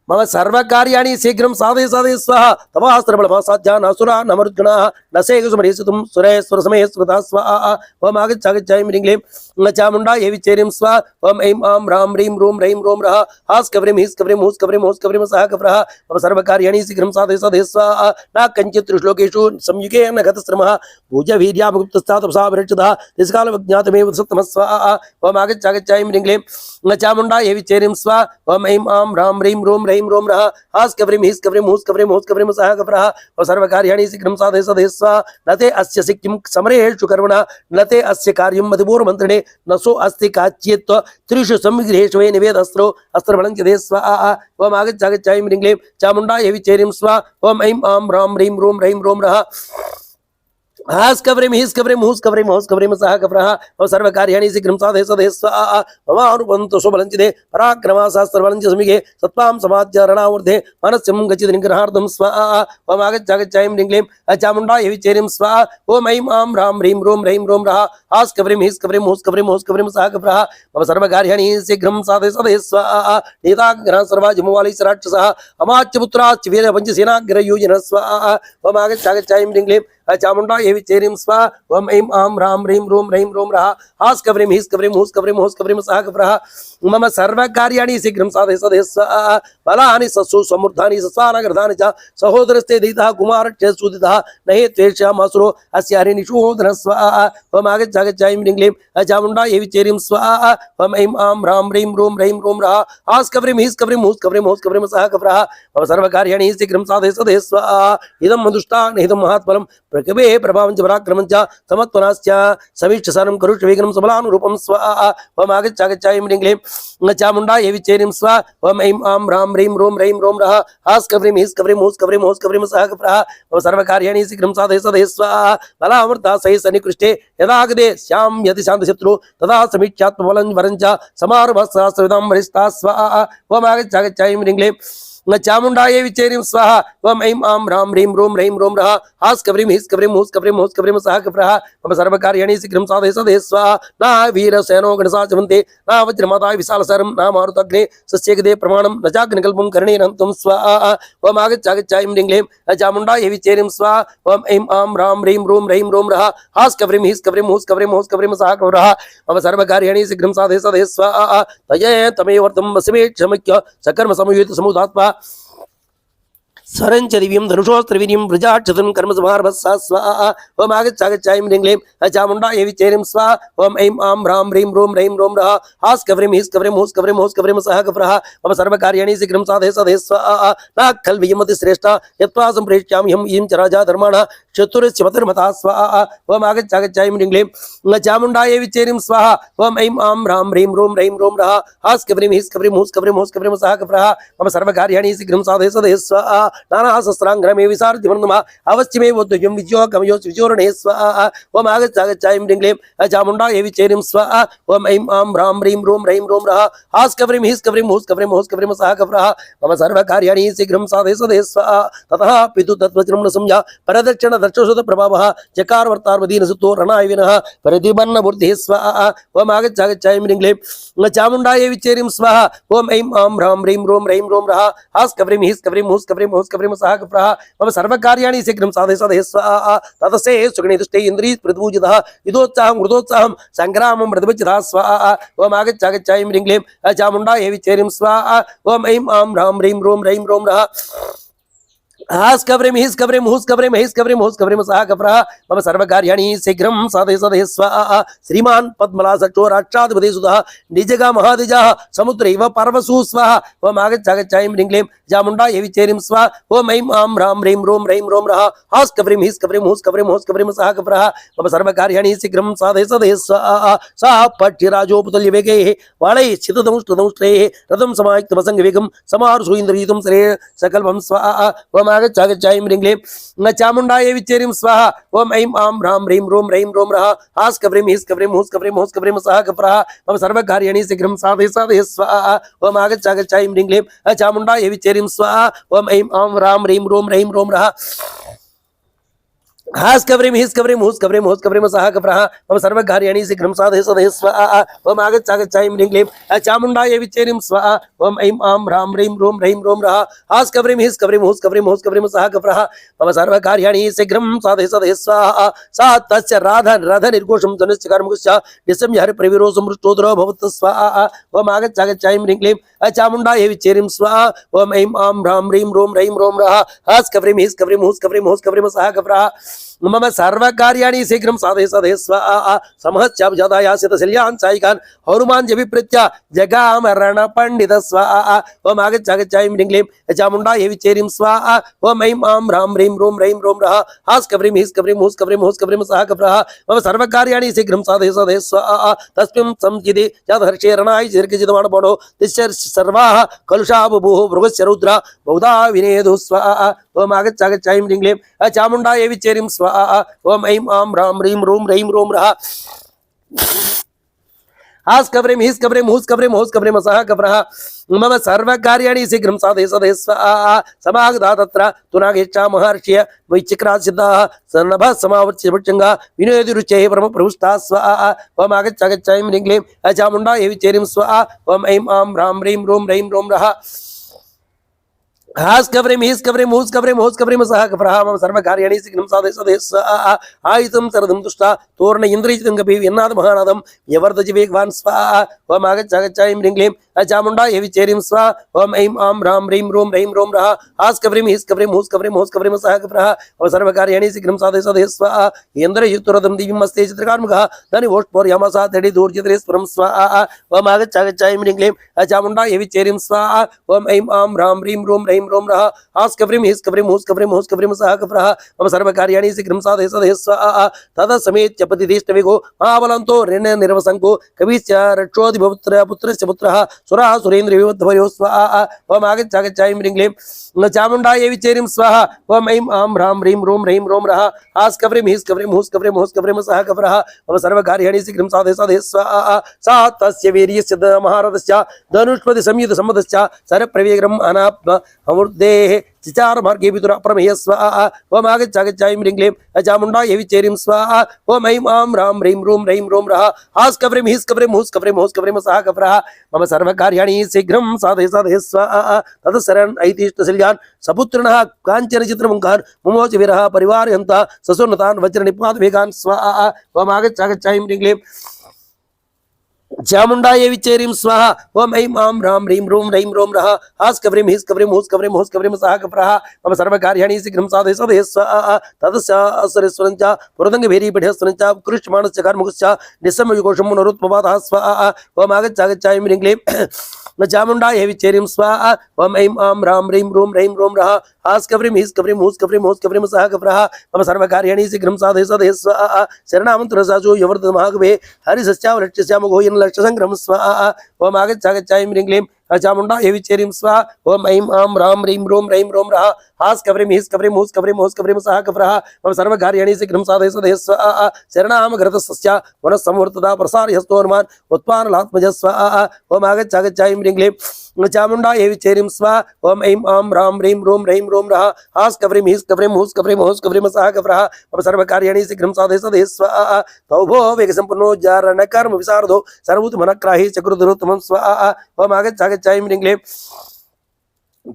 मम सर्वकार्याणि शीघ्रं साधय साधय स्वाहा तवास्त्रबलमासाध्या नसुरा नमरुद्गणाः न सेगुसुमरीसुतं सुरेश्वरसमये स्मृताः स्वाहा ओम आगच्छ आगच्छ ऐं ह्रीं क्लीं चामुण्डायै विच्चैरीं स्वाहा ओम ऐं आं ह्रां ह्रीं ह्रूं ह्रैं ह्रौं रः हास कवरिं हीस कवरिं हूस कवरिं हूस कवरिं सह कप्रः मम सर्वकार्याणि शीघ्रं साधय साधय स्वाहा न कञ्चित् त्रिश्लोकेषु संयुगेन गतश्रमः भुजवीर्याभुक्तस्तातपसा विरक्षितः निष्कालमज्ञातमेव सत्तमः स्वाहा ओम आगच्छ आगच्छ ऐं ह्रीं क्लीं चामुण्डायै विच्चैरीं स्वाहा ओम ऐं आं ह्रां ह्रीं ह्रूं ह्रैं ह्रौं रः हास कवरिं हीस कवरिं हूस कवरिं हूस कवरिं सह कप्रः मम सर्वकार्याणि शीघ्रं साधय साधय स्वाहा न ते अस्य सिक्किं समरेषु कर्मणः न ते अस्य कार्यं मतिपूर्वमन्त्रणे न सो अस्ति काच्येत् त्रिषु संविग्रहेषु वै निवेदस्त्रो अस्त्रबलं च दे स्वाहा ओम आगच्छ आगच्छ ऐं ह्रीं क्लीं चामुण्डायै विच्चैरीं स्वाहा ओम ऐं आं ह्रां ह्रीं ह्रूं ह्रैं ह्रौं रः हास कवरिं हीस कवरिं हूस कवरिं हूस कवरिं सह कप्रः मम सर्वकार्याणि शीघ्रं साधय साधय स्वाहा ममानुबन्धु शुभलं च दे पराक्रमः सहस्रबलं च समिगे सत्त्वां समाज्य रणावृद्धे मनस्यं गच्छति निग्रहार्थं स्वाहा ओम आगच्छ आगच्छ ऐं ह्रीं क्लीं चामुण्डायै विच्चैरीं स्वाहा ओम ऐं आं ह्रां ह्रीं ह्रूं ह्रैं ह्रौं रः हास कवरिं हीस कवरिं हूस कवरिं हूस कवरिं सह कप्रः मम सर्वकार्याणि शीघ्रं साधय साधय स्वाहा नीताग्रह सर्वा जमुवालिश्च राक्षसः अमात्यपुत्राश्च वीरपञ्चसेनाग्रयूजिनः स्वाहा ओम आगच्छ आगच्छ ऐं ह्रीं क्लीं चामुण्डायै विच्चैरीं स्वाहा ओम ऐं आं ह्रां ह्रीं ह्रूं ह्रैं ह्रौं रः हास कवरिं हीस कवरिं हूस कवरिं हूस कवरिं सह कप्रः मम सर्वकार्याणि शीघ्रं साधय साधय स्वाहा बलानि सस्सु समृद्धानि सस्वानगर्धानि च सहोदरस्ते दयितः कुमारस्य सुदितः न हि त्वेषामसुरो अस्य हरिनिषूदनः स्वाहा ओम आगच्छ आगच्छ ऐं ह्रीं क्लीं चामुण्डायै विच्चैरीं स्वाहा ओम ऐं आं ह्रां ह्रीं ह्रूं ह्रैं ह्रौं रः हास कवरिं हीस कवरिं हूस कवरिं हूस कवरिं सह कप्रः मम सर्वकार्याणि शीघ्रं साधय साधय स्वाहा इदं मधुष्टान् इदं महात्फलं प्रकवे प्रभावं च पराक्रमं च समत्वनाश्च समीक्षसारं करुष्य वेगनं सबलानुरूपं स्वाहा ओम आगच्छ आगच्छ ऐं ह्रीं क्लीं चामुण्डायै विच्चैरीं स्वाहा ओम ऐं आं ह्रां ह्रीं ह्रूं ह्रैं ह्रौं रः हास कवरिं हीस कवरिं हूस कवरिं हूस कवरिं सह कप्रः मम सर्वकार्याणि शीघ्रं साधय साधय स्वाहा बलामृता सहि सन्निकृष्टे यदागदे श्यां यति शान्तशत्रु तदा समीक्षात्मबलं वरं च समारभः सहस्रविधं वरिष्ठा स्वाहा ओम आगच्छ आगच्छ ऐं ह्रीं क्लीं चामुंडायै विचेरिं स्वाहा ओम ऐं आं ह्रां ह्रीं ह्रूं रः हास्कव्रीं हीस्कव्रीं हूस्कव्रीं सः कप्रः मम सर्वकार्याणि शीघ्रं साधय सदय स्वाहा न वीरसेनो गणसा चमन्ते न वज्रमाताय विशालसरं न मारुतग्ने सस्यगदे प्रमाणं न चाग्निकल्पं करणेन हन्तुं स्वाहा ओम आगच्छागच्छायं ह्रीं चामुंडायै विचेरिं स्वाहा ओम ऐं आं ह्रां ह्रीं ह्रूं रः हास्कव्रीं हीस्कव्रीं सः कप्रः मम सर्वकार्याणि शीघ्रं साधय सदय स्वाहा तये तमेव वर्तं वसमे क्षमक्य सकर्म समयुत समुदात्मा स्वरंच दिव्यं धनुषोस्त्रवीर्यं वृजाक्षतं कर्म समारभस्सा स्वाहा ओम आगच्छागच्छायं ह्रीं क्लीं चामुंडायै विचेरिं स्वाहा ओम ऐं आं ह्रां ह्रीं ह्रूं रः हास्कव्रीं हीस्कव्रीं सः कप्रः मम सर्वकार्याणि शीघ्रं साधय सदय स्वाहा न खल्वियमति श्रेष्ठा यत्त्वा सम्प्रेष्याम्यहम् इं च राजा धर्माणः चतुरस्य मतिर्मता स्वाहा ओम आगच्छागच्छायं ह्रीं क्लीं चामुंडायै विचेरिं स्वाहा ओम ऐं आं ह्रां ह्रीं ह्रूं रः हास्कव्रीं हीस्कव्रीं सः कप्रः मम सर्वकार्याणि शीघ्रं साधय सदय स्वाहा नाना सहस्रांग्रमे विसार्थिवर्णमा अवश्यमेव द्विजं विजयोगमयोस् विचोरणे स्वाहा ओम आगच्छागच्छायं ह्रीं क्लीं चामुंडायै विचेरिं स्वाहा ओम ऐं आं ह्रां ह्रीं ह्रूं रः हास्कव्रीं हीस्कव्रीं सः कप्रः मम सर्वकार्याणि शीघ्रं साधय सदय स्वाहा ततः पितु तत्वचनं न संज्ञा परदक्षिण दक्षसुत प्रभावः चकार वर्तार्वदीन सुतो रणाय विनः प्रतिबन्न बुद्धिः स्वाहा ओम आगच्छागच्छायं ह्रीं क्लीं चामुंडायै विचेरिं स्वाहा ओम ऐं आं ह्रां ह्रीं ह्रूं रः हास्कव्रीं हीस्कव्रीं सः कप्रः मम सर्वकार्याणि शीघ्रं साधय सदय स्वाहा ततसे सुगणे दुष्टे इन्द्रिय प्रतिपूजितः युधोत्साहं मृदोत्साहं संग्रामं प्रतिपज्यतः स्वाहा ओम आगच्छागच्छायं ह्रीं क्लीं चामुंडायै विचेरिं स्वाहा ओम ऐं आं ह्रां ह्रीं ह्रूं रः हास्कव्रीं हीस्कव्रीं सः कप्रः मम सर्वकार्याणि शीघ्रं साधय सदय स्वाहा श्रीमान् पद्मलासक्षो राष्ट्राधिपति सुतः निजगा महादिजः समुद्र इव पर्वसु स्वाहा ओम आगच्छागच्छायं ह्रीं क्लीं चामुंडायै विचेरिं स्वाहा ओम ऐं आं ह्रां ह्रीं ह्रूं रः हास्कव्रीं हीस्कव्रीं सः कप्रः मम सर्वकार्याणि शीघ्रं साधय सदय स्वाहा सा पठ्यराजोपतुल्यवेगैः बालैः चितदंष्ट्रैः रथं समायुक्तमसङ्गवेगं समारुषु श्रेय सकल्पं स्वाहा ओम आगच्छागच्छायं ह्रीं क्लीं चामुंडायै विचेरिं स्वाहा ओम ऐं आं ह्रां ह्रीं ह्रूं रः हास्कव्रीं हीस्कव्रीं सः कप्रः मम सर्वकार्याणि शीघ्रं साधय सदय स्वाहा ओम आगच्छागच्छायं ह्रीं क्लीं चामुंडायै विचेरिं स्वाहा ओम ऐं आं ह्रां ह्रीं ह्रूं रः हास्कव्रीं हीस्कव्रीं सः कप्रः मम सर्वकार्याणि शीघ्रं साधय सदय स्वाहा ओम आगच्छागच्छायं ह्रीं क्लीं चामुंडायै विचेरिं स्वाहा ओम ऐं आं ह्रां ह्रीं ह्रूं रः हास्कव्रीं हीस्कव्रीं सः कप्रः मम सर्वकार्याणि शीघ्रं साधय सदय स्वाहा सा तस्य राध निर्घोषं जनस्य कर्मकुश्च निसम्य हरिप्रवीरो समृष्टोदरो भवतु स्वाहा ओम आगच्छागच्छायं ह्रीं क्लीं चामुंडायै विचेरिं स्वाहा ओम ऐं आं ह्रां ह्रीं ह्रूं रः हास्कव्रीं हीस्कव्रीं सः कप्रः मम सर्वकार्याणि शीघ्रं साधय सदय स्वाहा समहस्याब्जादायासितशल्यान् सायिकान् हनुमान् जभिप्रीत्या जगाम रणपण्डित स्वाहा ओम आगच्छागच्छायं ह्रीं क्लीं चामुंडायै विचेरिं स्वाहा ओम ऐं आं ह्रां ह्रीं ह्रूं रः हास्कव्रीं हीस्कव्रीं सः कप्रः मम सर्वकार्याणि शीघ्रं साधय सदय स्वाहा तस्मिन् संचिदे यदहर्षे रणाय दीर्घजितमानपणो तिष्ठ सर्वाः कलुषा बभूः मृगस्य रुद्रा बहुधा विनेदुः स्वाहा ओम आगच्छागच्छायं ह्रीं क्लीं चामुंडायै विचेरिं स्वाहा ओम ऐं आं ह्रां ह्रीं ह्रूं रः हास्कव्रीं हीस्कव्रीं सः कप्रः मम सर्वकार्याणि शीघ्रं साधय सदय स्वाहा समागता तत्र तुनागेच्छा महर्षिय वैचिक्रासिद्धाः सन्नभः समावर्त्य भक्षङ्गा विनोदिरुचैः परमप्रभुष्टाः स्वाहा ओम आगच्छागच्छायं ह्रीं क्लीं चामुंडायै विचेरिं स्वाहा ओम ऐं आं ह्रां ह्रीं ह्रूं रः हास्कव्रीं सः कप्रः मम सर्वकार्याणि शीघ्रं साधय सदय स्वाहा आयुधं शरदं दुष्टा तोरण इन्द्रियजितं कपि यन्नाद महानादं यवर्धज वेगवान् स्वाहा ओम आगच्छागच्छायं ह्रीं क्लीं चामुंडायै विचेरिं स्वाहा ओम ऐं आं ह्रां ह्रीं ह्रूं रः हास्कव्रीं हीस्कव्रीं सः कप्रः मम सर्वकार्याणि शीघ्रं साधय सदय स्वाहा इन्द्रयुक्तरथं दिव्यमस्ते चित्रकार्मुकः धनिवोष्पोर्यमसा तडि दूर्जितरेश्वरं स्वाहा ओम आगच्छागच्छायं ह्रीं क्लीं चामुंडायै विचेरिं स्वाहा ओम ऐं आं ह्रां ह्रीं ह्रूं रः हास्कव्रीं हीस्कव्रीं सः कप्रः मम सर्वकार्याणि शीघ्रं साधय सदय स्वाहा ततः समेत्य पतितिष्ठवेगो महाबलन्तो ऋण निर्वसङ्को कविश्च रक्षोधिपुत्रस्य पुत्रः सुरा सुरेन्द्र विवद्भयो स्वाहा ओम आगच्छ ऐं ह्रीं क्लीं चामुण्डायै विचेरिं स्वाहा ओम ऐं आं ह्रां ह्रीं ह्रों रः हास् कव्रीं हीस् कव्रीं हूस् कव्रीं हूस् कव्रीं सः कव्रः मम सर्वकार्याणि शीघ्रं साधय साधय स्वाहा सा तस्य वीर्यस्य महारथस्य धनुष्पति संयुत सम्मतश्च सरप्रवेगम् अनाप्म अमूर्तेः चिचार मार्गे विदुरा प्रमेय स्वाहा ओम आगच्छ ऐं ह्रीं क्लीं चामुण्डायै विचेरिं स्वाहा ओम ऐं आं ह्रां ह्रीं ह्रों रः हास् कव्रीं हीस् कव्रीं हूस् कव्रीं सः कव्रः मम सर्वकार्याणि शीघ्रं साधय साधय स्वाहा ततः ऐतिष्ठशल्यान् सपुत्रिणः काञ्चन चित्रमुखान् मुमोच विरह परिवारयन्तः ससुन्नतान् वज्रनिपातवेगान् स्वाहा ओम आगच्छ ऐं ह्रीं क्लीं चामुण्डायै विचेरिं स्वाहा ओम ऐं आं ह्रां ह्रीं ह्रों रः हास् कव्रीं हीस् कव्रीं हूस् कव्रीं सः कव्रः मम सर्वकार्याणि शीघ्रं साधय साधय स्वाहा ततश्च असुरेश्वरञ्च पुरदङ्गभेरीपीठेश्वरञ्च कृष्णमाणश्च कार्मुकश्च निस्समयुकोशं पुनरुत्पपातः स्वाहा ओम आगच्छ ऐं ह्रीं क्लीं चामुण्डायै विचेरिं स्वाहा ओम ऐं आं ह्रां ह्रीं ह्रों रः हास् कव्रीं हीस् कव्रीं हूस् कव्रीं सः कव्रः मम सर्वकार्याणि शीघ्रं साधय साधय स्वाहा शरणामन्त्रसाचो यवर्तमागवे हरिसस्यावलक्ष्यस्यामघोयन् लक्ष्यसङ्ग्रहं स्वाहा ओम आगच्छ ऐं ह्रीं क्लीं चामुण्डायै विचेरिं स्वाहा ओम ऐं आं ह्रां ह्रीं ह्रों रः हास् कव्रीं हीस् कव्रीं हूस् कव्रीं सः कव्रः मम सर्वकार्याणि शीघ्रं साधय साधय स्वाहा शरणामघृतस्य वनस्संवर्तता प्रसारयस्तो हनुमान् उत्पानलात्मजः स्वाहा ओम आगच्छ ऐं ह्रीं क्लीं चामुण्डायै विचेरिं स्वाहा ओम ऐं आं ह्रां ह्रीं ह्रों रः हास् कव्रीं हीस् कव्रीं हूस् कव्रीं सः कव्रः मम सर्वकार्याणि शीघ्रं साधय साधय स्वाहा तौभो वेगसम्पन्नो जारणकर्म विशारदो सर्वोत्तमनग्राही चक्रुधरोत्तमं स्वाहा ओम आगच्छ ऐं ह्रीं क्लीं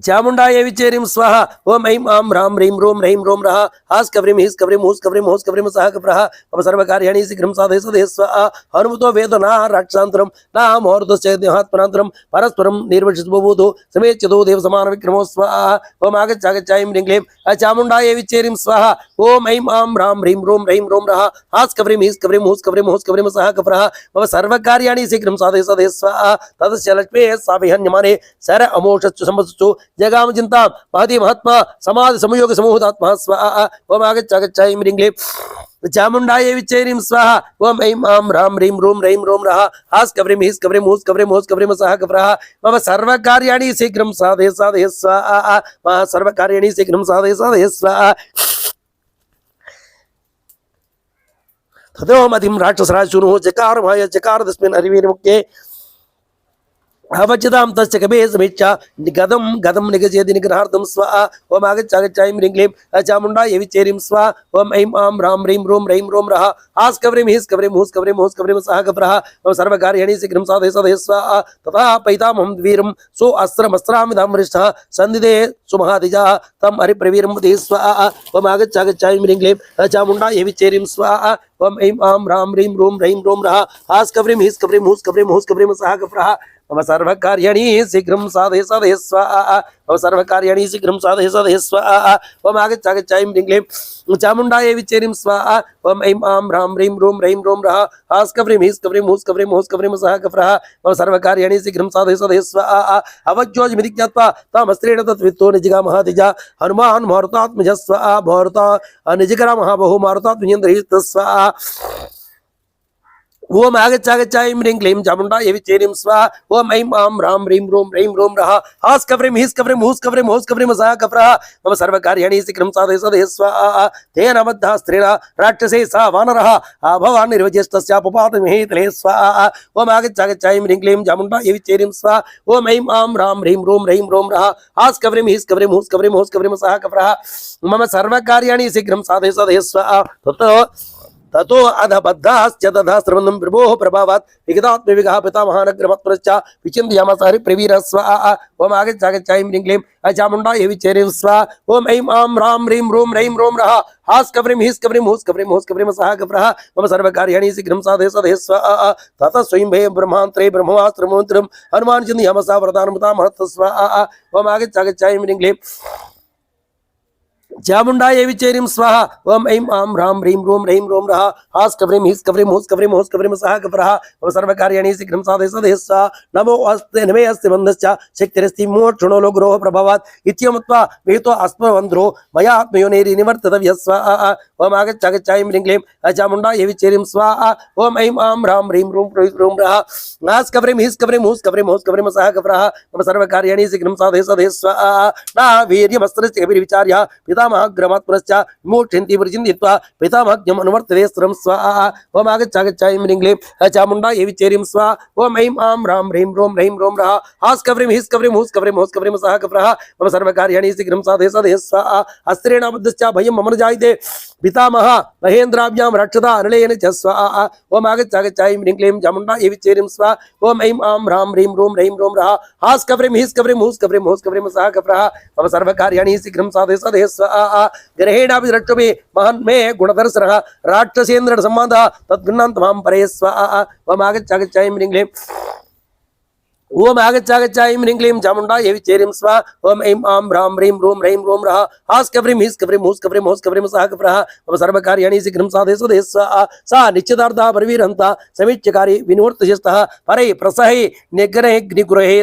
चामुण्डायै विचेरिं स्वाहा ओम ऐं आं ह्रां ह्रीं ह्रों रः हास् कव्रीं हीस् कव्रीं हूस् कव्रीं सः कव्रः मम सर्वकार्याणि शीघ्रं साधय साधय स्वाहा हनुमतो वेदो न राक्षसान्तरं न मोहर्तश्च देहात्मनान्तरं परस्परं निर्वशिष्यबभूतो समेच्यतो देवसमानविक्रमो स्वाहा ओम आगच्छ ऐं ह्रीं क्लीं चामुण्डायै विचेरिं स्वाहा ओम ऐं आं ह्रां ह्रीं ह्रों रः हास् कव्रीं हीस् कव्रीं हूस् कव्रीं सः कव्रः मम सर्वकार्याणि शीघ्रं साधय साधय स्वाहा ततश्च लक्ष्मीः साभिहन्यमाने सर अमोषश्च सम्मतश्च जगाम चिंता महती महात्मा समाधि समयोग समूहदात्मा स्वाहा ओम आगच्छ ऐं ह्रीं क्लीं चामुण्डायै विचेरिं स्वाहा ओम ऐं आं ह्रां ह्रीं ह्रों रः हास् कव्रीं हीस् कव्रीं हूस् कव्रीं सः कव्रः मम सर्वकार्याणि शीघ्रं साधय साधय स्वाहा मम सर्वकार्याणि शीघ्रं साधय साधय स्वाहा ततो मतिं राक्षसराजशूनुः चकार तस्मिन् हरिवीरमुखे अवचितां तस्य कवे समीक्षा गदं निगजयति निग्रहार्थं स्वाहा ओम आगच्छ ऐं ह्रीं क्लीं चामुण्डायै विचेरिं स्वाहा ओम ऐं आं ह्रां ह्रीं ह्रों रः हास् कव्रीं हीस् कव्रीं हूस् कव्रीं सः कव्रः मम सर्वकार्याणि शीघ्रं साधय साधय स्वाहा ततः पैतामहं वीरं सो अस्त्रमस्त्रामिदं वरिष्ठः सन्दिदे सुमहातिजः तं हरिप्रवीरं वदे स्वाहा ओम आगच्छ ऐं ह्रीं क्लीं चामुण्डायै विचेरिं स्वाहा ओम ऐं आं ह्रां ह्रीं ह्रों रः हास् कव्रीं हीस् कव्रीं हूस् कव्रीं सः कव्रः मम सर्वकार्याणि शीघ्रं साधय साधय स्वाहा मम सर्वकार्याणि शीघ्रं साधय साधय स्वाहा ओम आगच्छ ऐं ह्रीं क्लीं चामुण्डायै विचेरिं स्वाहा ओम ऐं आं ह्रां ह्रीं ह्रों रः हास् कव्रीं हीस् कव्रीं हूस् कव्रीं सः कव्रः मम सर्वकार्याणि शीघ्रं साधय साधय स्वाहा अवज्योतिमिति ज्ञात्वा तामस्त्रेण तद्वित्तो निजगामहातिजः हनुमान् मारुतात्मजः स्वाहा मारुता निजकरामः बहु मारुतात्मजेन्द्रः स्वाहा ओम आगच्छ ऐं ह्रीं क्लीं चामुण्डायै विचेरिं स्वाहा ओम ऐं आं ह्रां ह्रीं ह्रों रः हास् कव्रीं हीस् कव्रीं हूस् कव्रीं सः कव्रः मम सर्वकार्याणि शीघ्रं साधय साधय स्वाहा तेन बद्धः स्त्रीण राक्षसे सा वानरः भवान् निर्वज्यस्तस्यापपातमिहितले स्वाहा ओम आगच्छ ऐं ह्रीं क्लीं चामुण्डायै विचेरिं स्वाहा ओम ऐं आं ह्रां ह्रीं ह्रों रः हास् कव्रीं हीस् कव्रीं हूस् कव्रीं सः कव्रः मम सर्वकार्याणि शीघ्रं साधय साधय स्वाहा ततो अधबद्धाश्च तथा स्रवन्नं प्रभोः प्रभावात् विगतात्मविगः पितामहानग्रमत्पुरश्च विचिन्तयामास हरिप्रवीरः स्वाहा ओम आगच्छ ऐं ह्रीं क्लीं चामुण्डायै विचेरिं स्वाहा ओम ऐं आं ह्रां ह्रीं ह्रों रः हास् कव्रीं हीस् कव्रीं हूस् कव्रीं सः कव्रः मम सर्वकार्याणि शीघ्रं साधय साधय स्वाहा ततः स्वयंभे ब्रह्मान्तरे ब्रह्मवास्त्रमन्त्रं हनुमान् चिन्तयामास वरदानमुतामहत् स्वाहा ओम आगच्छ ऐं ह्रीं क्लीं चामुण्डायै विचेरिं स्वाहा ओम ऐं आं ह्रां ह्रीं ह्रों रः हास् कव्रीं हीस् कव्रीं हूस् कव्रीं सः कव्रः मम सर्वकार्याणि शीघ्रं साधय साधय स्वाहा नमे अस्ति बन्धश्च शक्तिरस्ति मोक्षणो लोकरोः प्रभावात् इत्यमुक्त्वा विहितो अस्मवन्ध्रो मया आत्मयोनिर्निवर्तितव्यः स्वाहा ओम आगच्छ ह्रीं क्लीं चामुण्डा ये विचेरिं स्वाहा ओम ऐं आं ह्रां ह्रीं रूं रूं रः नास कवरिं हिस् कवरिं हूस् कवरिं सह कवरः मम सर्वकार्याणि शीघ्रं साधय स्वाहा ना वीर्यमस्त्रस्य कविर्विचार्य पितामहग्रमात् पुनश्च विमोक्षन्ति परिचिन्तित्वा पितामहज्ञम् अनुवर्तते स्त्रं स्वाहा ओम आगच्छ ह्रीं क्लीं चामुण्डा ये विचेरिं स्वाहा ओम ऐं आं ह्रां ह्रीं रूं रः हास् कवरिं हिस् कवरिं हूस् कवरिं सह कवरः मम सर्वकार्याणि शीघ्रं साधय स्वाहा अस्त्रेण बद्धश्च भयं मम न जायते पितामह महेन्द्राभ्यां रक्षता अनलेन च स्वाहा ओम आगच्छ ह्रीं क्लीं चामुण्डा ये विचेरिं स्वाहा ओम ऐं आं ह्रां ह्रीं रूं रः हास् कवरिं हिस् कवरिं हूस् कवरिं सह कवरः मम सर्वकार्याणि शीघ्रं साधय स्वाहा ग्रहेणापि रक्षोभि महन् मे गुणदर्शनः राक्षसेन्द्र सम्बन्धः तद्गृह्णान्त मां परे स्वाहा ओम आगच्छ ह्रीं क्लीं ओम आगच्छ ह्रीं क्लीं चामुण्डा ये विचेरिं स्वाहा ओम ऐं आं ह्रां ह्रीं रूं रः हास् कवरिं हिस् कवरिं हूस् कवरिं सह कवरः मम सर्वकार्याणि शीघ्रं साधय स्वाहा सा निश्चितार्थः परिवीरन्ता समीक्षकारी विनिवर्तयस्तः परै प्रसहे निग्रहे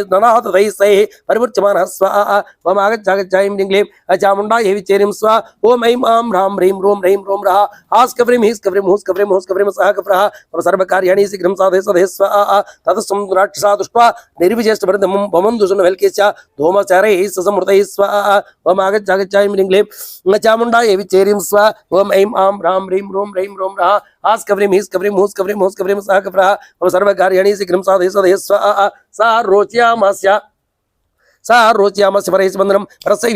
ननाथतैः सहे परिवृच्यमानः स्वाहा ओम आगच्छ ह्रीं क्लीं चामुण्डा ये विचेरिं स्वाहा ओम ऐं आं ह्रां ह्रीं रूं रः हास् कवरिं हिस् कवरिं हूस् कवरिं सह कवरः मम सर्वकार्याणि शीघ्रं साधय स्वाहा ततस्तं राक्षसा दृष्ट्वा निर्विचेष्टभरितं वमन्दुषन् वेल्केश्च धूमचारैः समृतैः स्वाहा ओम आगच्छ ह्रीं क्लीं चामुण्डा ये विचेरिं स्वाहा ओम ऐं आं ह्रां ह्रीं रूं रः हास् कवरिं हिस् कवरिं हूस् कवरिं सह कवरः मम सर्वकार्याणि शीघ्रं साधय स्वाहा सा रोचयामास्य परैः स्पन्दनं परस्य